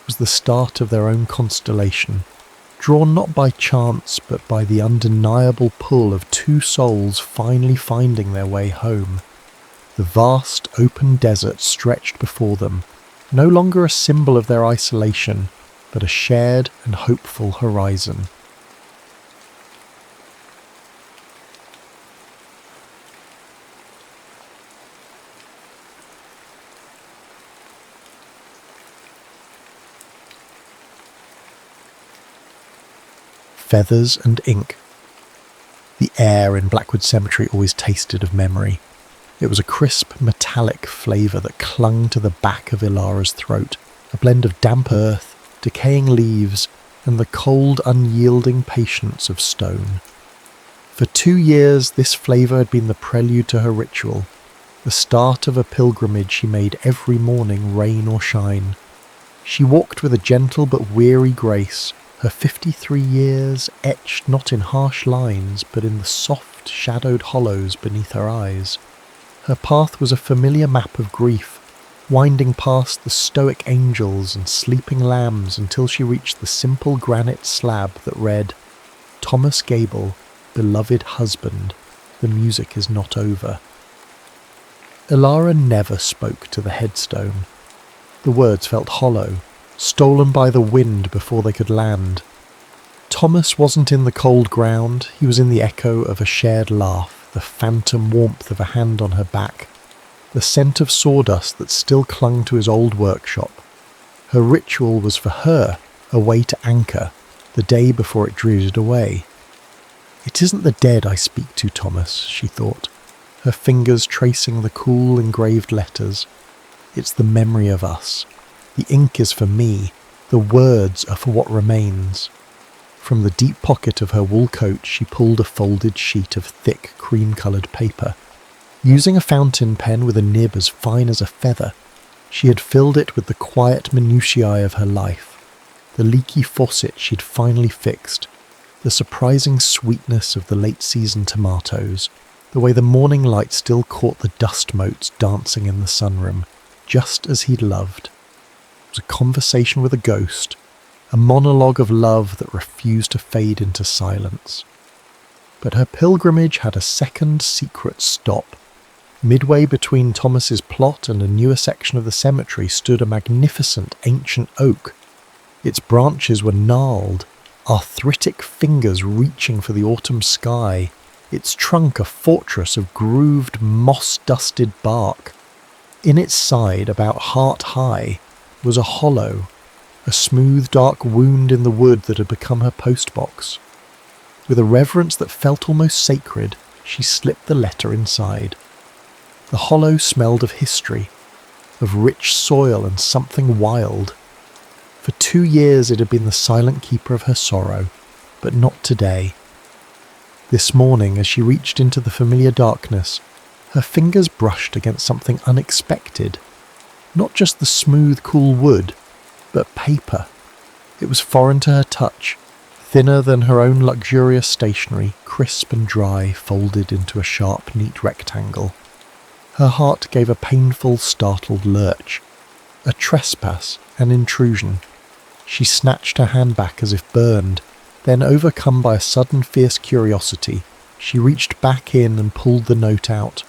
It was the start of their own constellation, drawn not by chance but by the undeniable pull of two souls finally finding their way home. The vast open desert stretched before them, no longer a symbol of their isolation, but a shared and hopeful horizon. feathers and ink. The air in Blackwood Cemetery always tasted of memory. It was a crisp, metallic flavour that clung to the back of Ilara's throat, a blend of damp earth, decaying leaves, and the cold, unyielding patience of stone. For 2 years, this flavour had been the prelude to her ritual, the start of a pilgrimage she made every morning, rain or shine. She walked with a gentle but weary grace, her 53 years etched not in harsh lines, but in the soft, shadowed hollows beneath her eyes. Her path was a familiar map of grief, winding past the stoic angels and sleeping lambs until she reached the simple granite slab that read, "Thomas Gable, beloved husband, the music is not over." Ilara never spoke to the headstone. The words felt hollow, stolen by the wind before they could land. Thomas wasn't in the cold ground, he was in the echo of a shared laugh, the phantom warmth of a hand on her back, the scent of sawdust that still clung to his old workshop. Her ritual was for her a way to anchor, the day before it drifted away. "It isn't the dead I speak to, Thomas," she thought, her fingers tracing the cool engraved letters. "It's the memory of us. The ink is for me, the words are for what remains." From the deep pocket of her wool coat she pulled a folded sheet of thick cream-coloured paper. Using a fountain pen with a nib as fine as a feather, she had filled it with the quiet minutiae of her life, the leaky faucet she'd finally fixed, the surprising sweetness of the late-season tomatoes, the way the morning light still caught the dust motes dancing in the sunroom, just as he'd loved. It was a conversation with a ghost, a monologue of love that refused to fade into silence. But her pilgrimage had a second secret stop. Midway between Thomas's plot and a newer section of the cemetery stood a magnificent ancient oak. Its branches were gnarled, arthritic fingers reaching for the autumn sky, its trunk a fortress of grooved, moss-dusted bark. In its side, about heart high, was a hollow, a smooth dark wound in the wood that had become her postbox. With a reverence that felt almost sacred, she slipped the letter inside. The hollow smelled of history, of rich soil and something wild. For 2 years it had been the silent keeper of her sorrow, but not today. This morning, as she reached into the familiar darkness, her fingers brushed against something unexpected. Not just the smooth, cool wood, but paper. It was foreign to her touch, thinner than her own luxurious stationery, crisp and dry, folded into a sharp, neat rectangle. Her heart gave a painful, startled lurch. A trespass, an intrusion. She snatched her hand back as if burned, then overcome by a sudden fierce curiosity, she reached back in and pulled the note out.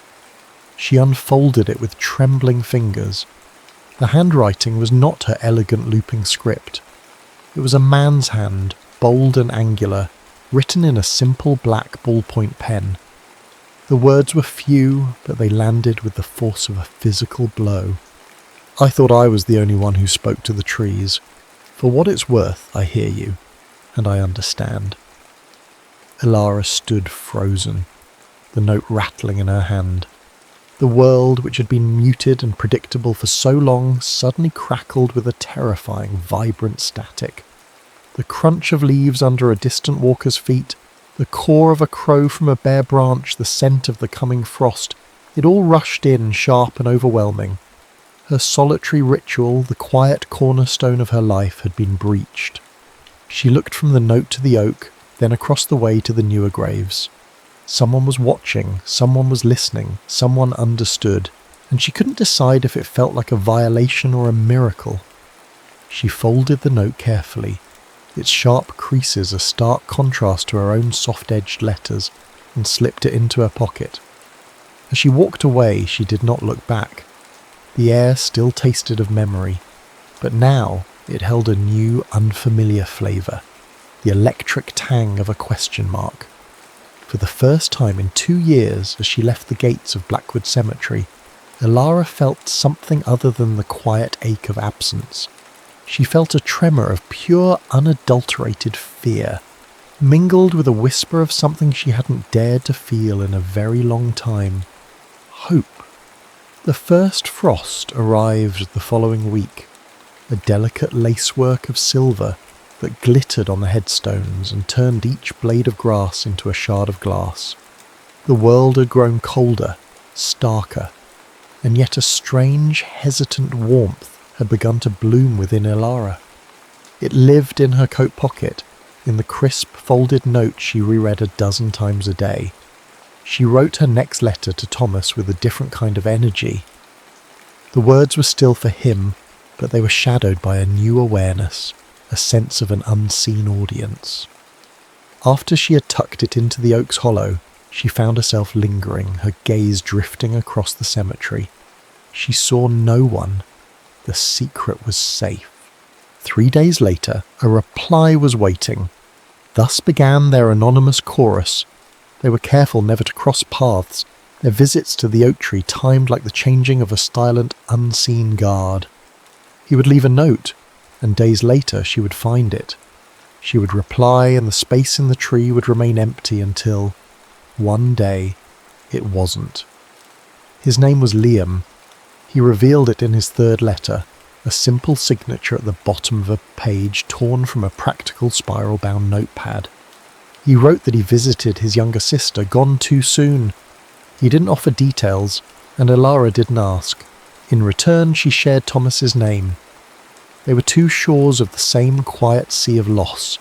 She unfolded it with trembling fingers. The handwriting was not her elegant looping script. It was a man's hand, bold and angular, written in a simple black ballpoint pen. The words were few, but they landed with the force of a physical blow. "I thought I was the only one who spoke to the trees. For what it's worth, I hear you, and I understand." Ilara stood frozen, the note rattling in her hand. The world, which had been muted and predictable for so long, suddenly crackled with a terrifying, vibrant static. The crunch of leaves under a distant walker's feet, the caw of a crow from a bare branch, the scent of the coming frost, it all rushed in, sharp and overwhelming. Her solitary ritual, the quiet cornerstone of her life, had been breached. She looked from the note to the oak, then across the way to the newer graves. Someone was watching, someone was listening, someone understood, and she couldn't decide if it felt like a violation or a miracle. She folded the note carefully, its sharp creases a stark contrast to her own soft-edged letters, and slipped it into her pocket. As she walked away, she did not look back. The air still tasted of memory, but now it held a new, unfamiliar flavour, the electric tang of a question mark. For the first time in 2 years, as she left the gates of Blackwood Cemetery, Ilara felt something other than the quiet ache of absence. She felt a tremor of pure, unadulterated fear. mingled with a whisper of something she hadn't dared to feel in a very long time. Hope. The first frost arrived the following week, a delicate lacework of silver that glittered on the headstones and turned each blade of grass into a shard of glass. The world had grown colder, starker, and yet a strange, hesitant warmth had begun to bloom within Ilara. It lived in her coat pocket, in the crisp, folded note she reread a dozen times a day. She wrote her next letter to Thomas with a different kind of energy. The words were still for him, but they were shadowed by a new awareness, a sense of an unseen audience. After she had tucked it into the oak's hollow, she found herself lingering, her gaze drifting across the cemetery. She saw no one. The secret was safe. 3 days later, a reply was waiting. Thus began their anonymous chorus. They were careful never to cross paths, their visits to the oak tree timed like the changing of a silent, unseen guard. He would leave a note, and days later she would find it. She would reply, and the space in the tree would remain empty until, one day, it wasn't. His name was Liam. He revealed it in his third letter, a simple signature at the bottom of a page torn from a practical spiral-bound notepad. He wrote that he visited his younger sister, gone too soon. He didn't offer details, and Ilara didn't ask. In return, she shared Thomas's name. They were two shores of the same quiet sea of loss,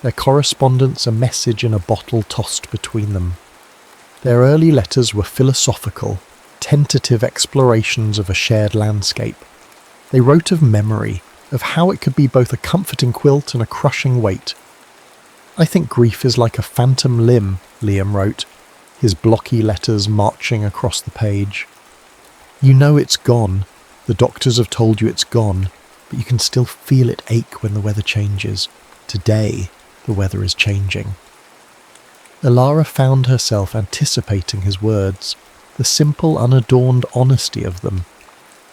their correspondence a message in a bottle tossed between them. Their early letters were philosophical, tentative explorations of a shared landscape. They wrote of memory, of how it could be both a comforting quilt and a crushing weight. "I think grief is like a phantom limb," Liam wrote, his blocky letters marching across the page. "You know it's gone. The doctors have told you it's gone, but you can still feel it ache when the weather changes. Today, the weather is changing." Ilara found herself anticipating his words, the simple, unadorned honesty of them.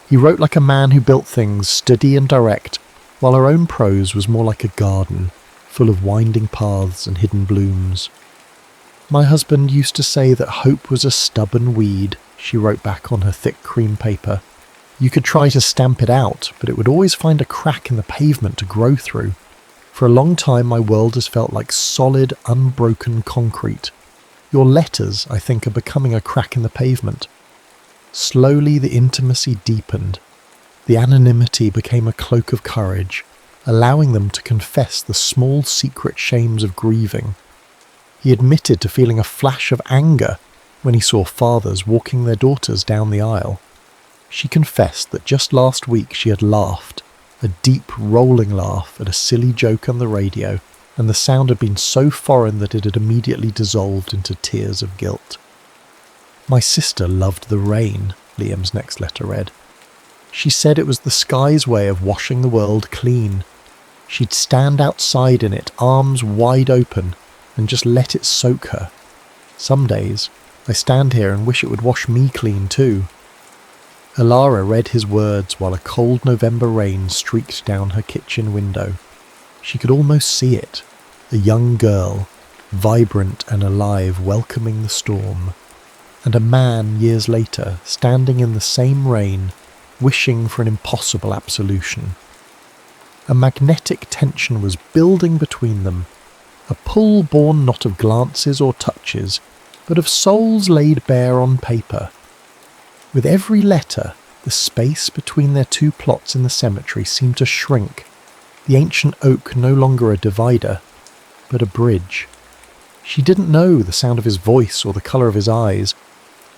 He wrote like a man who built things, steady and direct, while her own prose was more like a garden, full of winding paths and hidden blooms. "My husband used to say that hope was a stubborn weed," she wrote back on her thick cream paper. "You could try to stamp it out, but it would always find a crack in the pavement to grow through. For a long time my world has felt like solid, unbroken concrete. Your letters, I think, are becoming a crack in the pavement." Slowly the intimacy deepened. The anonymity became a cloak of courage, allowing them to confess the small secret shames of grieving. He admitted to feeling a flash of anger when he saw fathers walking their daughters down the aisle. She confessed that just last week she had laughed, a deep, rolling laugh at a silly joke on the radio, and the sound had been so foreign that it had immediately dissolved into tears of guilt. "My sister loved the rain," Liam's next letter read. "She said it was the sky's way of washing the world clean. She'd stand outside in it, arms wide open, and just let it soak her. Some days, I stand here and wish it would wash me clean too." Ilara read his words while a cold November rain streaked down her kitchen window. She could almost see it, a young girl, vibrant and alive, welcoming the storm, and a man years later standing in the same rain, wishing for an impossible absolution. A magnetic tension was building between them, a pull born not of glances or touches, but of souls laid bare on paper. With every letter, the space between their two plots in the cemetery seemed to shrink, the ancient oak no longer a divider, but a bridge. She didn't know the sound of his voice or the colour of his eyes,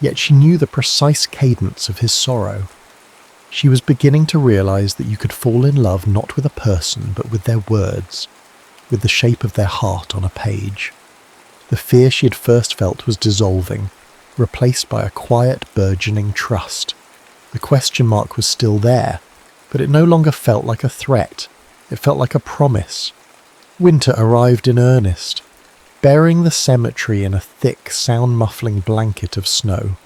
yet she knew the precise cadence of his sorrow. She was beginning to realise that you could fall in love not with a person but with their words, with the shape of their heart on a page. The fear she had first felt was dissolving, replaced by a quiet, burgeoning trust. The question mark was still there, but it no longer felt like a threat. It felt like a promise. Winter arrived in earnest, burying the cemetery in a thick, sound-muffling blanket of snow.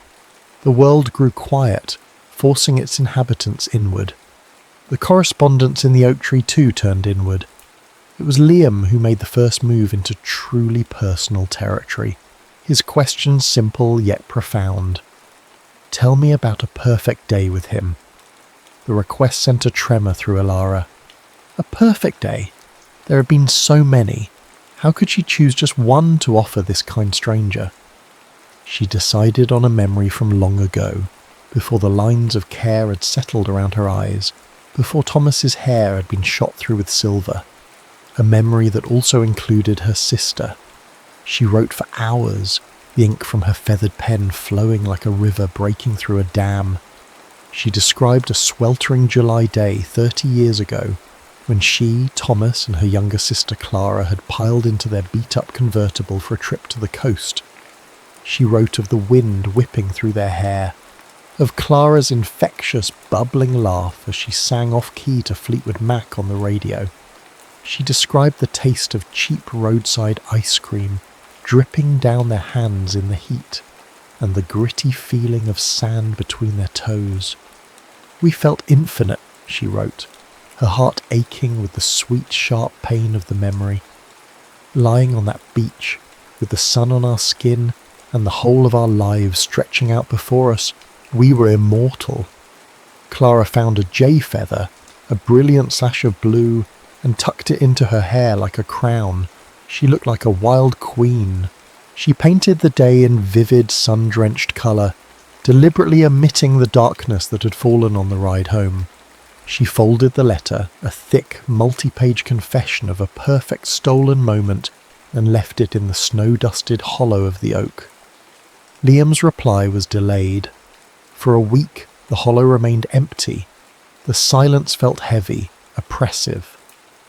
The world grew quiet, forcing its inhabitants inward. The correspondence in the oak tree too turned inward. It was Liam who made the first move into truly personal territory, his questions simple yet profound. Tell me about a perfect day with him. The request sent a tremor through Alara. A perfect day? There had been so many. How could she choose just one to offer this kind stranger? She decided on a memory from long ago, before the lines of care had settled around her eyes, before Thomas's hair had been shot through with silver. A memory that also included her sister. She wrote for hours, the ink from her feathered pen flowing like a river breaking through a dam. She described a sweltering July day 30 years ago, when she, Thomas, and her younger sister Clara had piled into their beat-up convertible for a trip to the coast. She wrote of the wind whipping through their hair, of Clara's infectious, bubbling laugh as she sang off-key to Fleetwood Mac on the radio. She described the taste of cheap roadside ice cream dripping down their hands in the heat, and the gritty feeling of sand between their toes. We felt infinite, she wrote, her heart aching with the sweet, sharp pain of the memory. Lying on that beach, with the sun on our skin and the whole of our lives stretching out before us, we were immortal. Clara found a jay feather, a brilliant slash of blue, and tucked it into her hair like a crown. She looked like a wild queen. She painted the day in vivid, sun-drenched colour, deliberately omitting the darkness that had fallen on the ride home. She folded the letter, a thick, multi-page confession of a perfect stolen moment, and left it in the snow-dusted hollow of the oak. Liam's reply was delayed. For a week, the hollow remained empty. The silence felt heavy, oppressive.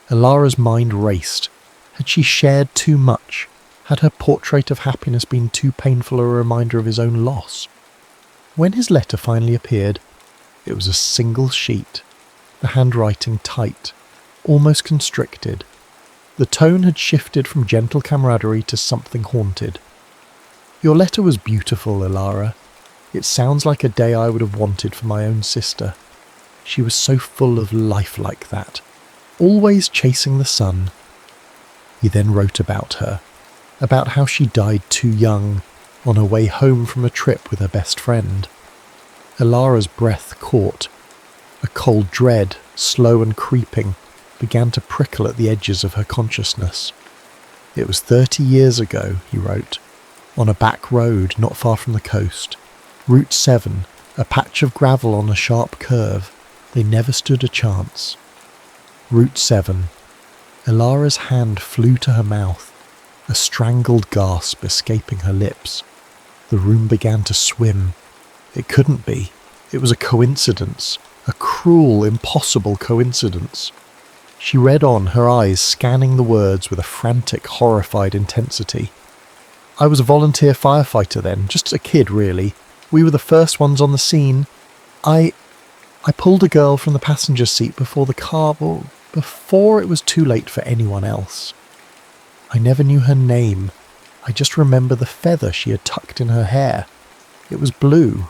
Alara's mind raced. Had she shared too much? Had her portrait of happiness been too painful a reminder of his own loss? When his letter finally appeared, it was a single sheet, the handwriting tight, almost constricted. The tone had shifted from gentle camaraderie to something haunted. Your letter was beautiful, Alara. It sounds like a day I would have wanted for my own sister. She was so full of life like that, always chasing the sun. He then wrote about her, about how she died too young, on her way home from a trip with her best friend. Alara's breath caught. A cold dread, slow and creeping, began to prickle at the edges of her consciousness. It was 30 years ago, he wrote, on a back road not far from the coast. Route 7, a patch of gravel on a sharp curve. They never stood a chance. Route 7. Alara's hand flew to her mouth, a strangled gasp escaping her lips. The room began to swim. It couldn't be. It was a coincidence, a cruel, impossible coincidence. She read on, her eyes scanning the words with a frantic, horrified intensity. I was a volunteer firefighter then, just a kid really. We were the first ones on the scene. I pulled a girl from the passenger seat before it was too late for anyone else. I never knew her name. I just remember the feather she had tucked in her hair. It was blue.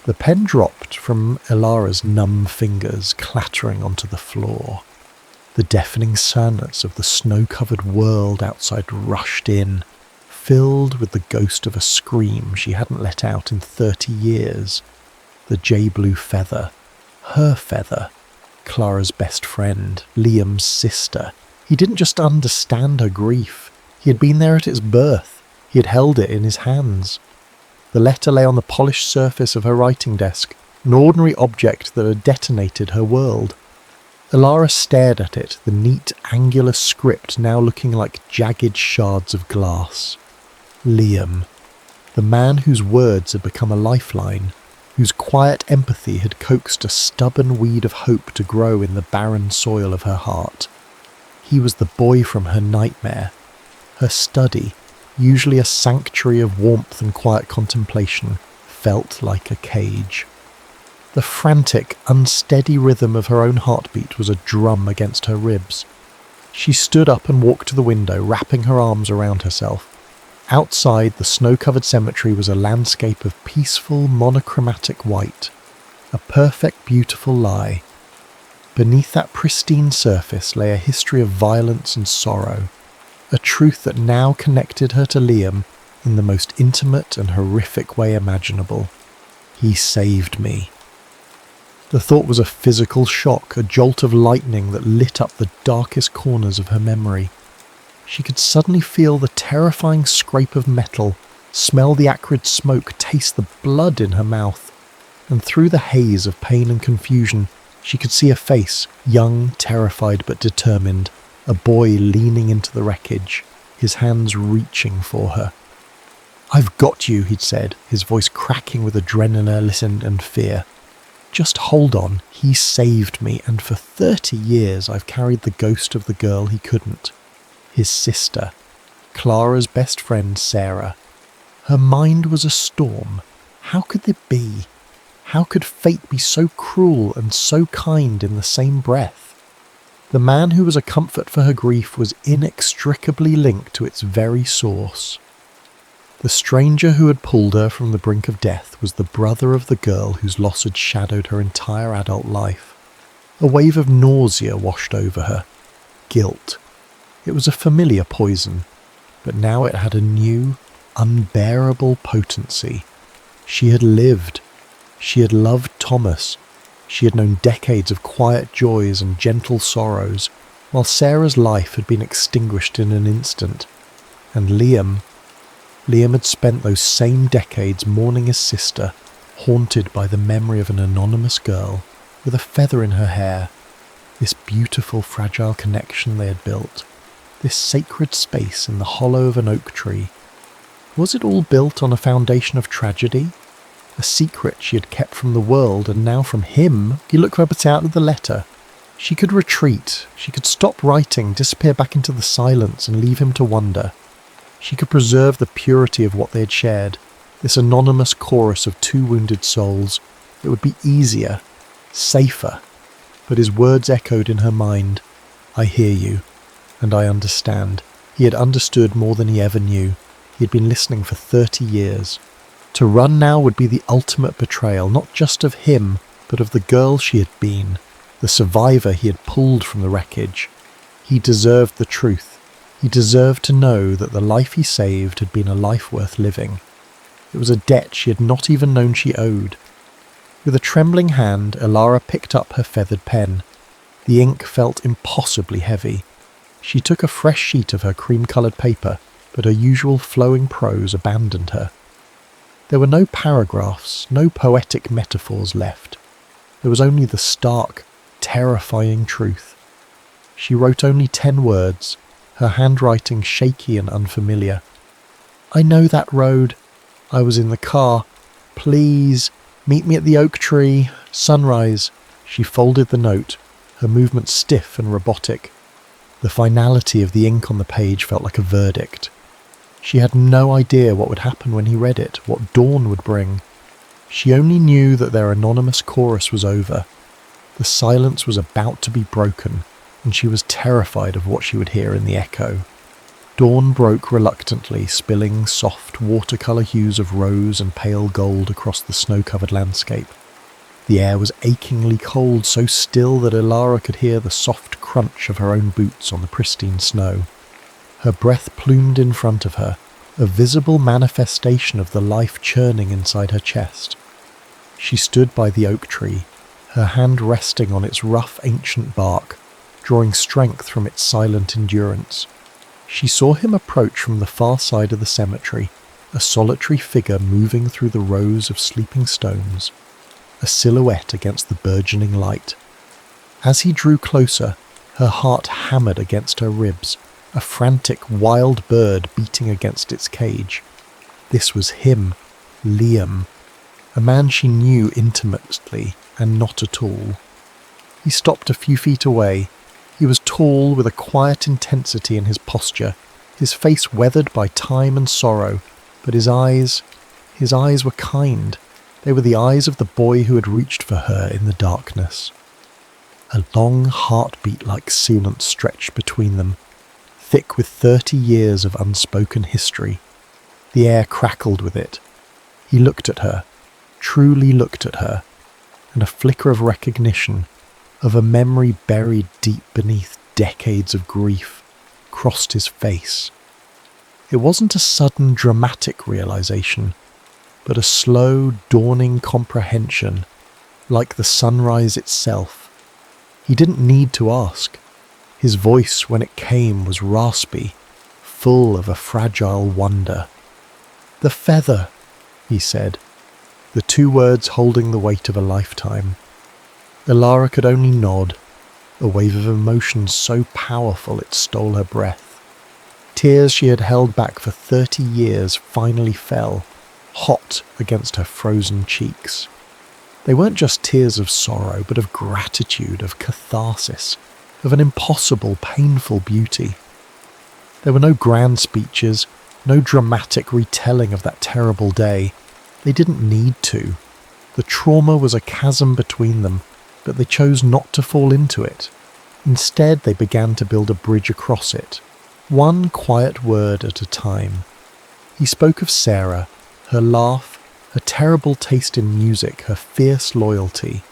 The pen dropped from Alara's numb fingers, clattering onto the floor. The deafening silence of the snow-covered world outside rushed in, filled with the ghost of a scream she hadn't let out in 30 years. The jay-blue feather. Her feather. Clara's best friend, Liam's sister. He didn't just understand her grief. He had been there at its birth. He had held it in his hands. The letter lay on the polished surface of her writing desk, an ordinary object that had detonated her world. Alara stared at it, the neat, angular script now looking like jagged shards of glass. Liam. The man whose words had become a lifeline, whose quiet empathy had coaxed a stubborn weed of hope to grow in the barren soil of her heart. He was the boy from her nightmare. Her study, usually a sanctuary of warmth and quiet contemplation, felt like a cage. The frantic, unsteady rhythm of her own heartbeat was a drum against her ribs. She stood up and walked to the window, wrapping her arms around herself. Outside, the snow-covered cemetery was a landscape of peaceful, monochromatic white. A perfect, beautiful lie. Beneath that pristine surface lay a history of violence and sorrow, a truth that now connected her to Liam in the most intimate and horrific way imaginable. He saved me. The thought was a physical shock, a jolt of lightning that lit up the darkest corners of her memory. She could suddenly feel the terrifying scrape of metal, smell the acrid smoke, taste the blood in her mouth, and through the haze of pain and confusion, she could see a face, young, terrified but determined, a boy leaning into the wreckage, his hands reaching for her. "I've got you," he'd said, his voice cracking with adrenaline and fear. "Just hold on, he saved me, and for 30 years I've carried the ghost of the girl he couldn't. His sister, Clara's best friend Sarah. Her mind was a storm. How could it be? How could fate be so cruel and so kind in the same breath? The man who was a comfort for her grief was inextricably linked to its very source. The stranger who had pulled her from the brink of death was the brother of the girl whose loss had shadowed her entire adult life. A wave of nausea washed over her. Guilt. It was a familiar poison, but now it had a new, unbearable potency. She had lived. She had loved Thomas. She had known decades of quiet joys and gentle sorrows, while Sarah's life had been extinguished in an instant. And Liam had spent those same decades mourning his sister, haunted by the memory of an anonymous girl with a feather in her hair. This beautiful, fragile connection they had built, this sacred space in the hollow of an oak tree. Was it all built on a foundation of tragedy? A secret she had kept from the world, and now from him? He looked up out of the letter. She could retreat. She could stop writing, disappear back into the silence, and leave him to wonder. She could preserve the purity of what they had shared, this anonymous chorus of two wounded souls. It would be easier, safer. But his words echoed in her mind. "I hear you, and I understand." He had understood more than he ever knew. He had been listening for 30 years. To run now would be the ultimate betrayal, not just of him, but of the girl she had been, the survivor he had pulled from the wreckage. He deserved the truth. He deserved to know that the life he saved had been a life worth living. It was a debt she had not even known she owed. With a trembling hand, Elara picked up her feathered pen. The ink felt impossibly heavy. She took a fresh sheet of her cream-coloured paper, but her usual flowing prose abandoned her. There were no paragraphs, no poetic metaphors left. There was only the stark, terrifying truth. She wrote only 10 words, her handwriting shaky and unfamiliar. "I know that road. I was in the car. Please, meet me at the oak tree. Sunrise." She folded the note, her movements stiff and robotic. The finality of the ink on the page felt like a verdict. She had no idea what would happen when he read it, what dawn would bring. She only knew that their anonymous chorus was over. The silence was about to be broken, and she was terrified of what she would hear in the echo. Dawn broke reluctantly, spilling soft watercolour hues of rose and pale gold across the snow-covered landscape. The air was achingly cold, so still that Elara could hear the soft crunch of her own boots on the pristine snow. Her breath plumed in front of her, a visible manifestation of the life churning inside her chest. She stood by the oak tree, her hand resting on its rough ancient bark, drawing strength from its silent endurance. She saw him approach from the far side of the cemetery, a solitary figure moving through the rows of sleeping stones, a silhouette against the burgeoning light. As he drew closer, her heart hammered against her ribs, a frantic wild bird beating against its cage. This was him, Liam, a man she knew intimately and not at all. He stopped a few feet away. He was tall, with a quiet intensity in his posture, his face weathered by time and sorrow, but his eyes were kind. They were the eyes of the boy who had reached for her in the darkness. A long heartbeat-like silence stretched between them, thick with 30 years of unspoken history. The air crackled with it. He looked at her, truly looked at her, and a flicker of recognition, of a memory buried deep beneath decades of grief, crossed his face. It wasn't a sudden dramatic realization, but a slow, dawning comprehension, like the sunrise itself. He didn't need to ask. His voice, when it came, was raspy, full of a fragile wonder. "The feather," he said, the two words holding the weight of a lifetime. Elara could only nod, a wave of emotion so powerful it stole her breath. Tears she had held back for 30 years finally fell, hot against her frozen cheeks. They weren't just tears of sorrow, but of gratitude, of catharsis, of an impossible, painful beauty. There were no grand speeches, no dramatic retelling of that terrible day. They didn't need to. The trauma was a chasm between them, but they chose not to fall into it. Instead, they began to build a bridge across it, one quiet word at a time. He spoke of Sarah, her laugh, her terrible taste in music, her fierce loyalty.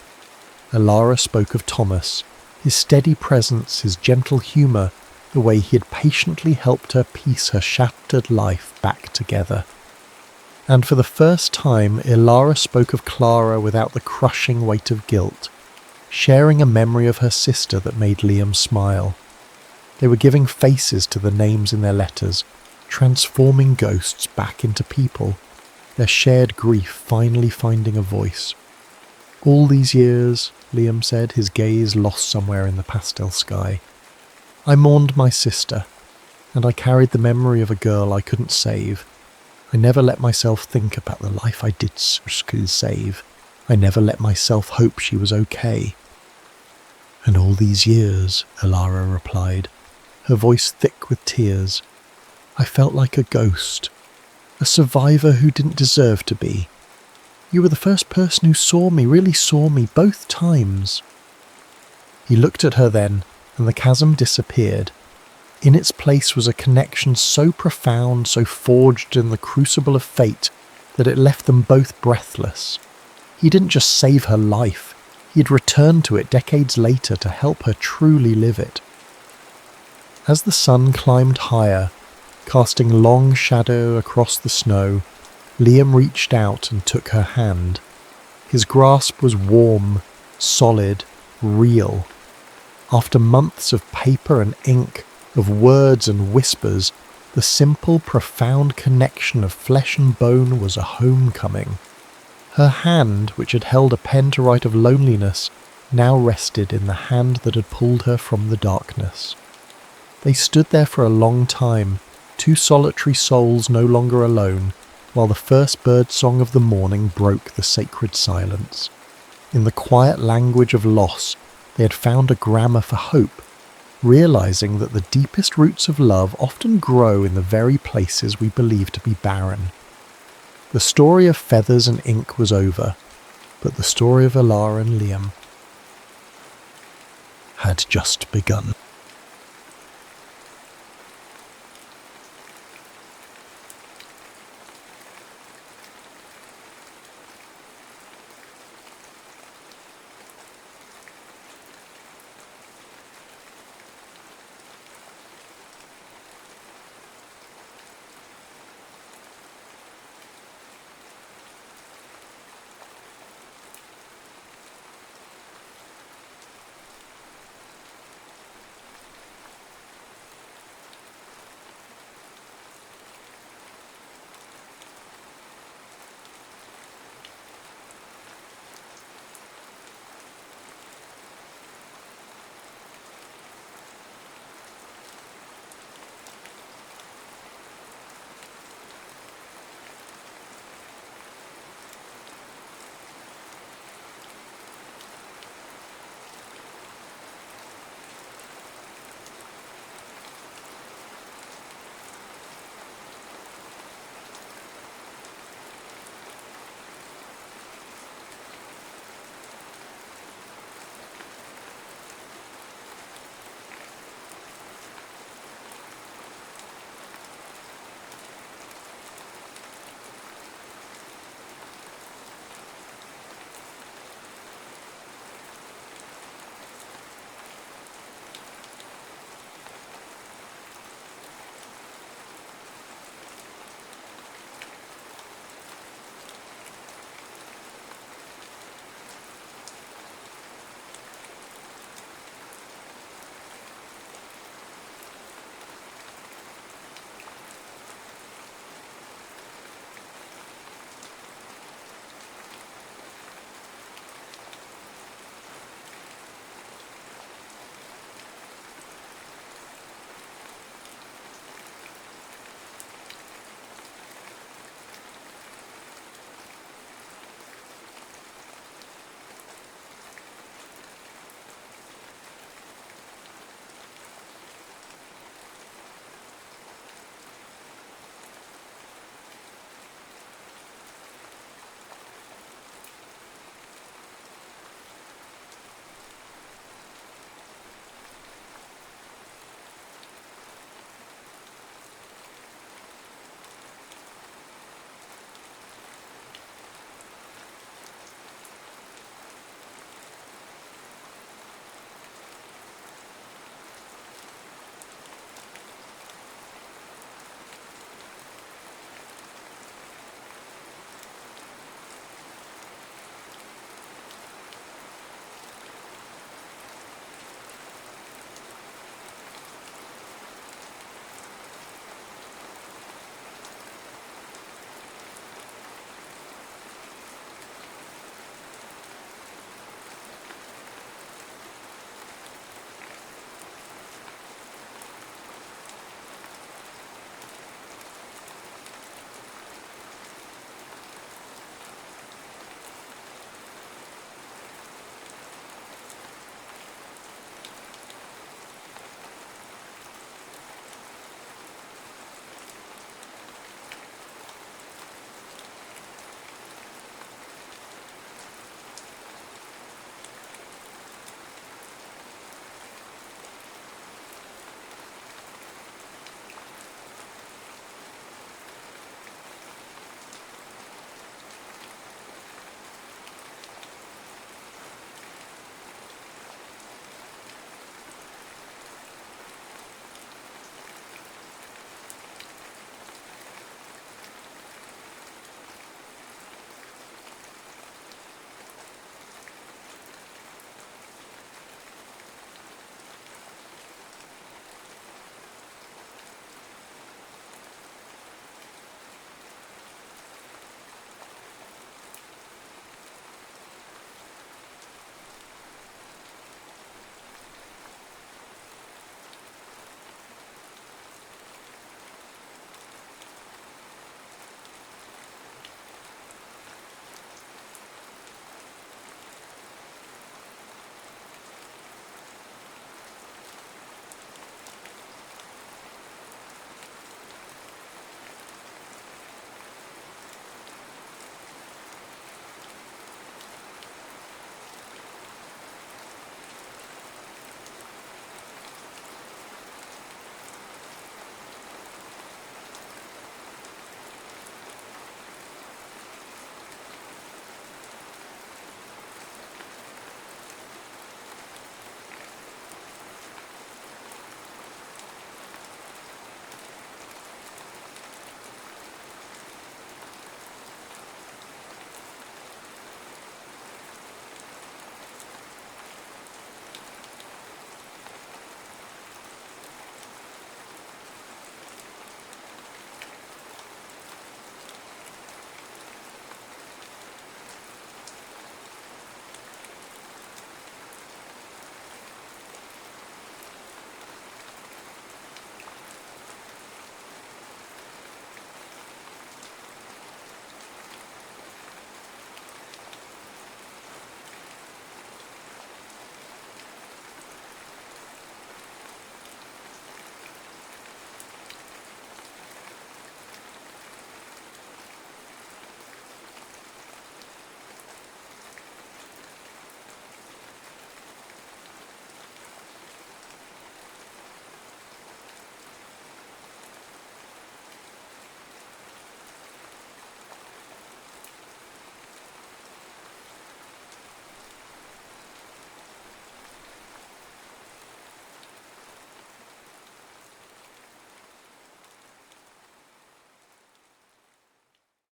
Elara spoke of Thomas, his steady presence, his gentle humour, the way he had patiently helped her piece her shattered life back together. And for the first time, Elara spoke of Clara without the crushing weight of guilt, sharing a memory of her sister that made Liam smile. They were giving faces to the names in their letters, transforming ghosts back into people, their shared grief finally finding a voice. "All these years," Liam said, his gaze lost somewhere in the pastel sky, "I mourned my sister, and I carried the memory of a girl I couldn't save. I never let myself think about the life I did save. I never let myself hope she was okay." "And all these years," Elara replied, her voice thick with tears, "I felt like a ghost, a survivor who didn't deserve to be. You were the first person who saw me, really saw me, both times." He looked at her then, and the chasm disappeared. In its place was a connection so profound, so forged in the crucible of fate, that it left them both breathless. He didn't just save her life, he had returned to it decades later to help her truly live it. As the sun climbed higher, casting long shadow across the snow, Liam reached out and took her hand. His grasp was warm, solid, real. After months of paper and ink, of words and whispers, the simple, profound connection of flesh and bone was a homecoming. Her hand, which had held a pen to write of loneliness, now rested in the hand that had pulled her from the darkness. They stood there for a long time, two solitary souls no longer alone, while the first birdsong of the morning broke the sacred silence. In the quiet language of loss, they had found a grammar for hope, realizing that the deepest roots of love often grow in the very places we believe to be barren. The story of feathers and ink was over, but the story of Elara and Liam had just begun.